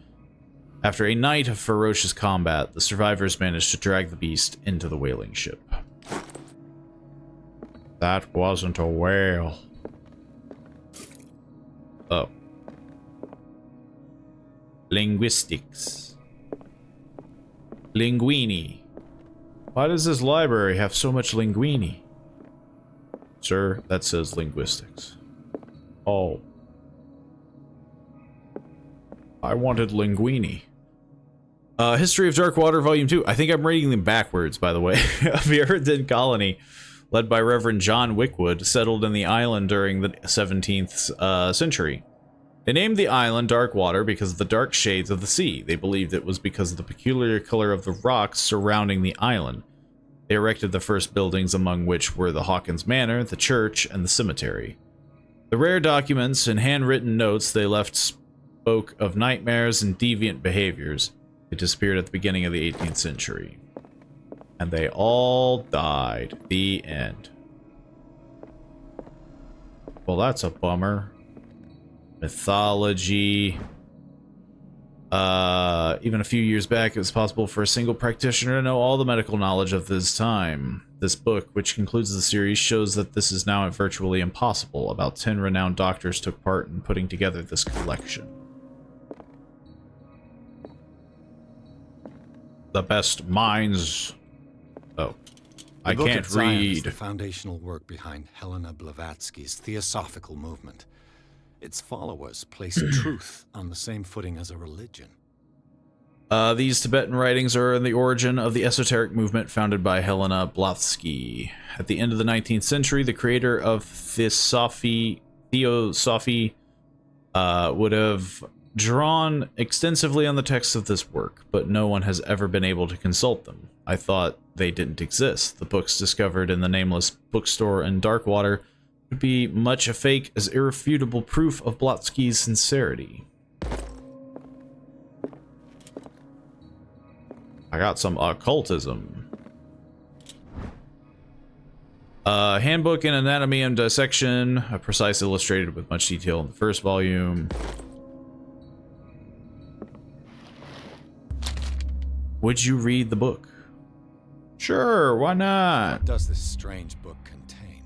After a night of ferocious combat, the survivors managed to drag the beast into the whaling ship. That wasn't a whale. Oh. Linguistics. Linguini. Why does this library have so much linguini? Sir, that says linguistics. Oh. I wanted linguini. History of Darkwater, Volume 2. I think I'm reading them backwards, by the way. A Puritan colony, led by Reverend John Wickwood, settled in the island during the 17th century. They named the island Darkwater because of the dark shades of the sea. They believed it was because of the peculiar color of the rocks surrounding the island. They erected the first buildings, among which were the Hawkins Manor, the church, and the cemetery. The rare documents and handwritten notes they left spoke of nightmares and deviant behaviors. They disappeared at the beginning of the 18th century. And they all died. The end. Well, that's a bummer. Mythology. Even a few years back, it was possible for a single practitioner to know all the medical knowledge of this time. This book, which concludes the series, shows that this is now virtually impossible. About 10 renowned doctors took part in putting together this collection. The best minds... Oh. I can't read. The foundational work behind Helena Blavatsky's Theosophical movement. Its followers place truth on the same footing as a religion. These Tibetan writings are in the origin of the esoteric movement founded by Helena Blavatsky. At the end of the 19th century, the creator of Theosophy would have drawn extensively on the texts of this work, but no one has ever been able to consult them. I thought they didn't exist. The books discovered in the nameless bookstore in Darkwater would be much a fake as irrefutable proof of Blavatsky's sincerity. I got some occultism. Handbook in Anatomy and Dissection, a precise illustrated with much detail in the first volume. Would you read the book? Sure, why not? What does this strange book contain?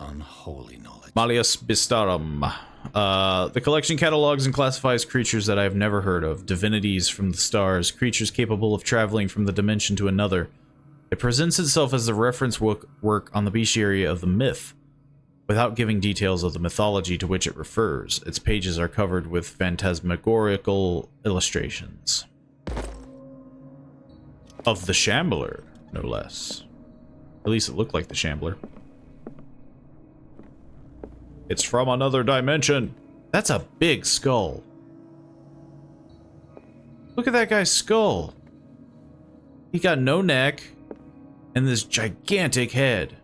Unholy knowledge. Malleus Bistarum. The collection catalogs and classifies creatures that I have never heard of, divinities from the stars, creatures capable of traveling from the dimension to another. It presents itself as the reference work on the bestiary of the myth, without giving details of the mythology to which it refers. Its pages are covered with phantasmagorical illustrations. Of the Shambler, no less. At least it looked like the Shambler. It's from another dimension. That's a big skull. Look at that guy's skull. He got no neck and this gigantic head.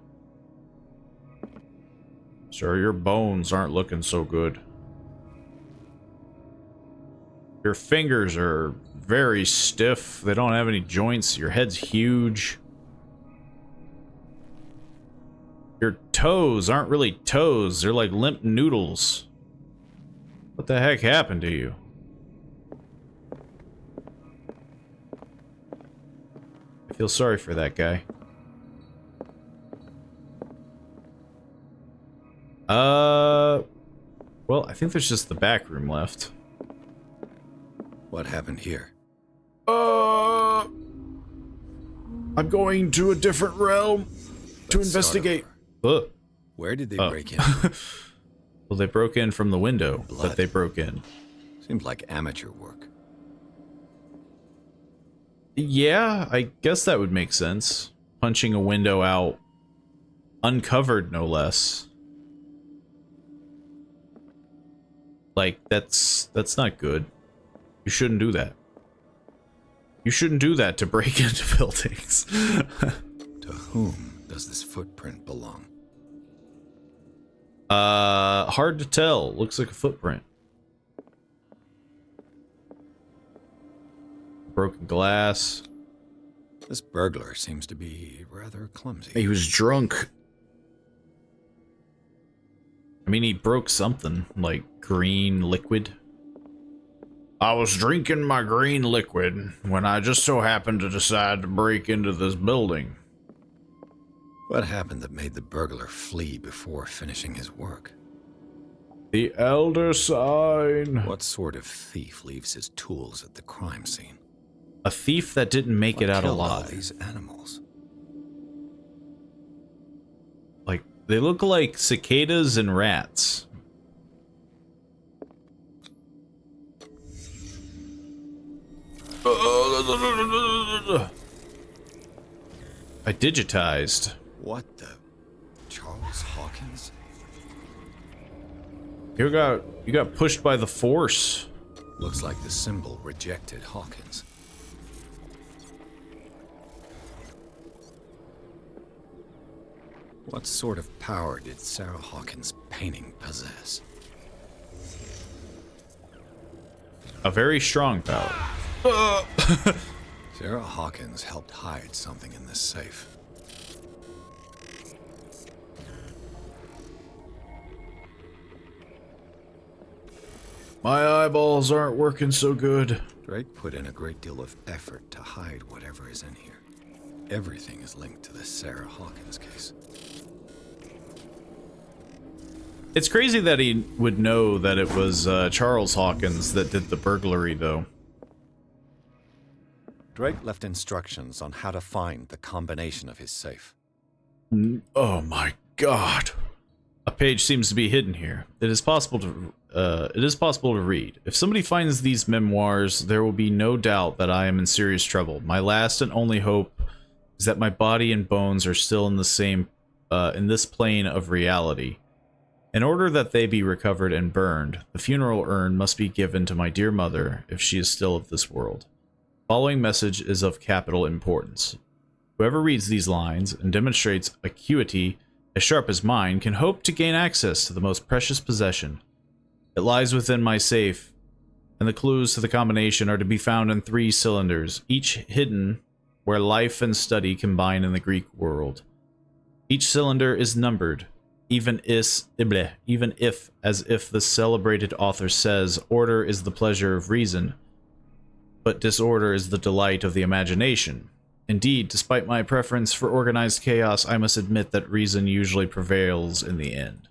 Sir, your bones aren't looking so good. Your fingers are very stiff. They don't have any joints. Your head's huge. Your toes aren't really toes. They're like limp noodles. What the heck happened to you? I feel sorry for that guy. Well, I think there's just the back room left. What happened here? I'm going to a different realm to investigate. Where did they break in? Well, they broke in from the window, but they broke in. Seems like amateur work. Yeah, I guess that would make sense. Punching a window out, uncovered no less. Like, that's not good. You shouldn't do that. You shouldn't do that to break into buildings. To whom does this footprint belong? Hard to tell. Looks like a footprint. Broken glass. This burglar seems to be rather clumsy. He was drunk. I mean, he broke something, like green liquid. I was drinking my green liquid when I just so happened to decide to break into this building. What happened that made the burglar flee before finishing his work? The Elder Sign. What sort of thief leaves his tools at the crime scene? A thief that didn't make it out alive. All these animals? Like, they look like cicadas and rats. I digitized. What the? Charles Hawkins? You got pushed by the Force. Looks like the symbol rejected Hawkins. What sort of power did Sarah Hawkins' painting possess? A very strong power. Sarah Hawkins helped hide something in this safe. My eyeballs aren't working so good. Drake put in a great deal of effort to hide whatever is in here. Everything is linked to the Sarah Hawkins case. It's crazy that he would know that it was Charles Hawkins that did the burglary, though. Drake left instructions on how to find the combination of his safe. Oh my god. A page seems to be hidden here. It is possible to read. If somebody finds these memoirs, there will be no doubt that I am in serious trouble. My last and only hope is that my body and bones are still in the same, in this plane of reality. In order that they be recovered and burned, the funeral urn must be given to my dear mother if she is still of this world. The following message is of capital importance. Whoever reads these lines and demonstrates acuity as sharp as mine can hope to gain access to the most precious possession. It lies within my safe, and the clues to the combination are to be found in 3 cylinders, each hidden where life and study combine in the Greek world. Each cylinder is numbered, even if, as if the celebrated author says, order is the pleasure of reason, but disorder is the delight of the imagination. Indeed, despite my preference for organized chaos, I must admit that reason usually prevails in the end.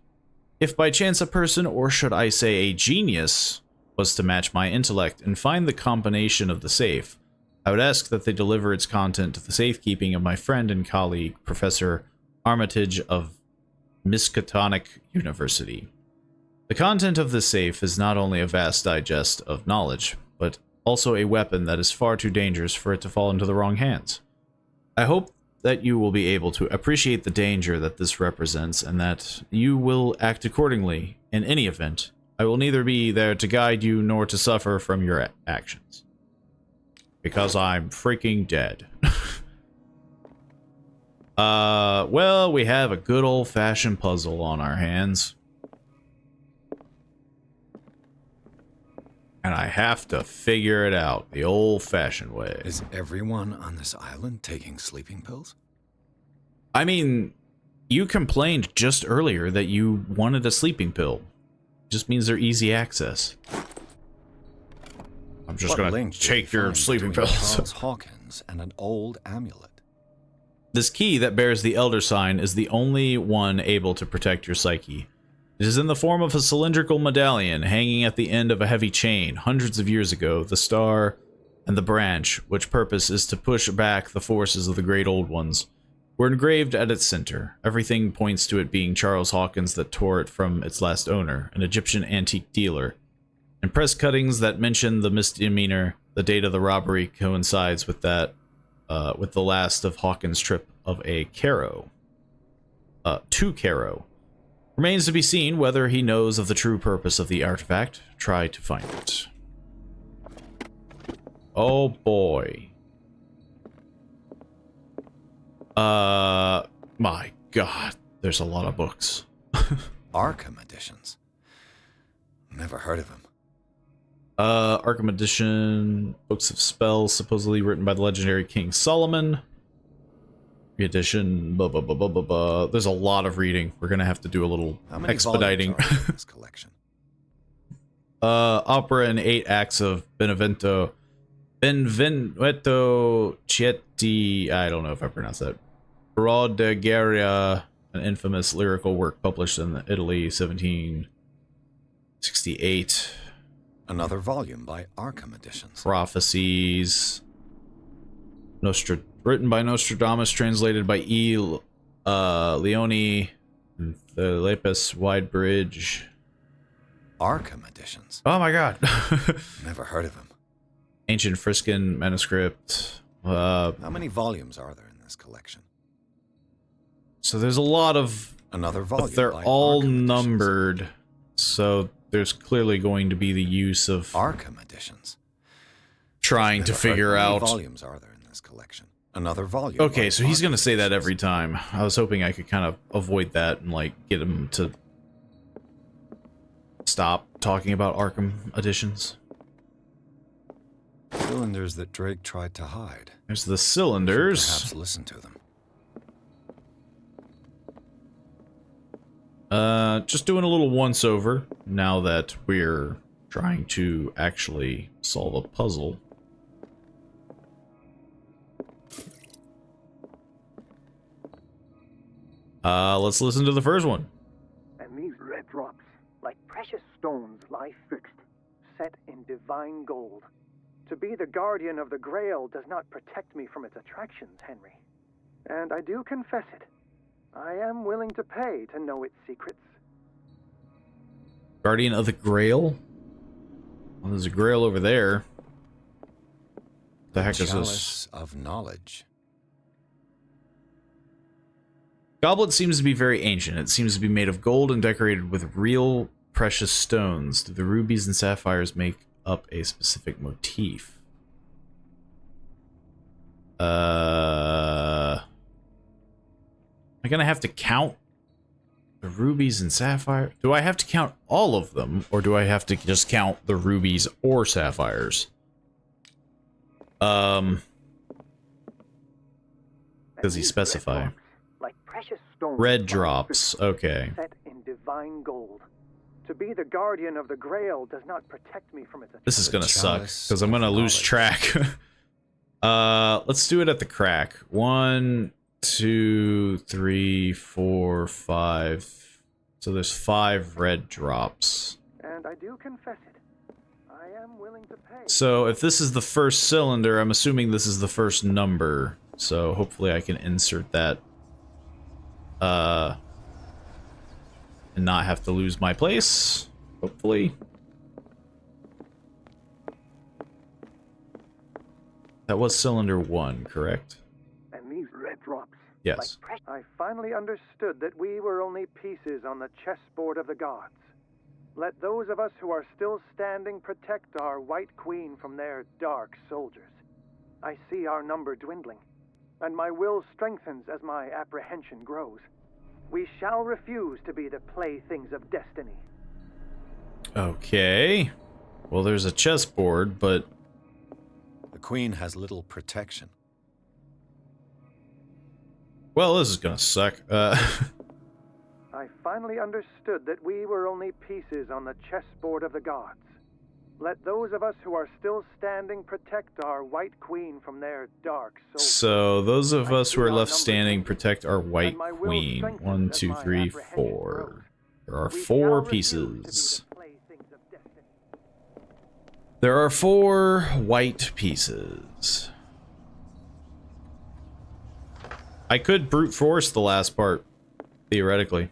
If by chance a person, or should I say a genius, was to match my intellect and find the combination of the safe, I would ask that they deliver its content to the safekeeping of my friend and colleague, Professor Armitage of Miskatonic University. The content of the safe is not only a vast digest of knowledge, but also a weapon that is far too dangerous for it to fall into the wrong hands. I hope that you will be able to appreciate the danger that this represents and that you will act accordingly. In any event, I will neither be there to guide you nor to suffer from your actions. Because I'm freaking dead. Well, we have a good old-fashioned puzzle on our hands. And I have to figure it out the old-fashioned way. Is everyone on this island taking sleeping pills? I mean, you complained just earlier that you wanted a sleeping pill. Just means they're easy access. I'm just gonna take your sleeping pills. Charles Hawkins and an old amulet. This key that bears the Elder Sign is the only one able to protect your psyche. It is in the form of a cylindrical medallion hanging at the end of a heavy chain. Hundreds of years ago, the star and the branch, which purpose is to push back the forces of the great old ones, were engraved at its center. Everything points to it being Charles Hawkins that tore it from its last owner, an Egyptian antique dealer. And press cuttings that mention the misdemeanor, the date of the robbery coincides with that, with the last of Hawkins' trip of a Cairo. To Cairo. Remains to be seen whether he knows of the true purpose of the artifact. Try to find it. Oh boy. My god, there's a lot of books. Arkham editions. Never heard of him. Arkham Edition, books of spells, supposedly written by the legendary King Solomon. Edition, blah, blah, blah, blah, blah, blah. There's a lot of reading. We're gonna have to do a little expediting. This collection? Opera in 8 acts of Benvenuto Cietti, I don't know if I pronounced that. Brodegaria, an infamous lyrical work published in Italy, 1768. Another volume by Arkham Editions. Prophecies. Written by Nostradamus, translated by E. Leone, the Lapis Wide Bridge. Arkham Editions. Oh my god. Never heard of him. Ancient Friscan manuscript. How many volumes are there in this collection? So there's a lot of... Another volume. But they're all numbered. So there's clearly going to be the use of Arkham editions. trying to figure How many out. volumes are there in this collection? Another volume. Okay, of so he's Arkham gonna say that editions. every time. I was hoping I could kind of avoid that and like get him to stop talking about Arkham editions. Cylinders that Drake tried to hide. There's the cylinders. Perhaps listen to them. Just doing a little once over now that we're trying to actually solve a puzzle. Let's listen to the first one. And these red drops, like precious stones, lie fixed, set in divine gold. To be the guardian of the Grail does not protect me from its attractions, Henry. And I do confess it. I am willing to pay to know its secrets. Guardian of the Grail? Well, there's a Grail over there. The heck is this? Chalice of knowledge. Goblet seems to be very ancient. It seems to be made of gold and decorated with real precious stones. The rubies and sapphires make up a specific motif. Am I gonna have to count the rubies and sapphires? Do I have to count all of them, or do I have to just count the rubies or sapphires? Does he specify? Like precious stones, Red drops, okay. set in divine gold. To be the guardian of the Grail does not protect me from its attractions. This is gonna suck, because I'm gonna lose track. Let's do it at the crack. 1, 2, 3, 4, 5. So there's 5 red drops. And I do confess it. I am willing to pay. So if this is the first cylinder, I'm assuming this is the first number. So hopefully I can insert that. And not have to lose my place. Hopefully. That was cylinder 1, correct? And these red drops. Yes. I finally understood that we were only pieces on the chessboard of the gods. Let those of us who are still standing protect our White Queen from their dark soldiers. I see our number dwindling, and my will strengthens as my apprehension grows. We shall refuse to be the playthings of destiny. Okay. Well, there's a chessboard, but... The Queen has little protection. Well, this is gonna suck. I finally understood that we were only pieces on the chessboard of the gods. Let those of us who are still standing protect our White Queen from their dark soldiers. So, those of us who are left standing protect our White Queen. 1, 2, 3, 4. There are 4 pieces. There are 4 white pieces. I could brute force the last part, theoretically.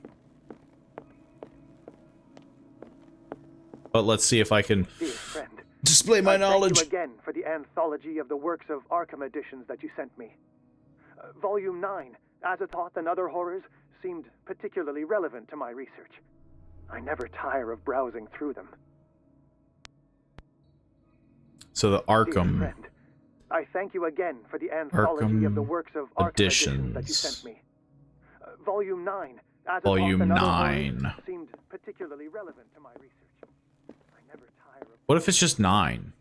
But let's see if I can display my knowledge. Thank you again for the anthology of the works of Arkham editions that you sent me. Volume 9, Azathoth and Other Horrors, seemed particularly relevant to my research. I never tire of browsing through them. So the Dear Arkham friend, I thank you again for the anthology of the works of Arkham editions that you sent me. Volume 9, Azathoth Volume and Other 9. Horrors, seemed particularly relevant to my research. I never tire of... What if it's just 9?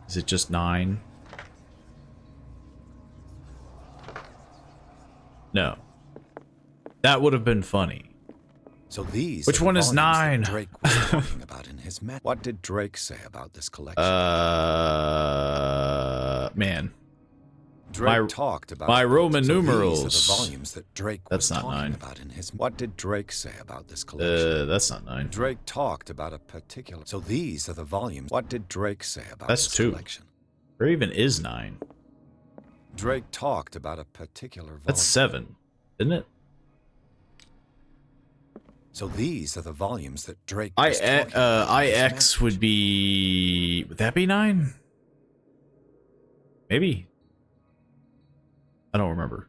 Is it just 9? No. That would have been funny. So these. Which are the one is volumes 9? that Drake was talking about in his What did Drake say about this collection? Man. Drake talked about my Roman so numerals. These are the volumes that Drake That's was not talking 9. about in his. What did Drake say about this collection? That's not 9. Drake talked about a particular. So these are the volumes. What did Drake say about That's this 2. collection? Or even is 9. Drake talked about a particular volume. That's 7, isn't it? So these are the volumes that Drake was talking about. IX would be... Would that be 9? Maybe. I don't remember.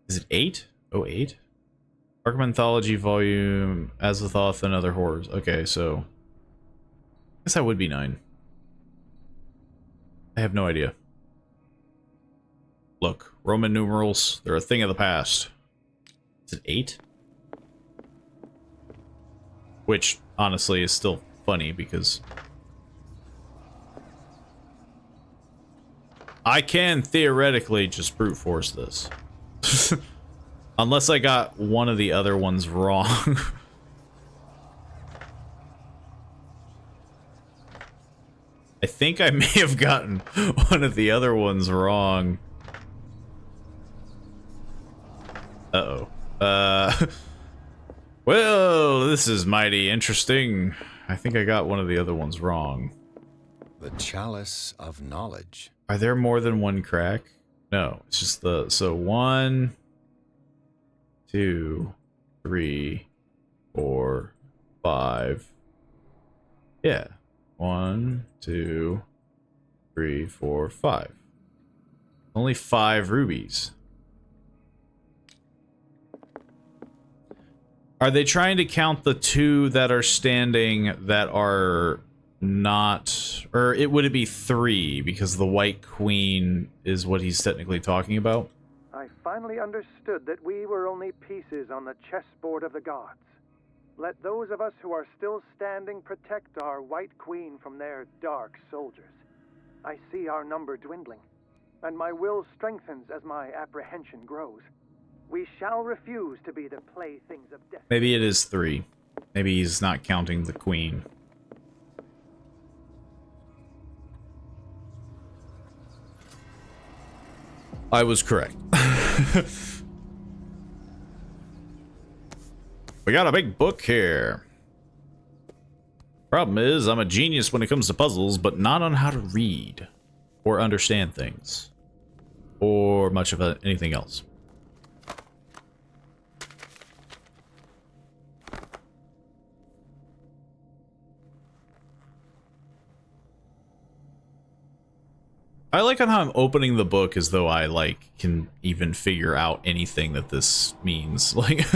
Is it 8? Oh, 8? Arkham Anthology Volume, Azathoth, and Other Horrors. Okay, so I guess that would be 9. I have no idea. Look, Roman numerals, they're a thing of the past. Is it 8? Which, honestly, is still funny because I can theoretically just brute force this. Unless I got one of the other ones wrong. I think I may have gotten one of the other ones wrong. Uh-oh. Well, this is mighty interesting. I think I got one of the other ones wrong. The Chalice of Knowledge. Are there more than one crack? No, it's just the... So 1, 2, 3, 4, 5. Yeah. 1, 2, 3, 4, 5. Only 5 rubies. Are they trying to count the 2 that are standing that are not... Or would it be 3 because the White Queen is what he's technically talking about? I finally understood that we were only pieces on the chessboard of the gods. Let those of us who are still standing protect our White Queen from their dark soldiers. I see our number dwindling, and my will strengthens as my apprehension grows. We shall refuse to be the playthings of death. Maybe it is 3. Maybe he's not counting the queen. I was correct. We got a big book here. Problem is, I'm a genius when it comes to puzzles, but not on how to read or understand things or much of anything else. I like on how I'm opening the book as though I, like, can even figure out anything that this means. Like...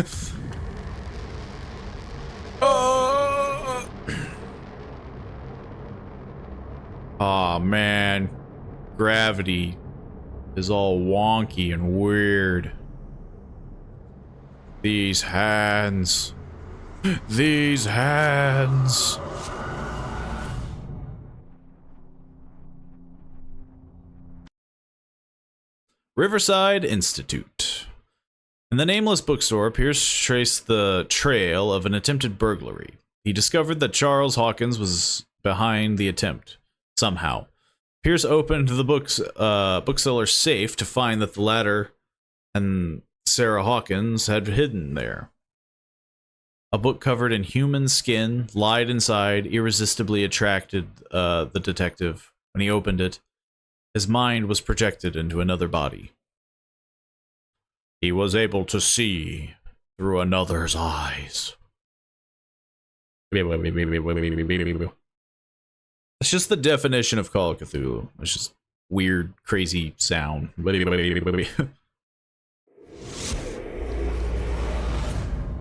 Aw, man. Gravity is all wonky and weird. These hands. These hands. Riverside Institute. In the nameless bookstore, Pierce traced the trail of an attempted burglary. He discovered that Charles Hawkins was behind the attempt, somehow. Pierce opened the bookseller's safe to find that the latter and Sarah Hawkins had hidden there. A book covered in human skin lied inside, irresistibly attracted the detective. When he opened it, his mind was projected into another body. He was able to see through another's eyes. It's just the definition of Call of Cthulhu. It's just weird, crazy sound.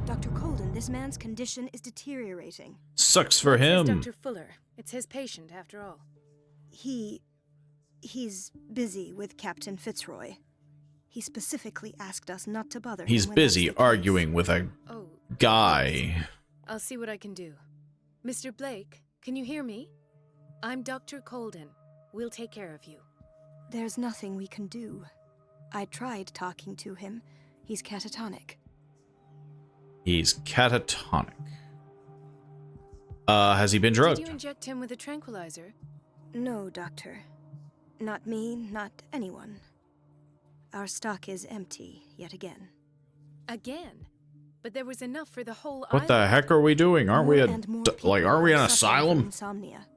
Dr. Colden, this man's condition is deteriorating. Sucks for him. Dr. Fuller. It's his patient, after all. He's busy with Captain Fitzroy. He specifically asked us not to bother him. He's busy arguing with a guy. I'll see what I can do. Mr. Blake, can you hear me? I'm Dr. Colden. We'll take care of you. There's nothing we can do. I tried talking to him. He's catatonic. He's catatonic. Has he been drugged? Did you inject him with a tranquilizer? No, Doctor. Not me, not anyone. Our stock is empty, yet again. Again? But there was enough for the whole What island. the heck are we doing? Aren't we More aren't we an suffering asylum? from insomnia.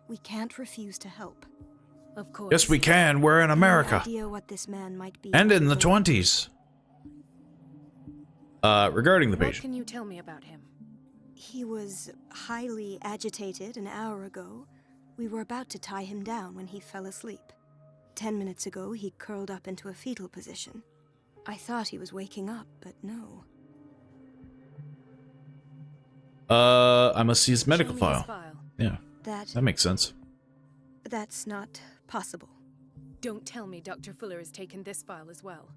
We can't refuse to help. Of course. Yes, we can. We're in America. No idea what this man might be. And in the 20s. Regarding the What patient. can you tell me about him? He was highly agitated an hour ago. We were about to tie him down when he fell asleep. 10 minutes ago, he curled up into a fetal position. I thought he was waking up, but no. I must see his medical Show me his file. Yeah, that makes sense. That's not possible. Don't tell me Dr. Fuller has taken this file as well.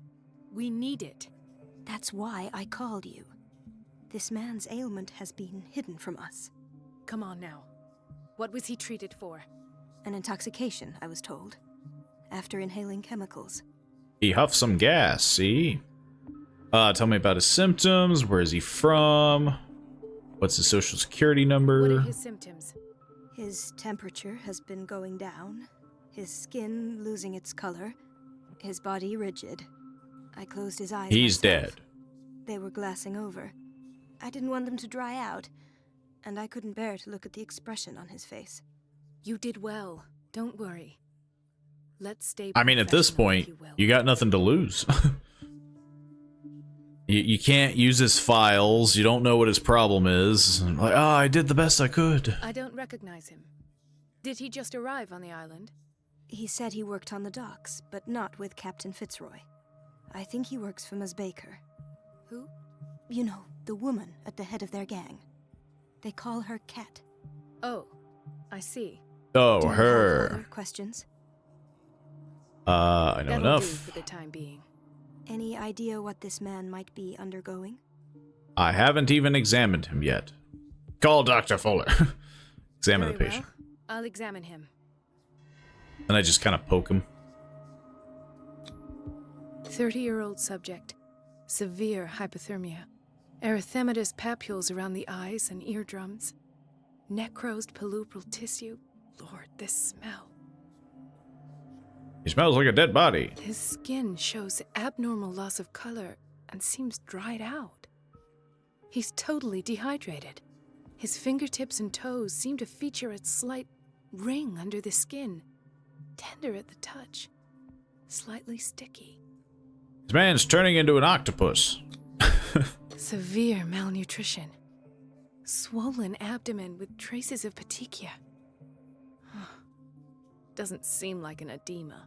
We need it. That's why I called you. This man's ailment has been hidden from us. Come on now. What was he treated for? An intoxication, I was told. After inhaling chemicals. He huffed some gas, see? Tell me about his symptoms. Where is he from? What's his social security number? What are his symptoms? His temperature has been going down. His skin losing its color. His body rigid. I closed his eyes. He's myself. dead. They were glassing over. I didn't want them to dry out, and I couldn't bear to look at the expression on his face. You did well. Don't worry. Let's stay. I mean, at this point, you got nothing to lose. you can't use his files. You don't know what his problem is. Like, I did the best I could. I don't recognize him. Did he just arrive on the island? He said he worked on the docks, but not with Captain Fitzroy. I think he works for Ms. Baker. Who? You know, the woman at the head of their gang. They call her Cat. Oh, I see. Oh, Do you her. have other questions? I know That'll enough. do for the time being. Any idea what this man might be undergoing? I haven't even examined him yet. Call Dr. Fuller. Examine Very the patient. Well, I'll examine him. And I just kind of poke him. 30-year-old subject. Severe hypothermia. Erythematous papules around the eyes and eardrums. Necrosed palpebral tissue. Lord, this smell. He smells like a dead body. His skin shows abnormal loss of color and seems dried out. He's totally dehydrated. His fingertips and toes seem to feature a slight ring under the skin. Tender at the touch. Slightly sticky. This man's turning into an octopus. Severe malnutrition. Swollen abdomen with traces of petechia. Doesn't seem like an edema.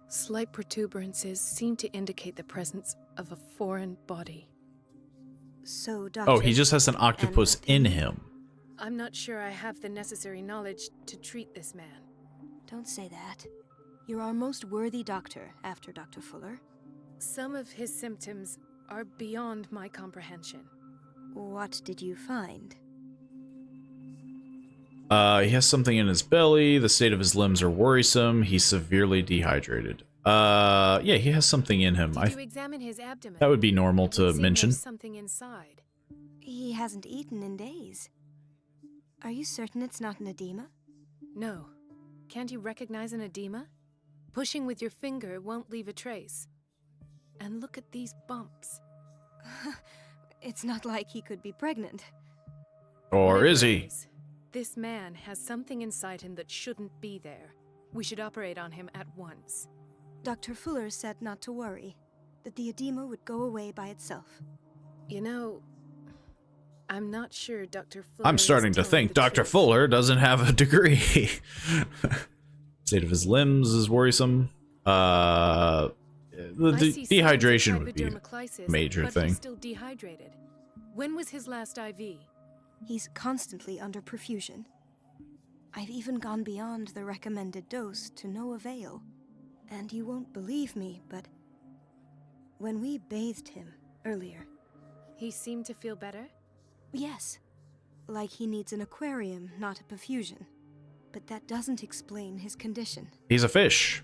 Slight protuberances seem to indicate the presence of a foreign body. So, Doctor... Oh, he just has an octopus in him. I'm not sure I have the necessary knowledge to treat this man. Don't say that. You're our most worthy doctor after Dr. Fuller. Some of his symptoms are beyond my comprehension. What did you find? He has something in his belly. The state of his limbs are worrisome. He's severely dehydrated. Yeah, he has something in him. Did you examine his abdomen? That would be normal to mention. There's something inside. He hasn't eaten in days. Are you certain it's not an edema? No. Can't you recognize an edema? Pushing with your finger won't leave a trace. And look at these bumps. It's not like he could be pregnant. Or is he? This man has something inside him that shouldn't be there. We should operate on him at once. Dr. Fuller said not to worry, that the edema would go away by itself. You know, I'm not sure Dr. Fuller I'm starting to think Dr. Fuller doesn't have a degree. State of his limbs is worrisome. The dehydration would be a major but thing. He's still dehydrated. When was his last IV? He's constantly under perfusion. I've even gone beyond the recommended dose to no avail. And you won't believe me, but when we bathed him earlier... He seemed to feel better? Yes. Like he needs an aquarium, not a perfusion. But that doesn't explain his condition. He's a fish.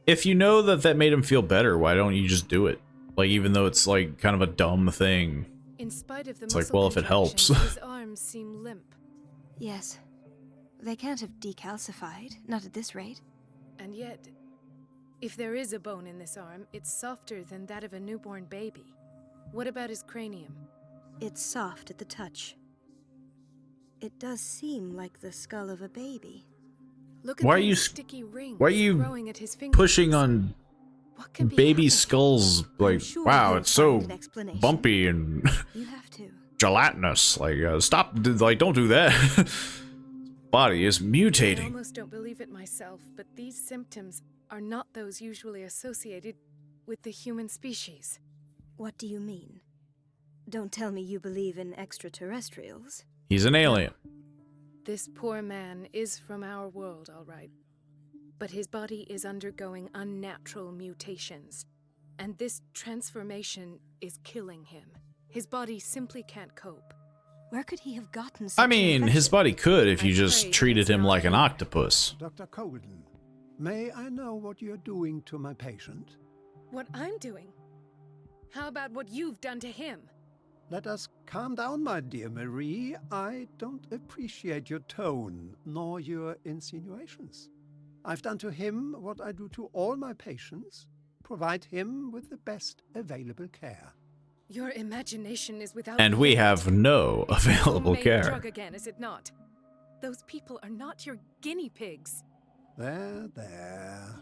If you know that made him feel better, why don't you just do it? Like, even though it's like kind of a dumb thing. In spite of the It's like, well, if it helps. his arms seem limp. Yes. They can't have decalcified, not at this rate. And yet, if there is a bone in this arm, it's softer than that of a newborn baby. What about his cranium? It's soft at the touch. It does seem like the skull of a baby. Look at Why are those you sticky rings why are you growing at his fingertips. pushing on baby skulls? Like, sure wow, you'll it's so find an explanation. bumpy and You have to. gelatinous. Like, stop! Like, don't do that. Body is I mutating. almost don't believe it myself, but these symptoms are not those usually associated with the human species. What do you mean? Don't tell me you believe in extraterrestrials. He's an alien. This poor man is from our world, all right. But his body is undergoing unnatural mutations. And this transformation is killing him. His body simply can't cope. Where could he have gotten such I mean, his body could if you just treated him like an octopus. Dr. Colden, may I know what you're doing to my patient? What I'm doing? How about what you've done to him? Let us calm down, my dear Marie. I don't appreciate your tone, nor your insinuations. I've done to him what I do to all my patients. Provide him with the best available care. Your imagination is without And we have no available homemade care. Drug again, is it not? Those people are not your guinea pigs. There, there.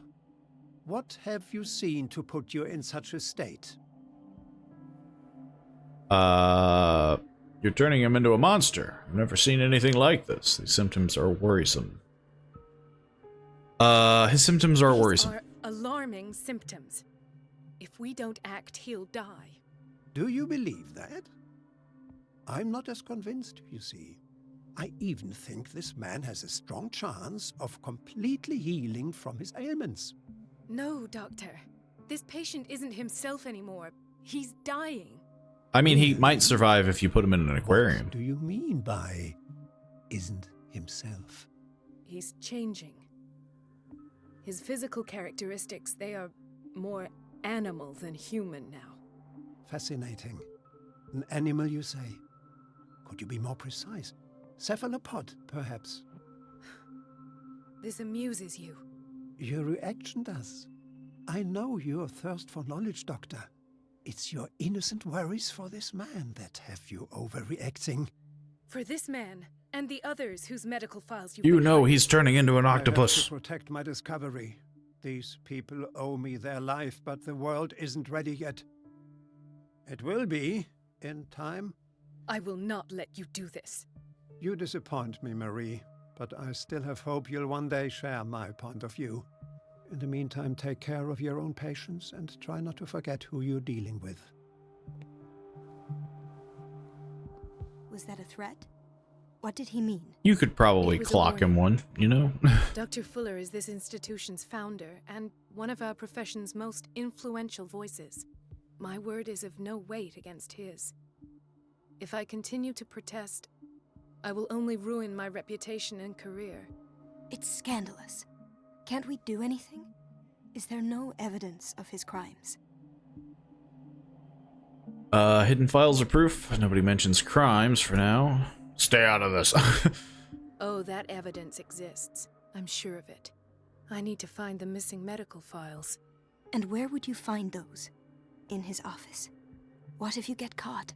What have you seen to put you in such a state? You're turning him into a monster. I've never seen anything like this. These symptoms are worrisome. His symptoms are worrisome. These are alarming symptoms. If we don't act, he'll die. Do you believe that? I'm not as convinced, you see. I even think this man has a strong chance of completely healing from his ailments. No, Doctor. This patient isn't himself anymore. He's dying. I mean, he might survive if you put him in an aquarium. What do you mean by isn't himself? He's changing. His physical characteristics, they are more animal than human now. Fascinating. An animal, you say? Could you be more precise? Cephalopod, perhaps? This amuses you. Your reaction does. I know your thirst for knowledge, Doctor. It's your innocent worries for this man that have you overreacting. For this man, and the others whose medical files You know he's turning into an octopus. I have to protect my discovery. These people owe me their life, but the world isn't ready yet. It will be, in time. I will not let you do this. You disappoint me, Marie, but I still have hope you'll one day share my point of view. In the meantime, take care of your own patients and try not to forget who you're dealing with. Was that a threat? What did he mean? You could probably clock him one, you know? Dr. Fuller is this institution's founder and one of our profession's most influential voices. My word is of no weight against his. If I continue to protest, I will only ruin my reputation and career. It's scandalous. Can't we do anything? Is there no evidence of his crimes? Hidden files are proof. Nobody mentions crimes for now. Stay out of this. Oh, that evidence exists. I'm sure of it. I need to find the missing medical files. And where would you find those? In his office? What if you get caught?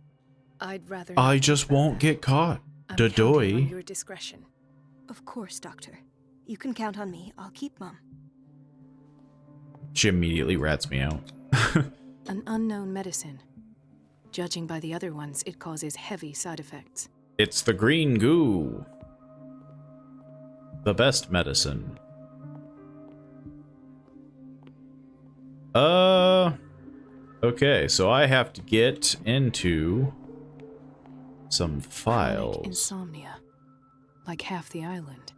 I'd rather I just won't get caught. I'm counting on Dadoy. your discretion. Of course, Doctor. You can count on me. I'll keep Mum. She immediately rats me out. An unknown medicine. Judging by the other ones, it causes heavy side effects. It's the green goo. The best medicine. Okay, so I have to get into some files. Chronic insomnia. Like half the island.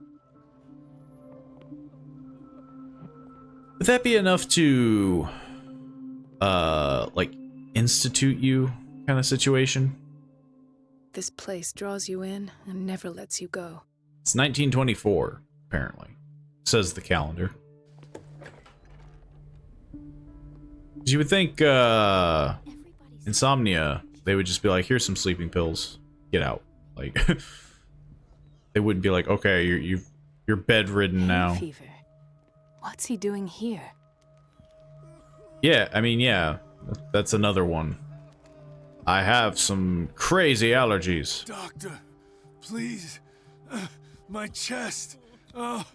Would that be enough to, like, institute you kind of situation? This place draws you in and never lets you go. It's 1924, apparently, says the calendar. You would think, insomnia, they would just be like, here's some sleeping pills, get out. Like, they wouldn't be like, okay, you're bedridden now. Fever. What's he doing here? Yeah, I mean, yeah, that's another one. I have some crazy allergies. Doctor, please. My chest. Oh.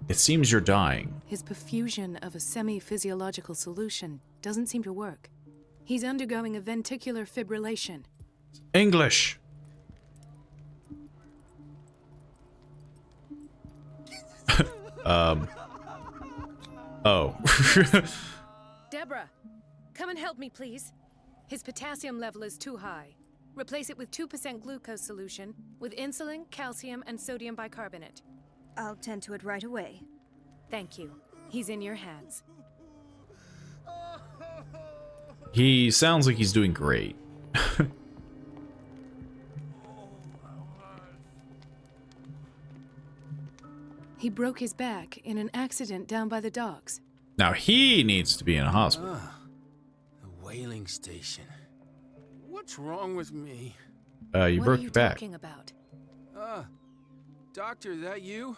It seems you're dying. His perfusion of a semi-physiological solution doesn't seem to work. He's undergoing a ventricular fibrillation. English. Oh. Deborah, come and help me, please. His potassium level is too high. Replace it with 2% glucose solution with insulin, calcium, and sodium bicarbonate. I'll tend to it right away. Thank you. He's in your hands. He sounds like he's doing great. He broke his back in an accident down by the docks. Now he needs to be in a hospital. The whaling station. What's wrong with me? You broke your back. What are you talking about? Doctor, that you?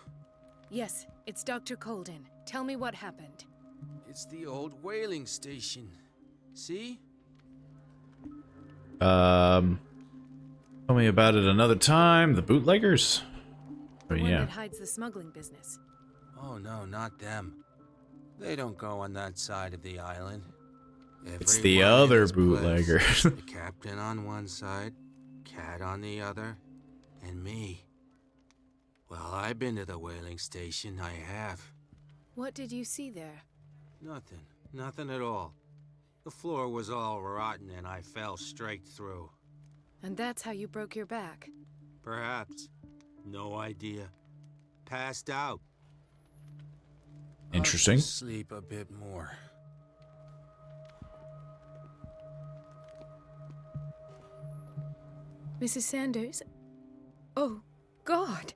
Yes, it's Dr. Colden. Tell me what happened. It's the old whaling station. See? Tell me about it another time. The bootleggers? The one Yeah. that hides the smuggling business. Oh no, not them. They don't go on that side of the island. It's the Everyone in other his place. bootlegger. The captain on one side, Cat on the other, and me. Well, I've been to the whaling station, I have. What did you see there? Nothing at all. The floor was all rotten and I fell straight through. And that's how you broke your back? Perhaps. No idea. Passed out. Interesting. I'll just sleep a bit more. Mrs. Sanders? Oh, God!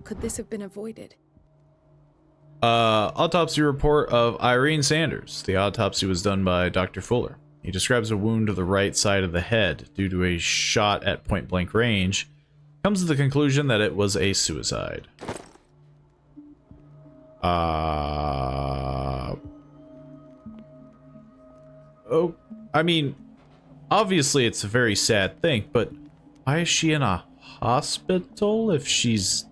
Could this have been avoided? Autopsy report of Irene Sanders. The autopsy was done by Dr. Fuller. He describes a wound to the right side of the head due to a shot at point-blank range. Comes to the conclusion that it was a suicide. Oh, I mean, obviously it's a very sad thing, but why is she in a hospital if she's,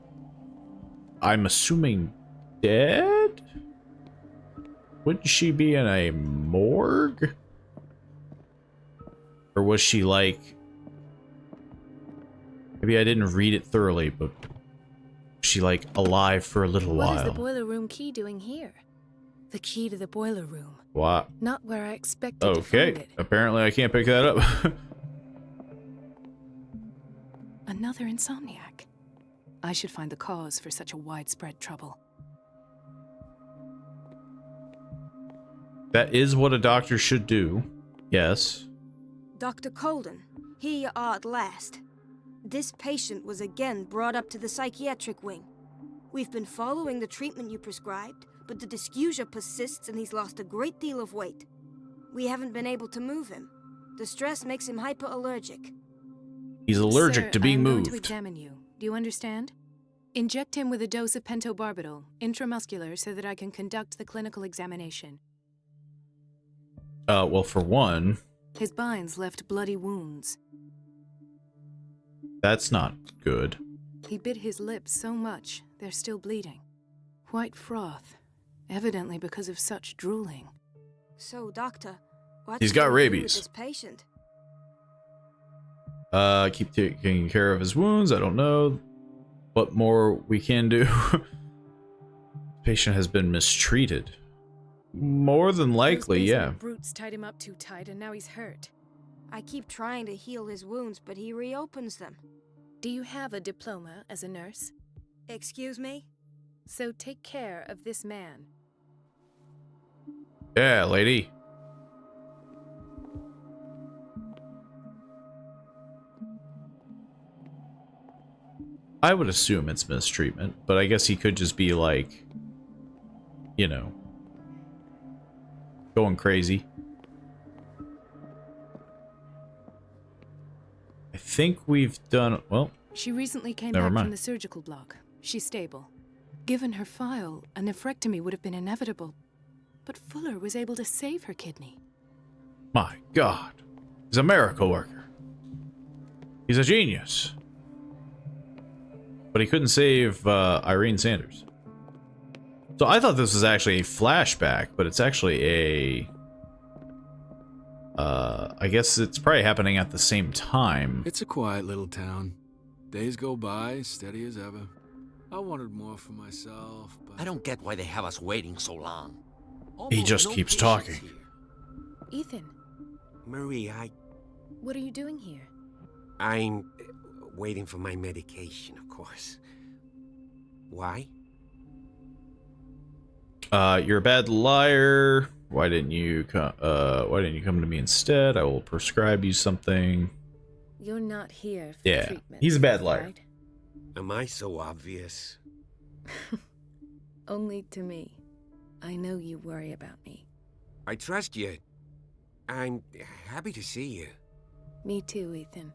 I'm assuming, dead? Wouldn't she be in a morgue? Or was she like... Maybe I didn't read it thoroughly, but... Was she like alive for a little while? What is the boiler room key doing here? The key to the boiler room. What? Not where I expected to find Okay, it. apparently I can't pick that up. Another insomniac. I should find the cause for such a widespread trouble. That is what a doctor should do. Yes. Dr. Colden, here you are at last. This patient was again brought up to the psychiatric wing. We've been following the treatment you prescribed, but the dysgeusia persists and he's lost a great deal of weight. We haven't been able to move him. The stress makes him hyperallergic. He's allergic to being I'm moved. going to examine you. Do you understand? Inject him with a dose of pentobarbital, intramuscular, so that I can conduct the clinical examination. Well, for one, His binds left bloody wounds. that's not good. He bit his lips so much, they're still bleeding. White froth, evidently because of such drooling. So, doctor, what's He's got going to do with rabies. this patient? Keep taking care of his wounds. I don't know what more we can do. Patient has been mistreated. More than likely, Those yeah. basement brutes tied him up too tight and now he's hurt. I keep trying to heal his wounds, but he reopens them. Do you have a diploma as a nurse? Excuse me? So take care of this man. Yeah, lady. I would assume it's mistreatment, but I guess he could just be like, you know, going crazy. I think we've done, well, She recently came never back mind. from the surgical block. She's stable. Given her file, a nephrectomy would have been inevitable. But Fuller was able to save her kidney. My God. He's a miracle worker. He's a genius. But he couldn't save Irene Sanders. So I thought this was actually a flashback, but it's actually a... I guess it's probably happening at the same time. It's a quiet little town. Days go by, steady as ever. I wanted more for myself, but... I don't get why they have us waiting so long. He Almost just no keeps patients talking. here. Ethan, Marie, what are you doing here? I'm waiting for my medication, of course. Why? You're a bad liar. Why didn't you come to me instead? I will prescribe you something. You're not here for Yeah, treatment. he's a bad liar. Right? Am I so obvious? Only to me. I know you worry about me. I trust you. I'm happy to see you. Me too, Ethan.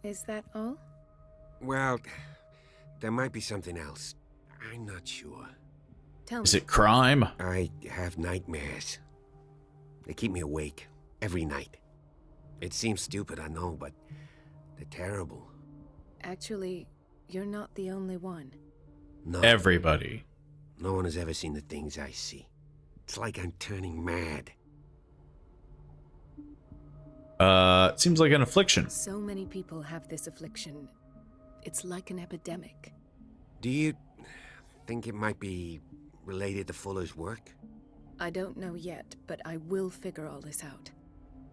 Is that all? Well, there might be something else. I'm not sure. Tell me. Is it crime? I have nightmares. They keep me awake every night. It seems stupid, I know, but they're terrible. Actually, you're not the only one. No. Everybody. No one has ever seen the things I see. It's like I'm turning mad. It seems like an affliction. So many people have this affliction. It's like an epidemic. Do you think it might be related to Fuller's work? I don't know yet, but I will figure all this out.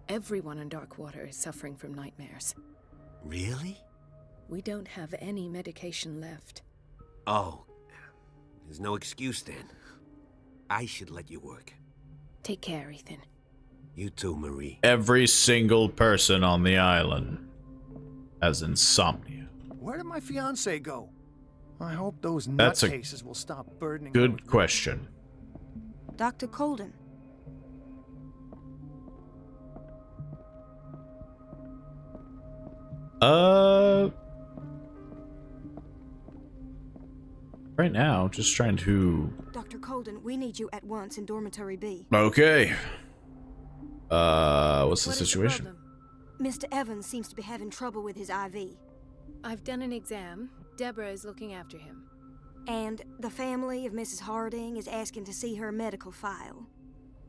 Everyone in Darkwater is suffering from nightmares. Really? We don't have any medication left. Oh, there's no excuse then. I should let you work. Take care, Ethan. You too, Marie. Every single person on the island has insomnia. Where did my fiance go? I hope those That's a nutcases will stop burdening. Good question. Dr. Colden. Right now, just trying to... Dr. Colden, we need you at once in Dormitory B. Okay. What's the situation? Mr. Evans seems to be having trouble with his IV. I've done an exam. Deborah is looking after him. And the family of Mrs. Harding is asking to see her medical file.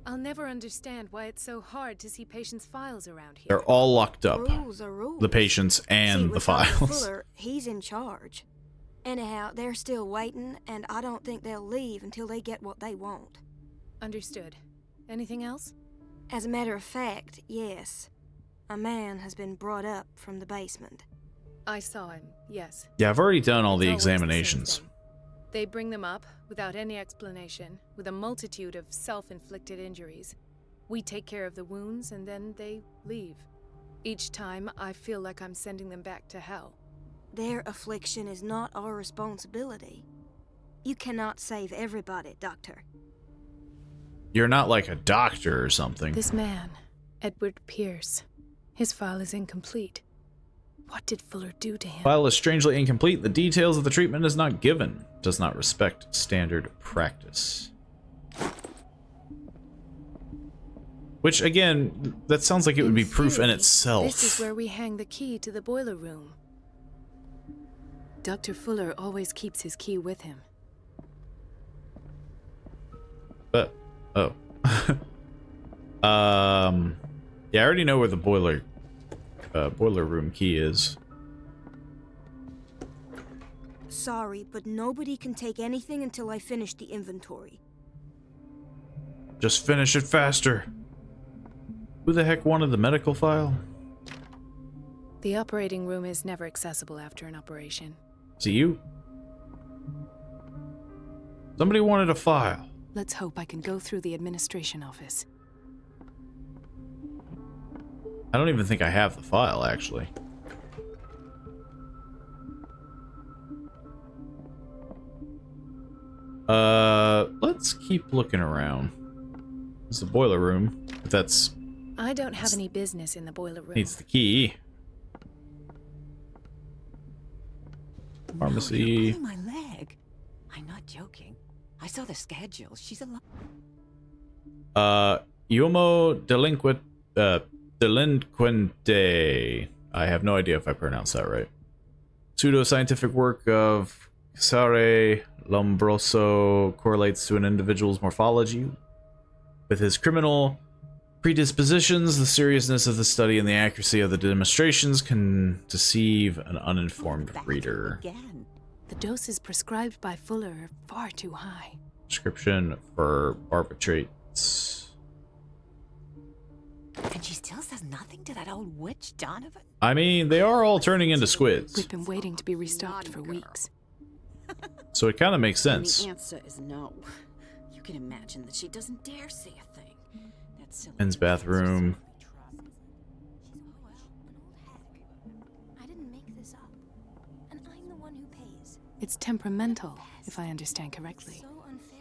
I'll never understand why it's so hard to see patients' files around here. They're all locked up. Rules are rules. The patients and See, the with Dr. files. Fuller, he's in charge. Anyhow, they're still waiting, and I don't think they'll leave until they get what they want. Understood. Anything else? As a matter of fact, yes. A man has been brought up from the basement. I saw him, yes. Yeah, I've already done all the It's always the same examinations. thing. They bring them up, without any explanation, with a multitude of self-inflicted injuries. We take care of the wounds, and then they leave. Each time, I feel like I'm sending them back to hell. Their affliction is not our responsibility. You cannot save everybody, Doctor. You're not like a doctor or something. This man, Edward Pierce, his file is incomplete. What did Fuller do to him? File is strangely incomplete. The details of the treatment is not given. Does not respect standard practice. Which, again, that sounds like it would be proof in itself. This is where we hang the key to the boiler room. Dr. Fuller always keeps his key with him. But, oh. Yeah, I already know where the boiler room key is. Sorry, but nobody can take anything until I finish the inventory. Just finish it faster. Who the heck wanted the medical file? The operating room is never accessible after an operation. Is it you? Somebody wanted a file. Let's hope I can go through the administration office. I don't even think I have the file, actually. Let's keep looking around. It's the boiler room. If that's... I don't have any business in the boiler room. Needs the key. Pharmacy. No, you're pulling my leg. I'm not joking. I saw the schedule. She's alive. Uomo delinquente. I have no idea if I pronounced that right. Pseudo-scientific work of Cesare Lombroso correlates to an individual's morphology with his criminal predispositions. The seriousness of the study and the accuracy of the demonstrations can deceive an uninformed reader. Again. The doses prescribed by Fuller are far too high. Prescription for barbiturates. And she still says nothing to that old witch, Donovan? I mean, they are all turning into squids, We've been waiting to be restocked for weeks. so it kind of makes And sense. the answer is no. You can imagine that she doesn't dare say a thing. That silly Men's bathroom. I didn't make this up. And I'm the one who pays. It's temperamental, if I understand correctly. So unfair.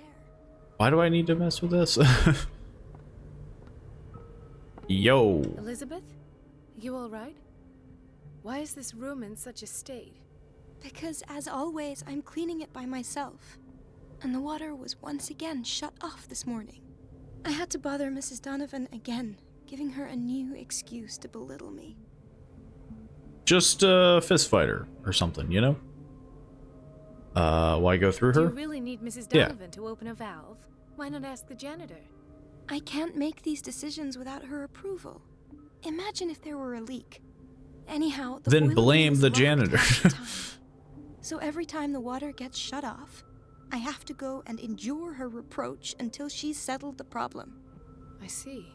Why do I need to mess with this? Yo. Elizabeth? You alright? Why is this room in such a state? Because, as always, I'm cleaning it by myself. And the water was once again shut off this morning. I had to bother Mrs. Donovan again, giving her a new excuse to belittle me. Just a fist fighter or something, you know? Why go through Do her? you really need Mrs. Yeah. Donovan to open a valve? Why not ask the janitor? I can't make these decisions without her approval. Imagine if there were a leak. Anyhow, the Then boiler blame was the locked janitor. half the time. So every time the water gets shut off, I have to go and endure her reproach until she's settled the problem. I see.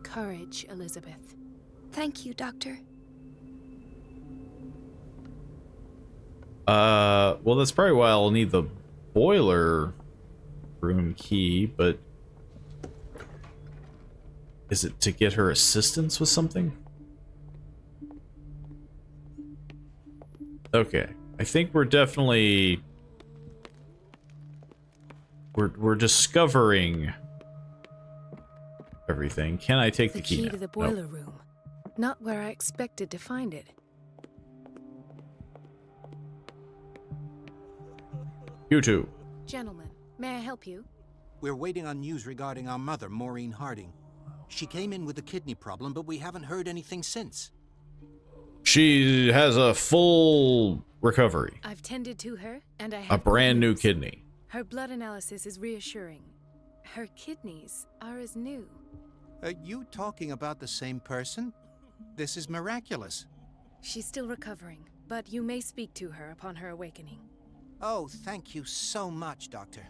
Courage, Elizabeth. Thank you, Doctor. Well, that's probably why I'll need the boiler room key, but is it to get her assistance with something? Okay, I think we're definitely we're discovering everything. Can I take the key now? To the Nope. boiler room. Not where I expected to find it. You two. Gentlemen, may I help you? We're waiting on news regarding our mother, Maureen Harding. She came in with a kidney problem, but we haven't heard anything since. She has a full recovery. I've tended to her, and I A have brand good new news. kidney. Her blood analysis is reassuring. Her kidneys are as new. Are you talking about the same person? This is miraculous. She's still recovering, but you may speak to her upon her awakening. Oh, thank you so much, Doctor.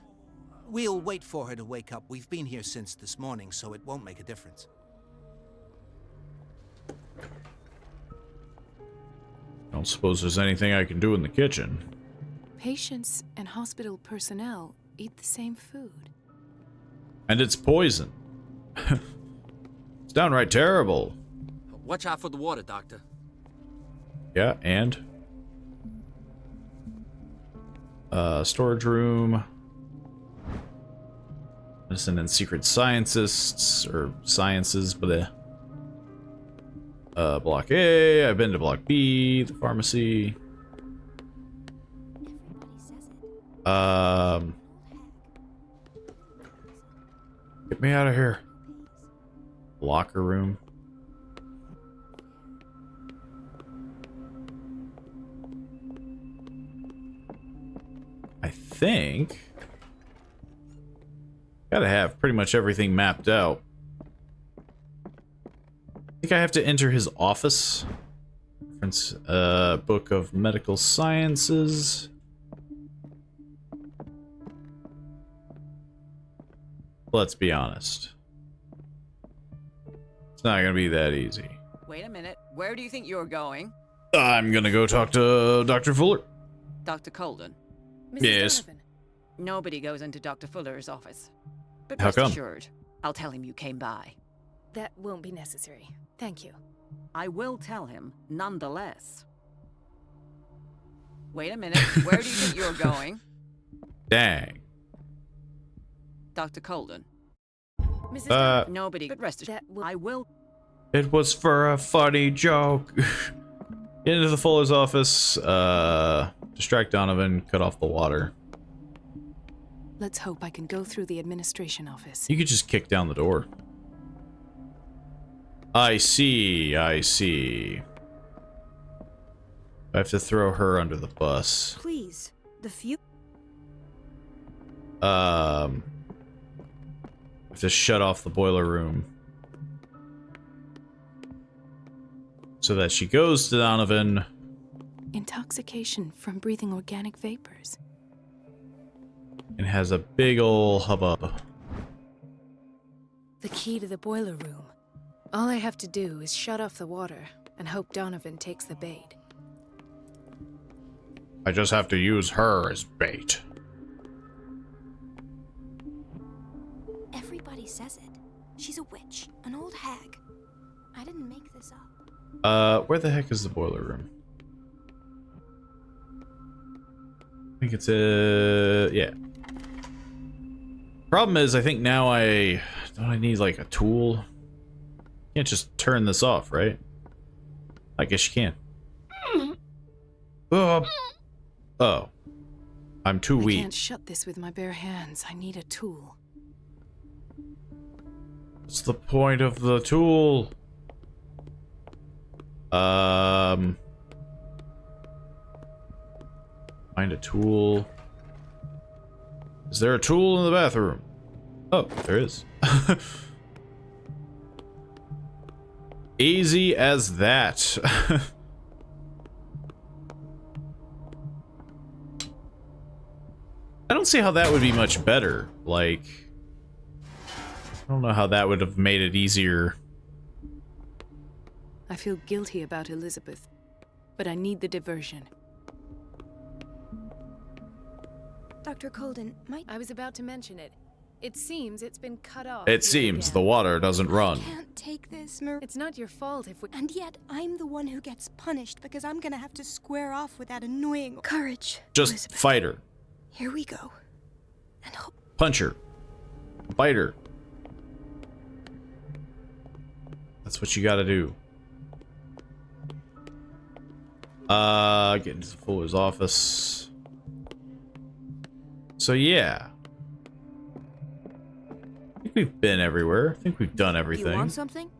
We'll wait for her to wake up. We've been here since this morning, so it won't make a difference. Don't suppose there's anything I can do in the kitchen. Patients and hospital personnel eat the same food. And it's poison. It's downright terrible. Watch out for the water, Doctor. Yeah, and? Storage room. Medicine and secret scientists, or sciences, but Block A, I've been to Block B, the pharmacy. Get me out of here. Locker room. I think gotta have pretty much everything mapped out. I think I have to enter his office. Reference, book of medical sciences. Let's be honest. It's not gonna be that easy. Wait a minute. Where do you think you're going? I'm gonna go talk to Dr. Fuller. Dr. Colden. Yes. Nobody goes into Dr. Fuller's office. But How rest come? assured, I'll tell him you came by. That won't be necessary. Thank you. I will tell him, nonetheless. Wait a minute. Where do you think you're going? Dang. Dr. Colden. Nobody. But rest assured, I will. It was for a funny joke. Get into the Fuller's office, distract Donovan, cut off the water. Let's hope I can go through the administration office. You could just kick down the door. I see, I see. I have to throw her under the bus. Please, the few. I have to shut off the boiler room. So that she goes to Donovan. Intoxication from breathing organic vapors. And has a big ol' hubbub. The key to the boiler room. All I have to do is shut off the water and hope Donovan takes the bait. I just have to use her as bait. Everybody says it. She's a witch, an old hag. I didn't make this up. Where the heck is the boiler room? I think it's yeah. Problem is, I think now I need like a tool. Can't just turn this off, right? I guess you can. Oh, I'm too weak. I can't shut this with my bare hands. I need a tool. What's the point of the tool? Find a tool. Is there a tool in the bathroom? Oh, there is. Easy as that. I don't see how that would be much better. Like, I don't know how that would have made it easier. I feel guilty about Elizabeth, but I need the diversion. Dr. Colden, I was about to mention it. It seems it's been cut off. It seems the water doesn't run. I can't take this, Marie. It's not your fault if we... And yet, I'm the one who gets punished because I'm gonna have to square off with that annoying... Courage, Just Elizabeth. fight her. Here we go. And hope... Punch her. Bite her. That's what you gotta do. Get into the Fuller's office. So yeah. I think we've been everywhere. I think we've done everything. You want something?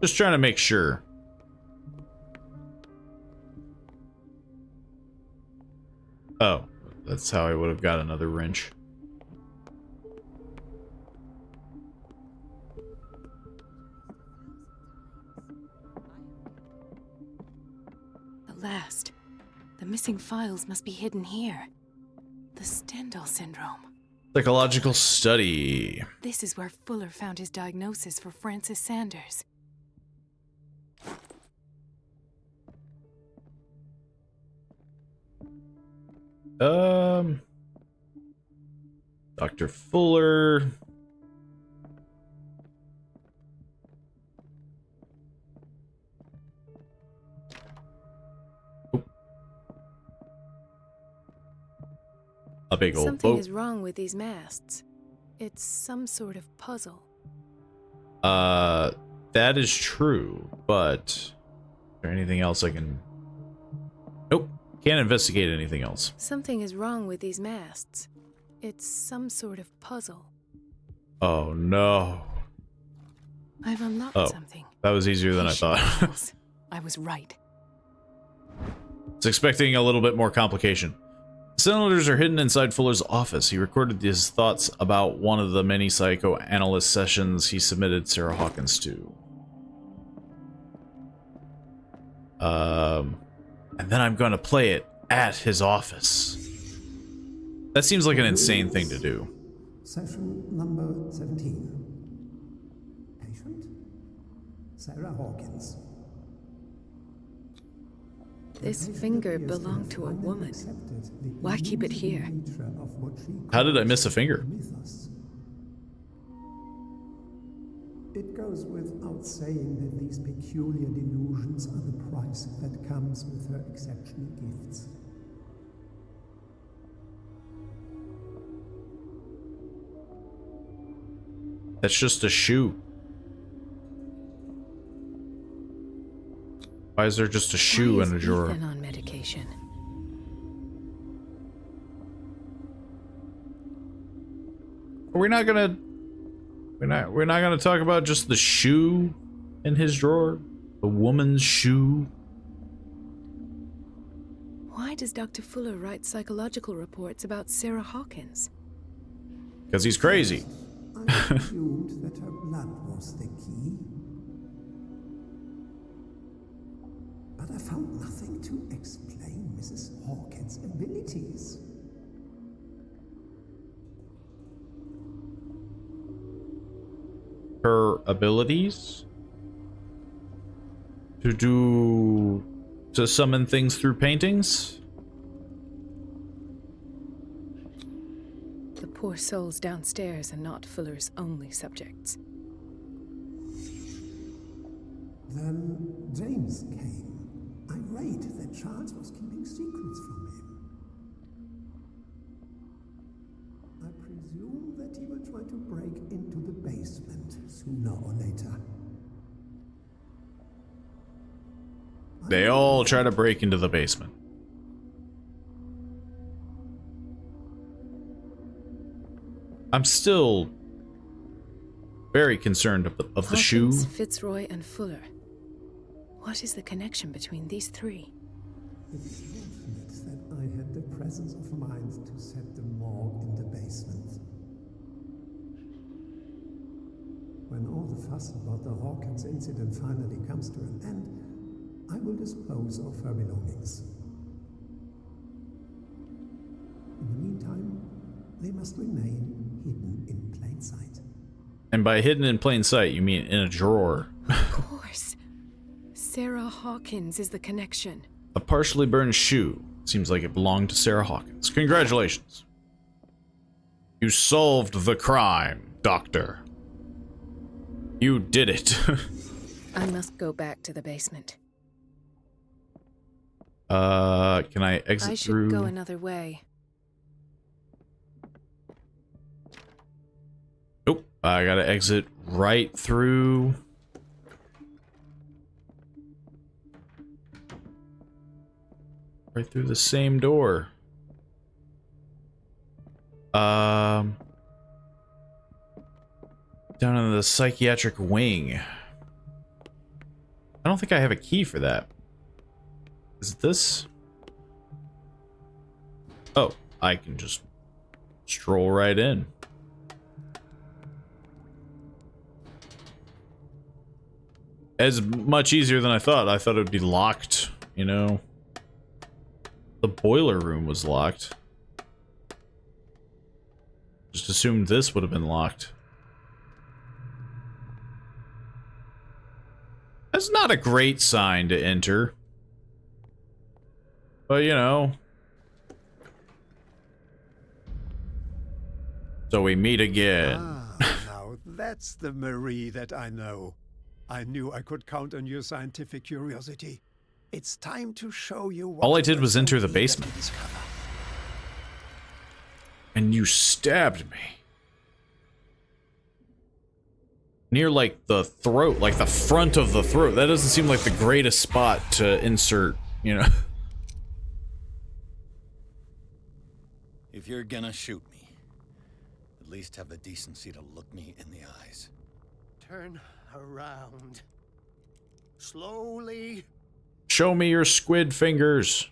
Just trying to make sure. Oh, that's how I would have got another wrench. Last. The missing files must be hidden here. The Stendhal syndrome. Psychological study. This is where Fuller found his diagnosis for Francis Sanders. Dr. Fuller. A big old Something boat. is wrong with these masts. It's some sort of puzzle. That is true, but is there anything else I can... Nope, can't investigate anything else. Something is wrong with these masts. It's some sort of puzzle. Oh no. I've unlocked Oh, something. that was easier than I thought. I was right. It's expecting a little bit more complication. Cylinders are hidden inside Fuller's office. He recorded his thoughts about one of the many psychoanalyst sessions he submitted Sarah Hawkins to. And then I'm going to play it at his office. That seems like an insane thing to do. Session number 17. Patient? Sarah Hawkins. This finger belonged to a woman. Why keep it here? How did I miss a finger? It goes without saying that these peculiar delusions are the price that comes with her exceptional gifts. That's just a shoe. Why is there just a shoe in a drawer? Ethan on medication. We're not gonna talk about just the shoe in his drawer? The woman's shoe? Why does Dr. Fuller write psychological reports about Sarah Hawkins? Because he's crazy. I assumed that her blood was the key. But I found nothing to explain Mrs. Hawkins' abilities. abilities to summon things through paintings. The poor souls downstairs are not Fuller's only subjects. Then James came, irate that Charles was keeping secrets from him. I presume that he will try to break into the basement sooner or later. They all try to break into the basement. I'm still very concerned of the shoe. Hawkins, Fitzroy, and Fuller. What is the connection between these three? It's fortunate that I had the presence of mind to set the morgue in the basement. When all the fuss about the Hawkins incident finally comes to an end, I will dispose of her belongings. In the meantime, they must remain hidden in plain sight. And by hidden in plain sight, you mean in a drawer. Of course. Sarah Hawkins is the connection. A partially burned shoe. Seems like it belonged to Sarah Hawkins. Congratulations. You solved the crime, Doctor. You did it. I must go back to the basement. Can I exit I should through? go another way. Nope. I gotta exit right through. Right through the same door. Down in the psychiatric wing. I don't think I have a key for that. Is it this? Oh, I can just stroll right in. It's much easier than I thought. I thought it would be locked, you know. The boiler room was locked. Just assumed this would have been locked. That's not a great sign to enter. But, you know. So we meet again. Now that's the Marie that I know. I knew I could count on your scientific curiosity. It's time to show you what All I did was enter the basement. And you stabbed me. Near, like, the throat, like the front of the throat. That doesn't seem like the greatest spot to insert, you know. If you're gonna shoot me, at least have the decency to look me in the eyes. Turn around. Slowly. Show me your squid fingers.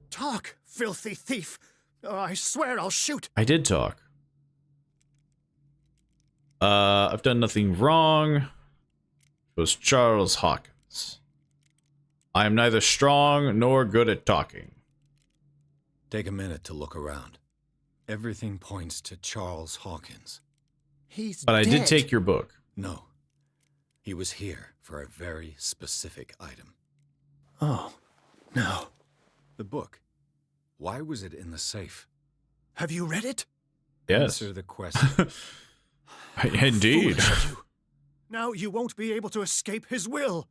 Talk, filthy thief. Oh, I swear I'll shoot. I did talk. I've done nothing wrong. It was Charles Hawkins. I am neither strong nor good at talking. Take a minute to look around. Everything points to Charles Hawkins. He's But I dead. did take your book. No. He was here for a very specific item. Oh, no. The book. Why was it in the safe? Have you read it? Yes. Answer the question. Indeed. Foolish of you. Now you won't be able to escape his will.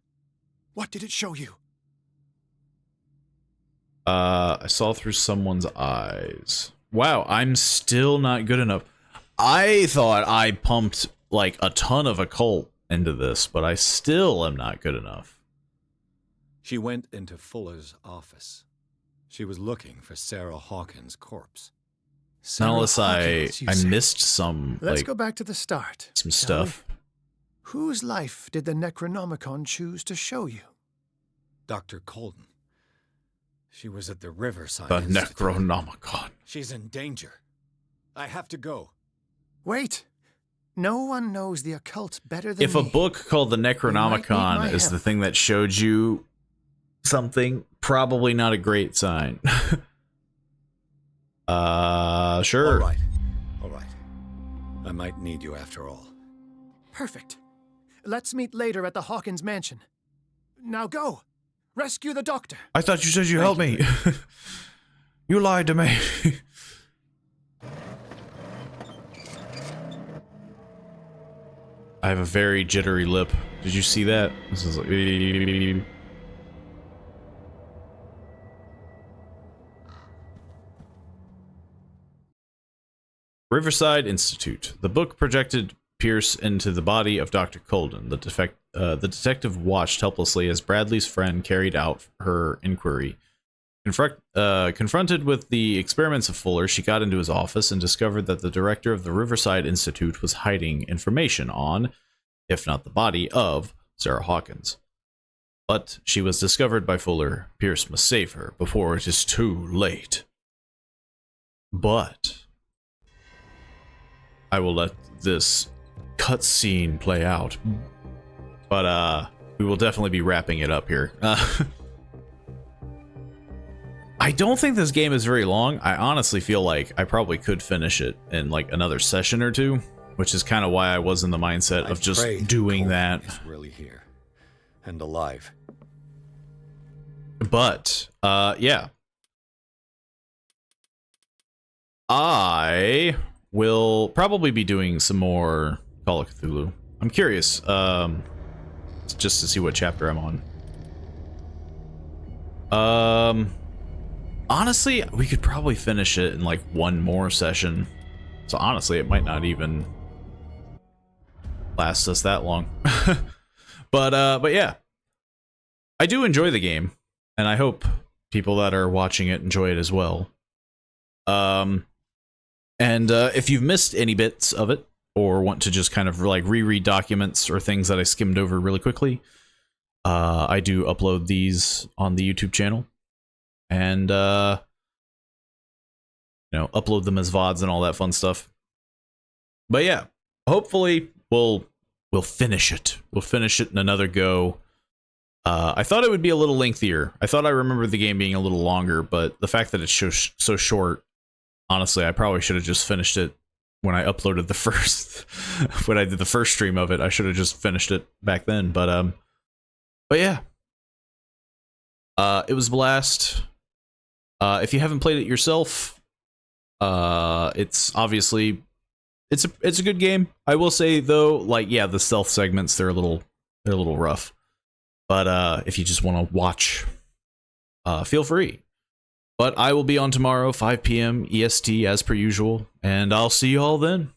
What did it show you? I saw through someone's eyes. Wow, I'm still not good enough. I thought I pumped like a ton of occult into this, but I still am not good enough. She went into Fuller's office. She was looking for Sarah Hawkins' corpse. Unless Hawkins, you I say? missed some, Let's like, go back to the start. some shall stuff. we? Whose life did the Necronomicon choose to show you? Dr. Colden. She was at the Riverside The Institute. Necronomicon. She's in danger. I have to go. Wait. No one knows the occult better than If me. a book called the might need my Necronomicon is the help. thing that showed you something, probably not a great sign. Sure. All right. I might need you after all. Perfect. Let's meet later at the Hawkins mansion. Now go. Rescue the doctor. I thought you said you helped me. You lied to me. I have a very jittery lip. Did you see that? This is like... Riverside Institute. The book projected Pierce into the body of Dr. Colden. The detective watched helplessly as Bradley's friend carried out her inquiry. Confronted with the experiments of Fuller, she got into his office and discovered that the director of the Riverside Institute was hiding information on, if not the body, of Sarah Hawkins. But she was discovered by Fuller. Pierce must save her before it is too late. But I will let this cutscene play out. But we will definitely be wrapping it up here. I don't think this game is very long. I honestly feel like I probably could finish it in like another session or two, which is kind of why I was in the mindset of just doing that. Is really here and alive. But yeah, I will probably be doing some more Call of Cthulhu. I'm curious, just to see what chapter I'm on. Honestly, we could probably finish it in like one more session. So honestly, it might not even last us that long. But yeah, I do enjoy the game, and I hope people that are watching it enjoy it as well. And if you've missed any bits of it, or want to just kind of like reread documents or things that I skimmed over really quickly, I do upload these on the YouTube channel. And you know, upload them as VODs and all that fun stuff. But yeah, hopefully we'll finish it. We'll finish it in another go. I thought it would be a little lengthier. I thought I remembered the game being a little longer, but the fact that it's so short, honestly, I probably should have just finished it when I uploaded the first when I did the first stream of it. I should have just finished it back then. But yeah. It was a blast. If you haven't played it yourself, it's obviously it's a good game. I will say though, like, yeah, the stealth segments, they're a little rough. But if you just want to watch, feel free. But I will be on tomorrow, 5 p.m. EST as per usual, and I'll see you all then.